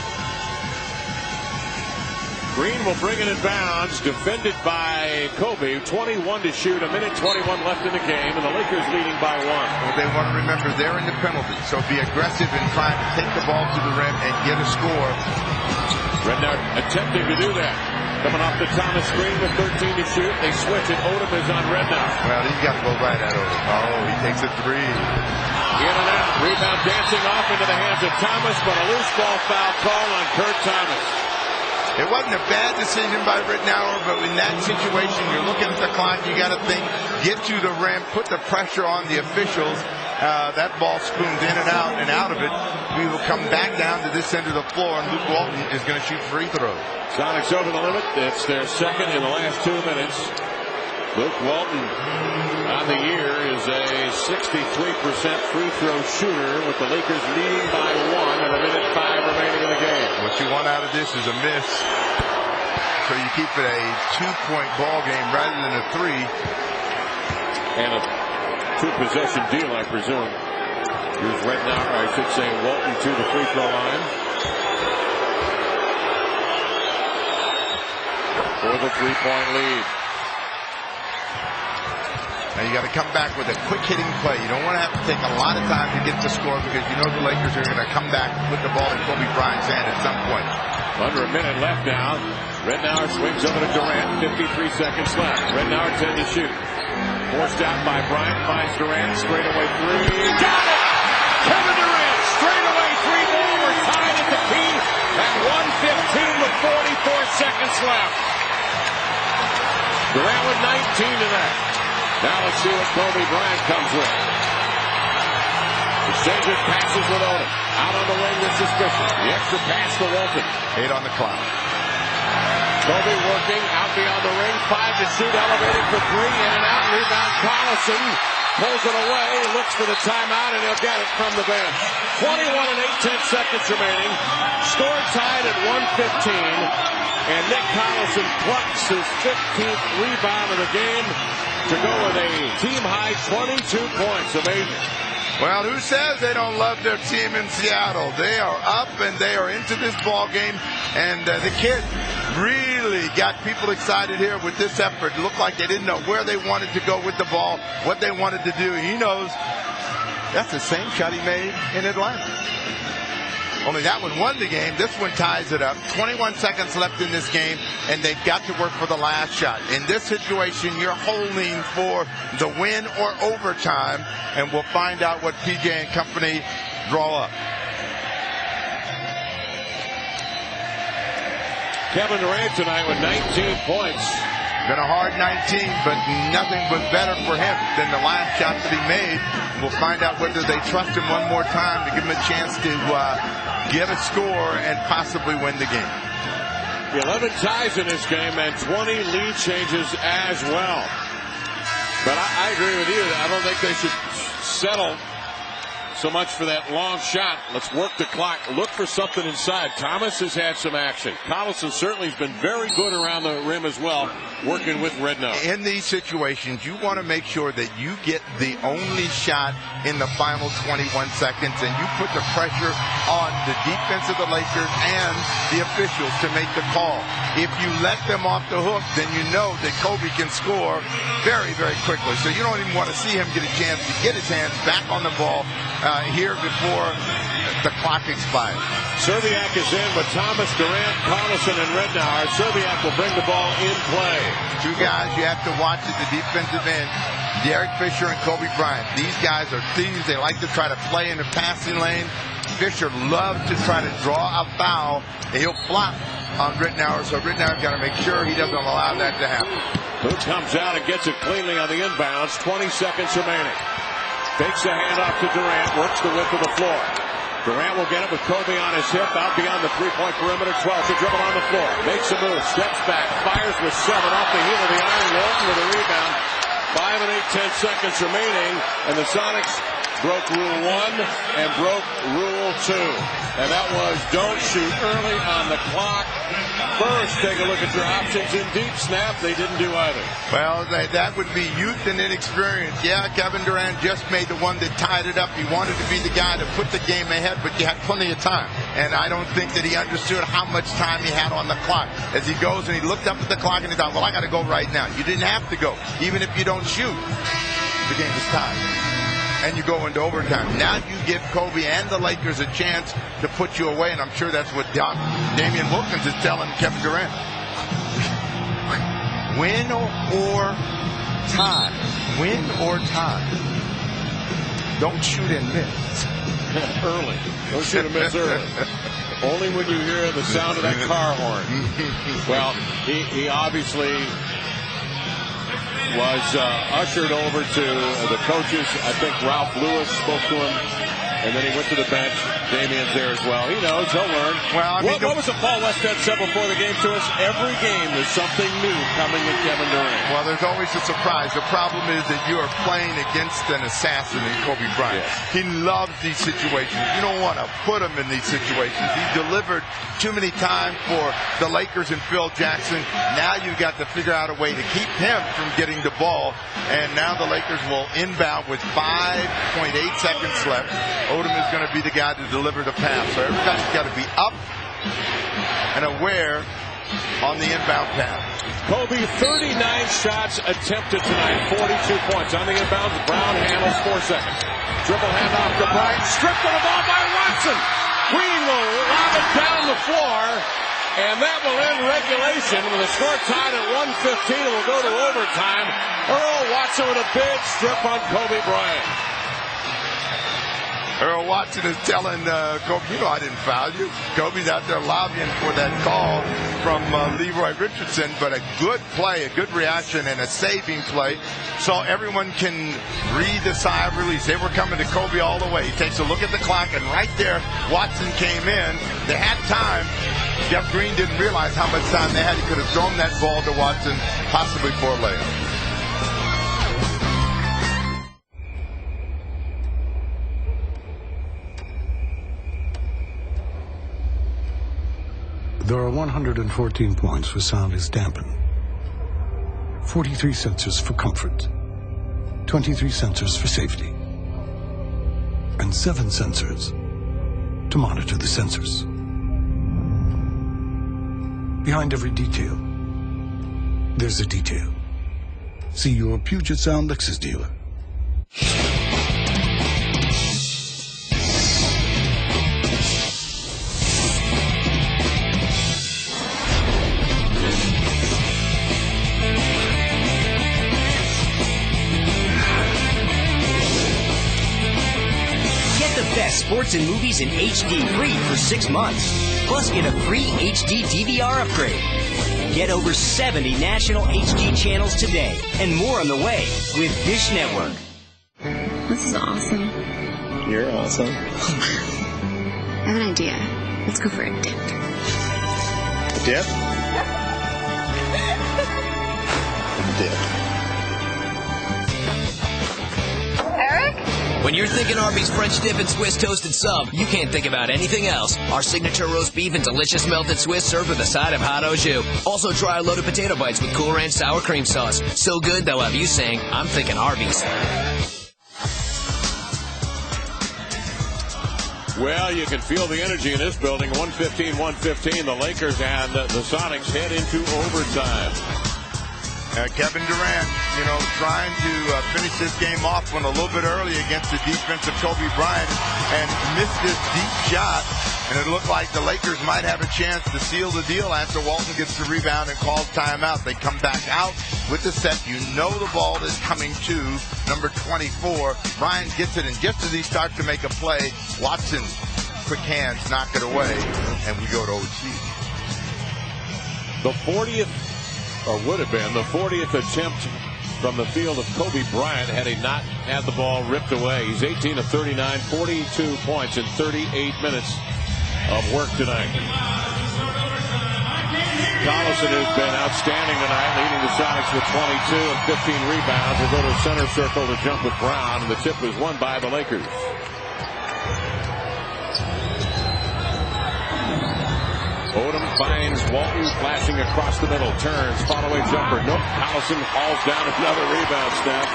Green will bring it in bounds, defended by Kobe. 21 to shoot, a minute 21 left in the game, and the Lakers leading by 1. Well, they want to remember they're in the penalty, so be aggressive in trying to take the ball to the rim and get a score. Rednauer attempting to do that. Coming off the Thomas screen with 13 to shoot. They switch it. Odom is on Rednauer. Well, he's got to go right at Odom. Oh, he takes a 3. In and out. Rebound dancing off into the hands of Thomas, but a loose ball foul call on Kurt Thomas. It wasn't a bad decision by Rittenauer, but in that situation, you're looking at the clock, you got to think, get to the rim, put the pressure on the officials, that ball spoons in and out of it. We will come back down to this end of the floor, and Luke Walton is going to shoot free throws. Sonics over the limit. It's their second in the last 2 minutes. Luke Walton on the year is a 63% free throw shooter, with the Lakers leading by 1 and a minute 5 remaining in the game. What you want out of this is a miss, so you keep it a 2-point ball game rather than a 3. And a 2-possession deal, I presume. Here's Rednour, I should say, Walton to the free throw line for the 3-point lead. Now you got to come back with a quick hitting play. You don't want to have to take a lot of time to get the score, because you know the Lakers are going to come back and put the ball in Kobe Bryant's hand at some point. Under a minute left now. Rednour swings over to Durant. 53 seconds left. Rednour 10 to shoot. Forced out by Bryant. Finds Durant. Straightaway 3. Got it! Kevin Durant. Straightaway 3-ball. We're tied at the key at 1:15 with 44 seconds left. Durant with 19 to that. Now let's see what Kobe Bryant comes with. Exchanges passes with Odom. Out on the wing with suspicion. The extra pass to Walton. 8 on the clock. Kobe working out beyond the ring. 5 to shoot. Elevating for 3. In and out. Rebound. Collison pulls it away. Looks for the timeout, and he'll get it from the bench. 21 and 8/10 seconds remaining. Score tied at 1:15. And Nick Collison plucks his 15th rebound of the game to go with a team-high 22 points. Amazing. Well, who says they don't love their team in Seattle? They are up and they are into this ball game, and the kid really got people excited here with this effort. It looked like they didn't know where they wanted to go with the ball, what they wanted to do. He knows that's the same shot he made in Atlanta. Only that one won the game. This one ties it up. 21 seconds left in this game, and they've got to work for the last shot. In this situation, you're holding for the win or overtime, and we'll find out what PJ and company draw up. Kevin Durant tonight with 19 points. Been a hard 19, but nothing was better for him than the last shot that he made. We'll find out whether they trust him one more time to give him a chance to get a score and possibly win the game. 11 ties in this game and 20 lead changes as well. But I agree with you. I don't think they should settle so much for that long shot. Let's work the clock. Look for something inside. Thomas has had some action. Collison certainly has been very good around the rim as well, working with Rednour. In these situations, you want to make sure that you get the only shot in the final 21 seconds, and you put the pressure on the defense of the Lakers and the officials to make the call. If you let them off the hook, then you know that Kobe can score very, very quickly. So you don't even want to see him get a chance to get his hands back on the ball here before the clock expires. Serviak is in with Thomas, Durant, Collison, and Rednour. Serviak will bring the ball in play. Two guys you have to watch at the defensive end, Derek Fisher and Kobe Bryant. These guys are thieves. They like to try to play in the passing lane. Fisher loves to try to draw a foul, and he'll flop on Rednour, so Rednour's got to make sure he doesn't allow that to happen. Who comes out and gets it cleanly on the inbounds. 20 seconds remaining. Fakes a handoff to Durant, works the width of the floor. Durant will get it with Kobe on his hip, out beyond the three-point perimeter. 12 to dribble on the floor. Makes a move, steps back, fires with 7 off the heel of the iron. Walton with a rebound. 5 and 8/10 seconds remaining, and the Sonics broke Rule 1 and broke Rule 2. And that was don't shoot early on the clock. First, take a look at your options in deep snap. They didn't do either. Well, that would be youth and inexperience. Yeah, Kevin Durant just made the one that tied it up. He wanted to be the guy to put the game ahead, but you had plenty of time. And I don't think that he understood how much time he had on the clock. As he goes and he looked up at the clock and he thought, well, I got to go right now. You didn't have to go. Even if you don't shoot, the game is tied. And you go into overtime. Now you give Kobe and the Lakers a chance to put you away, and I'm sure that's what Damian Wilkins is telling Kevin Durant. Win or tie. Win or tie. Don't shoot and miss. Early. Don't shoot and miss early. Only when you hear the sound of that car horn. Well, he obviously was ushered over to the coaches. I think Ralph Lewis spoke to him, and then he went to the bench. Damian's there as well. He knows. He'll learn. Well, I mean, what was it Paul Westhead said before the game to us? Every game there's something new coming in Kevin Durant. Well, there's always a surprise. The problem is that you are playing against an assassin in Kobe Bryant. Yes. He loves these situations. You don't want to put him in these situations. He's delivered too many times for the Lakers and Phil Jackson. Now you've got to figure out a way to keep him from getting the ball. And now the Lakers will inbound with 5.8 seconds left. Odom is going to be the guy to deliver the pass. So everybody's got to be up and aware on the inbound pass. Kobe, 39 shots attempted tonight, 42 points. On the inbounds, Brown handles 4 seconds. Dribble handoff to Bryant, stripped of the ball by Watson. Green will lob it down the floor, and that will end regulation with a score tied at 1:15. It will go to overtime. Earl Watson with a big strip on Kobe Bryant. Earl Watson is telling Kobe, you know I didn't foul you. Kobe's out there lobbying for that call from Leroy Richardson, but a good play, a good reaction, and a saving play. So everyone can breathe a sigh of release. They were coming to Kobe all the way. He takes a look at the clock, and right there, Watson came in. They had time. Jeff Green didn't realize how much time they had. He could have thrown that ball to Watson, possibly for a layup. There are 114 points where sound is dampened, 43 sensors for comfort, 23 sensors for safety, and 7 sensors to monitor the sensors. Behind every detail, there's a detail. See your Puget Sound Lexus dealer. Sports and movies in HD free for 6 months. Plus, get a free HD DVR upgrade. Get over 70 national HD channels today, and more on the way with Dish Network. This is awesome. You're awesome. I have an idea. Let's go for a dip. Dip? Dip. When you're thinking Arby's French dip and Swiss toasted sub, you can't think about anything else. Our signature roast beef and delicious melted Swiss served with a side of hot au jus. Also try our loaded potato bites with Cool Ranch sour cream sauce. So good they'll have you saying, I'm thinking Arby's. Well, you can feel the energy in this building. 115-115. The Lakers and the Sonics head into overtime. Kevin Durant, trying to finish this game off one a little bit early against the defense of Kobe Bryant and missed this deep shot. And it looked like the Lakers might have a chance to seal the deal after Walton gets the rebound and calls timeout. They come back out with the set. You know the ball is coming to number 24. Bryant gets it, and just as he starts to make a play, Watson, quick hands, knock it away, and we go to OT. The 40th. Or would have been the 40th attempt from the field of Kobe Bryant had he not had the ball ripped away. He's 18 of 39, 42 points in 38 minutes of work tonight. Collison has been outstanding tonight, leading the Sonics with 22 and 15 rebounds. We'll go to center circle to jump with Brown, and the tip was won by the Lakers. Odom finds Walton flashing across the middle, turns, follow-away jumper. Nope, Collison hauls down another rebound snap.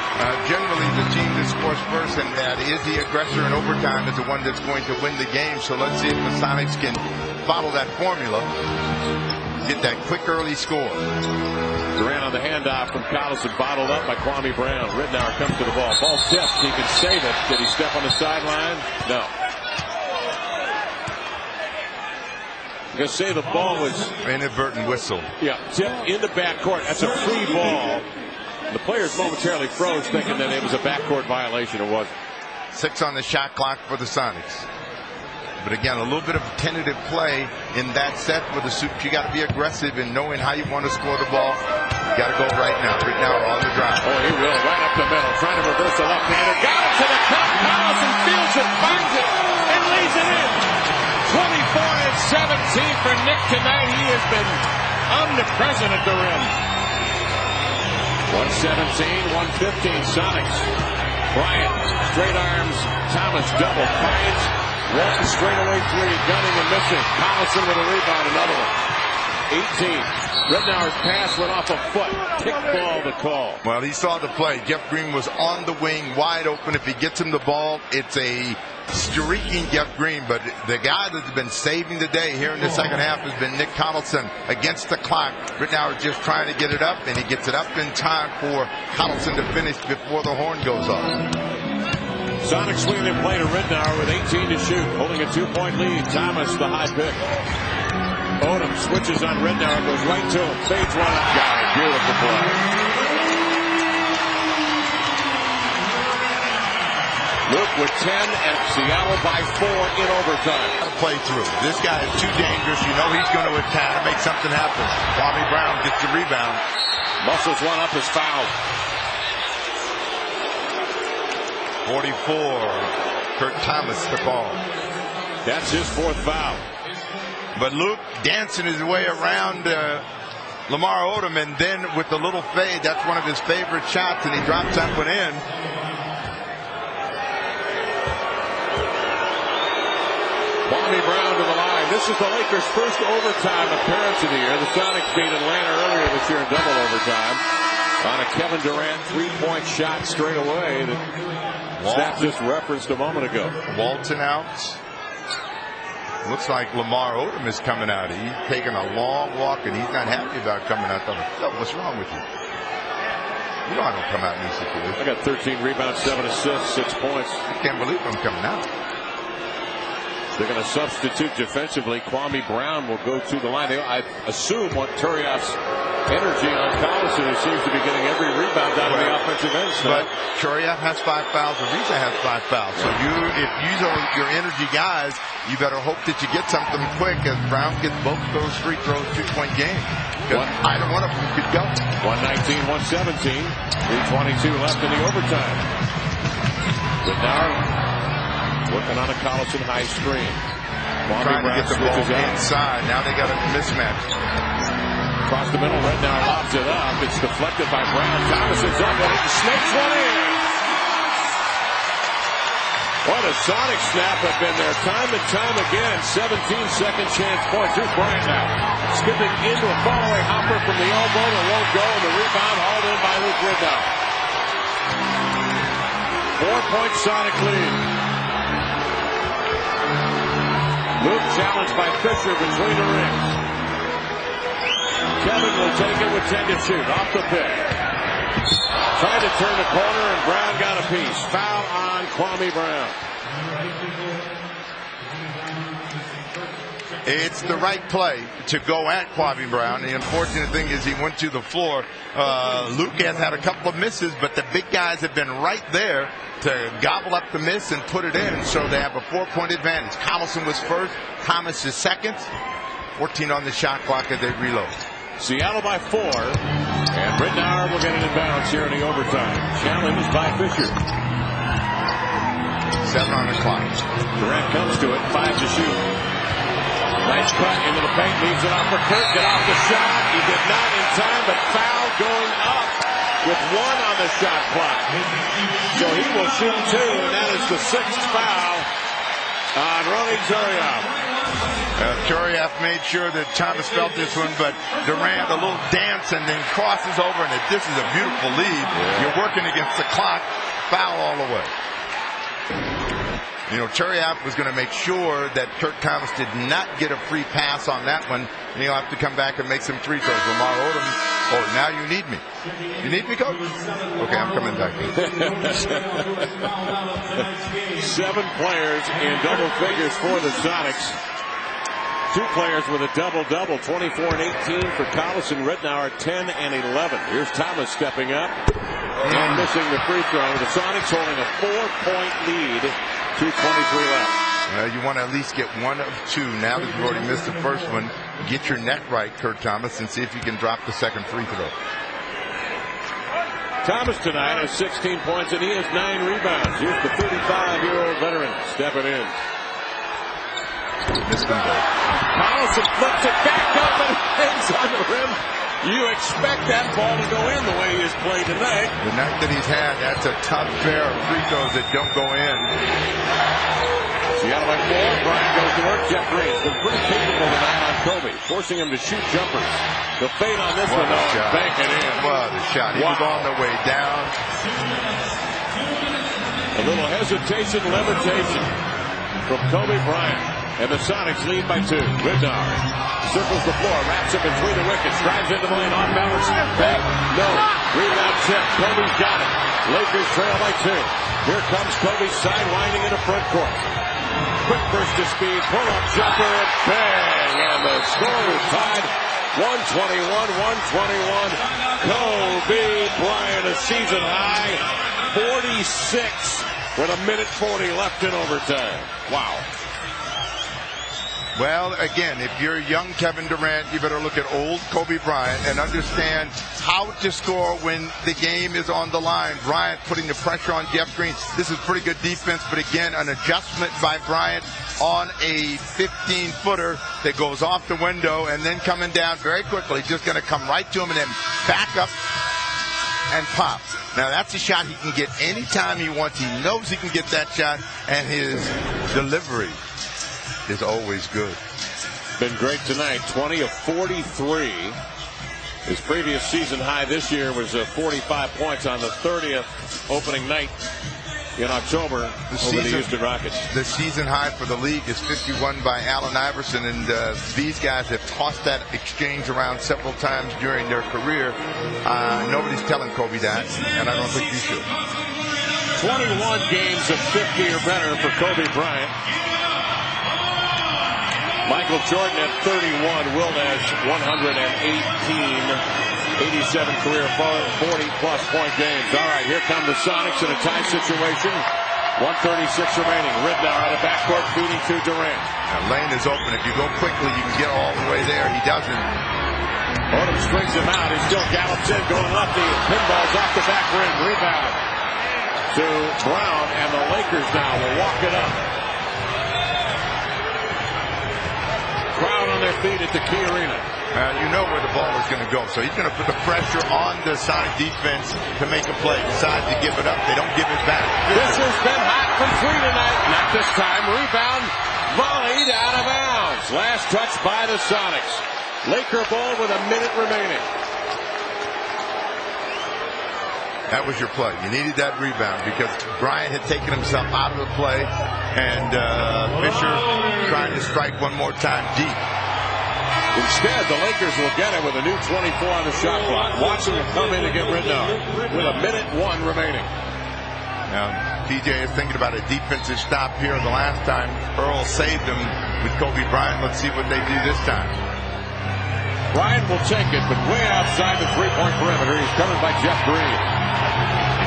Generally, the team that scores first and that is the aggressor in overtime is the one that's going to win the game. So let's see if the Sonics can follow that formula, get that quick early score. Durant on the handoff from Collison, bottled up by Kwame Brown. Ridnour comes to the ball. Ball tipped. He can save it. Did he step on the sideline? No. Because say the ball was inadvertent whistle. Yeah, tipped into backcourt. That's a free ball. The players momentarily froze, thinking that it was a backcourt violation. It wasn't. 6 on the shot clock for the Sonics. But again, a little bit of tentative play in that set with the suit. You got to be aggressive in knowing how you want to score the ball. Got to go right now. Rittenauer on the drive. Oh, he will. Right up the middle. Trying to reverse the left-hander. Got it to the cup. Collison fields it, finds it, and leads it in. 24-17 for Nick tonight. He has been omnipresent at the rim. 117-115 Sonics. Bryant, straight arms. Thomas double finds. Walton straightaway three. Gunning and missing. Collison with a rebound. Another one. 18. Rittenauer's pass went off a foot. Kickball the call. Well, he saw the play. Jeff Green was on the wing, wide open. If he gets him the ball, it's a streaking Jeff Green. But the guy that's been saving the day here in the second half has been Nick Collison against the clock. Rittenauer just trying to get it up, and he gets it up in time for Collison to finish before the horn goes off. Sonic swinging their play to Rittenauer with 18 to shoot, holding a 2-point lead. Thomas, the high pick. Odom switches on Rittenauer, goes right to him, fades one up, got it. Beautiful play. Luke with 10 and Seattle by 4 in overtime. Play through. This guy is too dangerous. You know he's going to attack, make something happen. Kwame Brown gets the rebound. Muscles one up, is fouled. 44. Kurt Thomas the call. That's his fourth foul. But Luke dancing his way around Lamar Odom, and then with the little fade, that's one of his favorite shots, and he drops that one in. Kwame Brown to the line. This is the Lakers' first overtime appearance of the year. The Sonics beat Atlanta earlier this year in double overtime on a Kevin Durant three-point shot straight away that Snap just referenced a moment ago. Walton out. Looks like Lamar Odom is coming out. He's taking a long walk, and he's not happy about coming out. What's wrong with you? You know I don't come out in these situations. I got 13 rebounds, 7 assists, 6 points. I can't believe I'm coming out. They're going to substitute defensively. Kwame Brown will go to the line. I assume what Turiaf's energy on Collison, who seems to be getting every rebound out of the offensive end. But Turiaf has 5 fouls. Ariza has 5 fouls. So if you are your energy guys, you better hope that you get something quick as Brown gets both those free throws, 2-point game. Either one of them could go. 119-117. 3:22 left in the overtime. Rittenauer working on a Collison high screen. Trying to get the ball inside. Now they got a mismatch. Across the middle, Rittenauer lobs it up. It's deflected by Brown. Thomas is up and he snakes one in. What a Sonic snap have been there time and time again. 17-second chance points. Here's Bryant now. Skipping into a fallaway hopper from the elbow that won't go, and the rebound hauled in by Luke Rittenauer. 4-point Sonic lead. Luke challenged by Fisher between the rings. Kevin will take it with 10 to shoot. Off the pick. Tried to turn the corner, and Brown got a piece. Foul on Kwame Brown. It's the right play to go at Kwame Brown. The unfortunate thing is he went to the floor. Luke has had a couple of misses, but the big guys have been right there to gobble up the miss and put it in. So they have a 4-point advantage. Collison was first. Thomas is second. 14 on the shot clock as they reload. Seattle by 4. And Rittenauer will get it in bounds here in the overtime. Challenged by Fisher. 7 on the clock. Durant comes to it. 5 to shoot. Nice cut into the paint. Leaves it off for Kurt. Get off the shot. He did not in time, but foul going up with 1 on the shot clock. So he will shoot 2, and that is the 6th foul on Ronny Turiaf. Turiaf made sure that Thomas felt this one, but Durant a little dance and then crosses over, and this is a beautiful lead. You're working against the clock. Foul all the way. You know, Turiaf was going to make sure that Kurt Thomas did not get a free pass on that one, and he'll have to come back and make some free throws. Lamar Odom, now you need me. You need me, coach? Okay, I'm coming back. 7 players in double figures for the Sonics. 2 players with a double-double, 24 and 18 for Collison. Rittenauer 10 and 11. Here's Thomas stepping up and missing the free throw. The Sonics holding a 4-point lead. 2:23 left. You want to at least get 1 of 2. Now that you've already missed the first one, get your net right, Kurt Thomas, and see if you can drop the second free throw. Thomas tonight has 16 points and he has 9 rebounds. Here's the 35-year-old veteran stepping in. Collison flips it back up and hangs on the rim. You expect that ball to go in the way he has played tonight. The night that he's had, that's a tough pair of free throws that don't go in. Seattle by 4. Bryant goes to work. Jeff Green's been pretty capable tonight on Kobe, forcing him to shoot jumpers. The fade on this one, though, and bank it in. What a shot. He was on the way down. A little hesitation, levitation from Kobe Bryant. And the Sonics lead by 2. Ridnour circles the floor, wraps it between the wickets, drives into the lane, off balance. Back, no. Rebound tip. Kobe's got it. Lakers trail by 2. Here comes Kobe sidewinding into front court. Quick burst of speed, pull-up jumper, and bang! And the score is tied. 121-121. Kobe Bryant, a season high. 46 with 1:40 left in overtime. Wow. Well, again, if you're young Kevin Durant, you better look at old Kobe Bryant and understand how to score when the game is on the line. Bryant putting the pressure on Jeff Green. This is pretty good defense, but again, an adjustment by Bryant on a 15-footer that goes off the window and then coming down very quickly. Just going to come right to him and then back up and pop. Now, that's a shot he can get anytime he wants. He knows he can get that shot, and his delivery is always good. Been great tonight. 20 of 43. His previous season high this year was 45 points on the 30th opening night in October over the Houston Rockets. The season high for the league is 51 by Allen Iverson, and these guys have tossed that exchange around several times during their career. Nobody's telling Kobe that, and I don't think you should. 21 games of 50 or better for Kobe Bryant. Michael Jordan at 31, Will Nash 118, 87 career 40-plus point games. All right, here come the Sonics in a tie situation. 1:36 remaining. Ridnour out of backcourt feeding to Durant. Now, lane is open. If you go quickly, you can get all the way there. He doesn't. Odom strings him out. He still gallops in, going lefty. Pinballs off the back rim. Rebound to Brown, and the Lakers now will walk it up. Crowd on their feet at the Key Arena. You know where the ball is going to go, so he's going to put the pressure on the Sonic defense to make a play. Decides to give it up. They don't give it back. This has been hot from 3 tonight. Not this time. Rebound volleyed out of bounds. Last touch by the Sonics. Laker ball with 1 minute remaining. That was your play. You needed that rebound because Bryant had taken himself out of the play, and Fisher trying to strike one more time deep. Instead, the Lakers will get it with a new 24 on the shot clock. Watching it come in to get Ridnour with 1 minute 1 remaining. Now, PJ is thinking about a defensive stop here. The last time Earl saved him with Kobe Bryant. Let's see what they do this time. Bryant will take it, but way outside the three-point perimeter. He's covered by Jeff Green.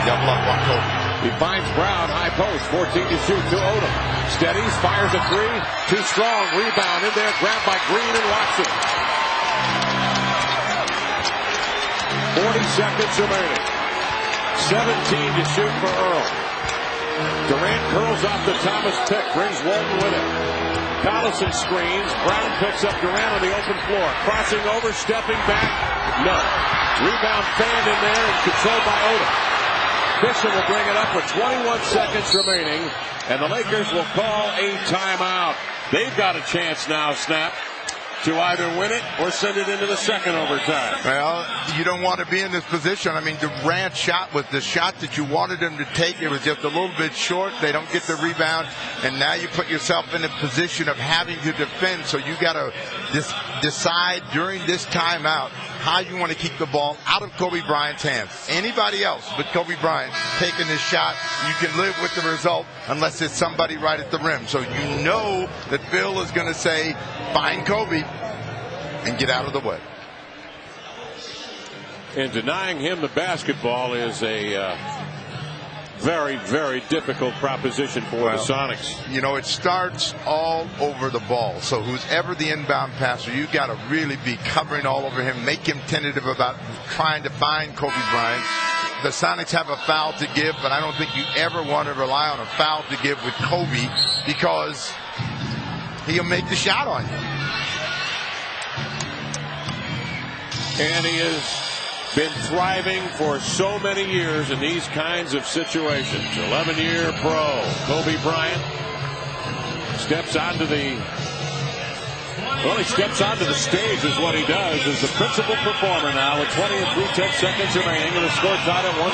Double up on Kobe. He finds Brown, high post, 14 to shoot to Odom. Steadies, fires a 3. Too strong, rebound in there, grabbed by Green and Watson. 40 seconds remaining. 17 to shoot for Earl. Durant curls off the Thomas pick, brings Walton with it. Collison screens, Brown picks up Durant on the open floor. Crossing over, stepping back, no. Rebound fanned in there and controlled by Odom. Fisher will bring it up with 21 seconds remaining, and the Lakers will call a timeout. They've got a chance now, Snap, to either win it or send it into the second overtime. Well, you don't want to be in this position. I mean, Durant's shot was the shot that you wanted him to take. It was just a little bit short. They don't get the rebound, and now you put yourself in a position of having to defend. So you got to decide during this timeout how you want to keep the ball out of Kobe Bryant's hands. Anybody else but Kobe Bryant taking this shot, you can live with the result unless it's somebody right at the rim. So you know that Phil is going to say, find Kobe and get out of the way. And denying him the basketball is a very, very difficult proposition for the Sonics. You know, it starts all over the ball. So who's ever the inbound passer, you got to really be covering all over him, make him tentative about trying to find Kobe Bryant. the Sonics have a foul to give, but I don't think you ever want to rely on a foul to give with Kobe because he'll make the shot on you. And he has been thriving for so many years in these kinds of situations. 11-year pro Kobe Bryant steps onto the stage is what he does as the principal performer now with 20 and 3/10 seconds remaining and the score tied at 121.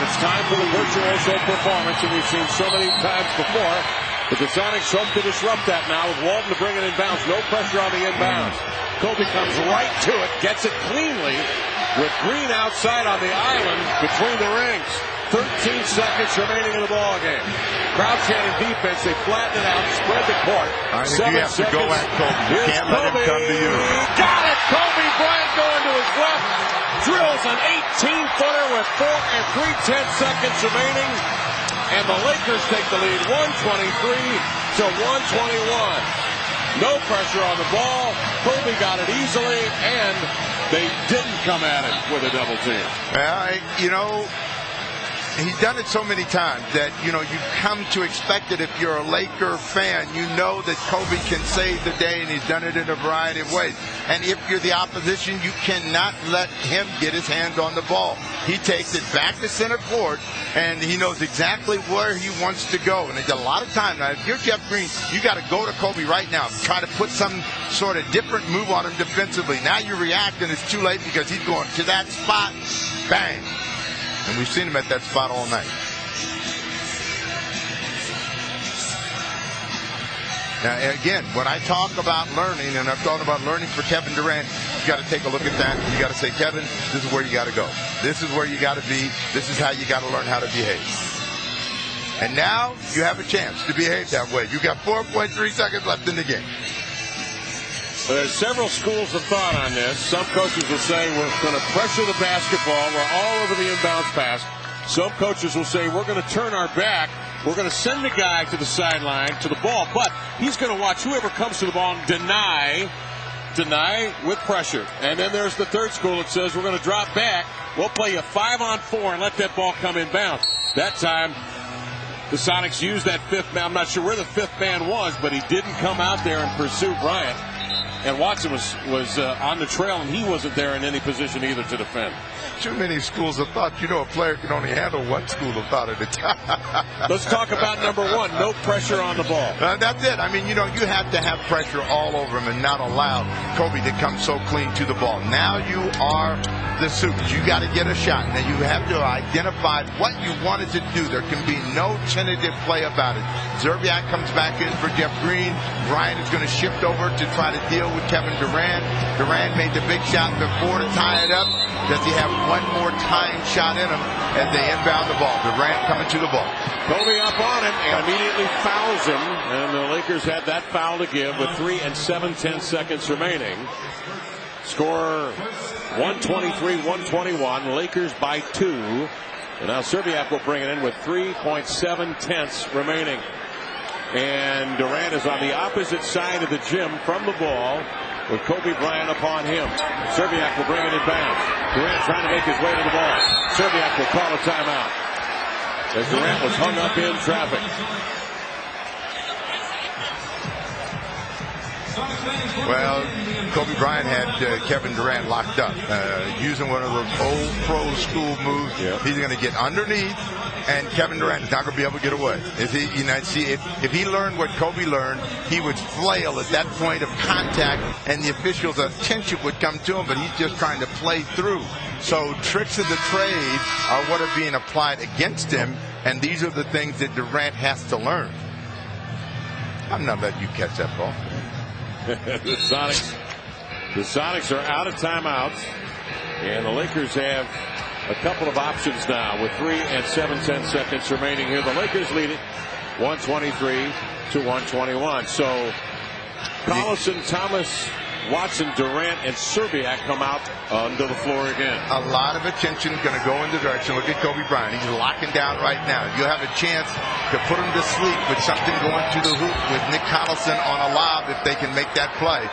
It's time for the virtuoso performance, and we've seen so many times before. But the Sonics hope to disrupt that now with Walton to bring it inbounds. No pressure on the inbounds. Kobe comes right to it, gets it cleanly with Green outside on the island between the rings. 13 seconds remaining in the ball game. Crouch-handed defense, they flatten it out, spread the court. I think you have to go at Kobe. You can't let him come to you. Got it! Kobe Bryant going to his left. Drills an 18-footer with 4 and 3/10 seconds remaining. And the Lakers take the lead 123-121. No pressure on the ball. Kobe got it easily, and they didn't come at it with a double team. You know, he's done it so many times that, you know, you come to expect it. If you're a Laker fan, you know that Kobe can save the day, and he's done it in a variety of ways. And if you're the opposition, you cannot let him get his hands on the ball. He takes it back to center court, and he knows exactly where he wants to go. And there's a lot of time. Now, if you're Jeff Green, you got to go to Kobe right now. Try to put some sort of different move on him defensively. Now you react, and it's too late because he's going to that spot. Bang. And we've seen him at that spot all night. Now, again, when I talk about learning, and I'm talking about learning for Kevin Durant, you got to take a look at that. You got to say, Kevin, this is where you got to go. This is where you got to be. This is how you got to learn how to behave. And now you have a chance to behave that way. You got 4.3 seconds left in the game. Well, there's several schools of thought on this. Some coaches will say we're going to pressure the basketball. We're all over the inbounds pass. Some coaches will say we're going to turn our back. We're going to send the guy to the sideline, to the ball, but he's going to watch whoever comes to the ball and deny with pressure. And then there's the third school that says we're going to drop back. We'll play you 5-on-4 and let that ball come inbounds. That time, the Sonics used that fifth man. I'm not sure where the fifth man was, but he didn't come out there and pursue Bryant. And Watson was on the trail, and he wasn't there in any position either to defend. Too many schools of thought. You know, a player can only handle one school of thought at a time. Let's talk about number one, no pressure on the ball. That's it. I mean, you know, you have to have pressure all over him and not allow Kobe to come so clean to the ball. Now you are the Supers. You got to get a shot. Now you have to identify what you wanted to do. There can be no tentative play about it. Zerbiak comes back in for Jeff Green. Bryant is going to shift over to try to deal with Kevin Durant. Durant made the big shot before to tie it up. Does he have one more tying shot in him as they inbound the ball? Durant coming to the ball. Kobe up on him and immediately fouls him. And the Lakers had that foul to give with 3 and 7/10 seconds remaining. Score 123-121. Lakers by 2. And now Zerbiak will bring it in with 3.7 remaining. And Durant is on the opposite side of the gym from the ball with Kobe Bryant upon him. Zerbiak will bring it inbounds. Durant trying to make his way to the ball. Zerbiak will call a timeout as Durant was hung up in traffic. Well, Kobe Bryant had Kevin Durant locked up, using one of those old pro school moves. Yep. He's going to get underneath, and Kevin Durant is not going to be able to get away. If he learned what Kobe learned, he would flail at that point of contact, and the officials' attention would come to him, but he's just trying to play through. So tricks of the trade are what are being applied against him, and these are the things that Durant has to learn. I'm not letting you catch that ball. The Sonics are out of timeouts, and the Lakers have a couple of options now with 3 and 7/10 seconds remaining here. The Lakers lead it 123-121. So Collison, Thomas, Watson, Durant, and Zerbiak come out onto the floor again. A lot of attention going to go in the direction. Look at Kobe Bryant. He's locking down right now. You have a chance to put him to sleep with something going to the hoop with Nick Collison on a lob if they can make that play.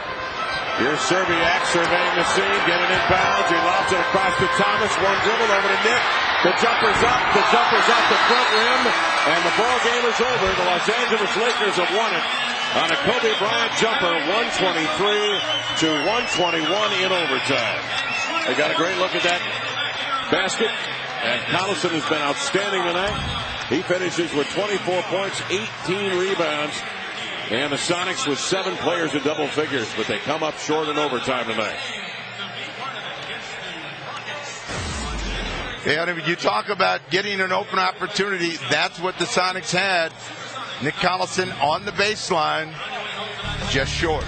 Here's Serbiak surveying the scene, getting inbounds. He lobs it across to Thomas. One dribble over to Nick. The jumper's up. The jumper's off the front rim. And the ball game is over. The Los Angeles Lakers have won it on a Kobe Bryant jumper, 123 to 121 in overtime. They got a great look at that basket. And Collison has been outstanding tonight. He finishes with 24 points, 18 rebounds. And the Sonics with 7 players in double figures, but they come up short in overtime tonight. Yeah, I mean, you talk about getting an open opportunity. That's what the Sonics had. Nick Collison on the baseline, just short.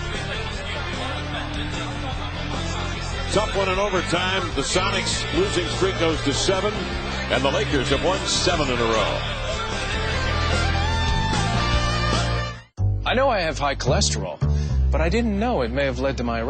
Tough one in overtime. The Sonics losing streak goes to 7, and the Lakers have won 7 in a row. I know I have high cholesterol, but I didn't know it may have led to my